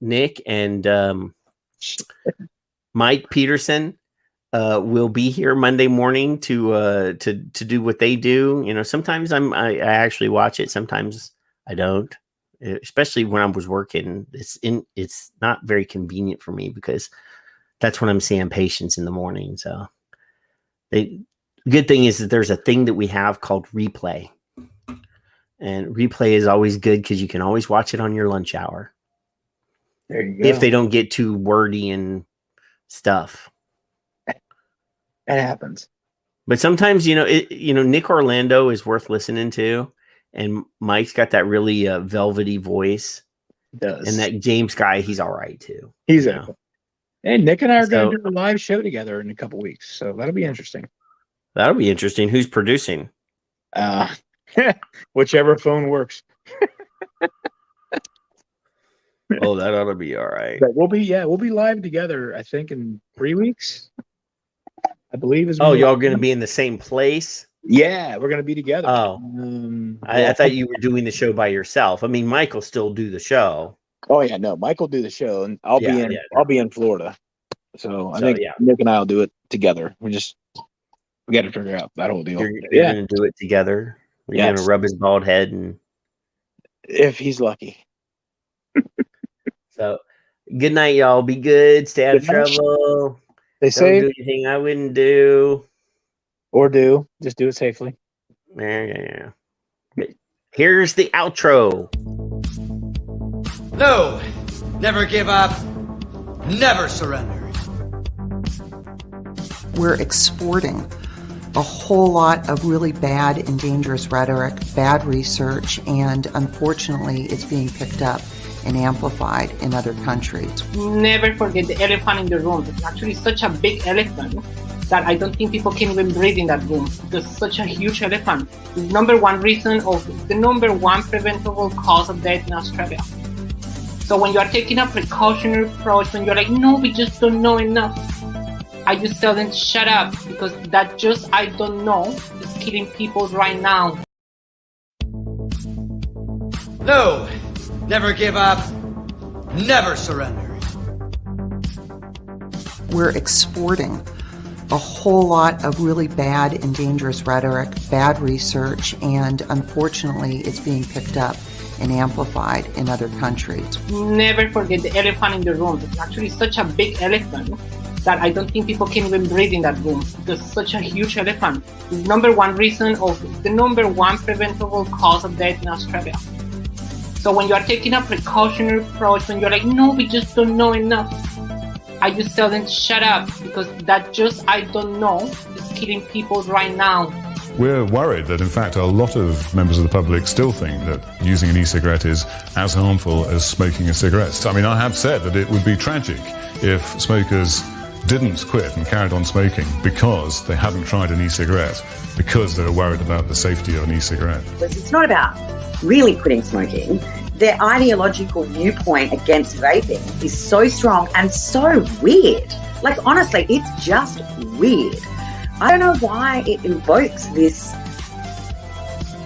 Nick and Mike Peterson will be here Monday morning to do what they do. You know, sometimes I actually watch it. Sometimes I don't, especially when I was working. It's not very convenient for me because that's when I'm seeing patients in the morning. So the good thing is that there's a thing that we have called replay. And replay is always good because you can always watch it on your lunch hour.
There you go.
If they don't get too wordy and stuff.
It happens.
But sometimes, Nick Orlando is worth listening to. And Mike's got that really velvety voice.
He does.
And that James guy, he's all right too.
He's okay. And Nick and I are going to do a live show together in a couple weeks. So that'll be interesting.
That'll be interesting. Who's producing?
Whichever phone works.
Oh, that ought to be all right.
But we'll be live together, I think, in 3 weeks. I believe is.
Oh, y'all going to be in the same place?
Yeah, we're going to be together.
Oh, I thought you were doing the show by yourself. I mean, Mike will still do the show.
Oh yeah, no, Mike will do the show, and I'll be in Florida. So I think Nick and I will do it together. We got to figure out that whole deal.
You're going to do it together. You're going to rub his bald head, and
if he's lucky.
So, good night, y'all. Be good. Stay out of trouble.
They say
don't do anything I wouldn't do,
or do. Just do it safely.
Yeah. Here's the outro.
No, never give up, never surrender.
We're exporting a whole lot of really bad and dangerous rhetoric, bad research, and unfortunately it's being picked up and amplified in other countries.
Never forget the elephant in the room. It's actually such a big elephant that I don't think people can even breathe in that room. It's such a huge elephant. It's the number one preventable cause of death in Australia. So when you are taking a precautionary approach, when you're like, no, we just don't know enough, I just tell them, shut up, because that just I don't know is killing people right now.
No, never give up, never surrender.
We're exporting a whole lot of really bad and dangerous rhetoric, bad research, and unfortunately it's being picked up and amplified in other countries.
Never forget the elephant in the room. It's actually such a big elephant that I don't think people can even breathe in that room. It's such a huge elephant. It's the number one preventable cause of death in Australia. So when you are taking a precautionary approach, when you're like, no, we just don't know enough, I just tell them, shut up, because that just I don't know is killing people right now.
We're worried that, in fact, a lot of members of the public still think that using an e-cigarette is as harmful as smoking a cigarette. I mean, I have said that it would be tragic if smokers didn't quit and carried on smoking because they hadn't tried an e-cigarette, because they were worried about the safety of an e-cigarette.
It's not about really quitting smoking. Their ideological viewpoint against vaping is so strong and so weird. Like, honestly, it's just weird. I don't know why it invokes this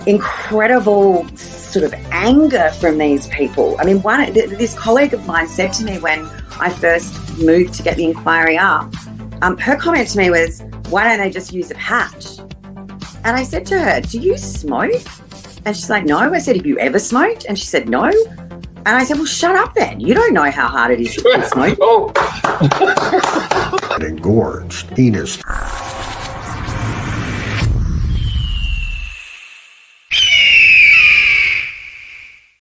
incredible sort of anger from these people. I mean, this colleague of mine said to me when I first moved to get the inquiry up, her comment to me was, why don't they just use a patch? And I said to her, do you smoke? And she's like, no. I said, have you ever smoked? And she said, no. And I said, well, shut up then. You don't know how hard it is to quit smoking.
Engorged, anus.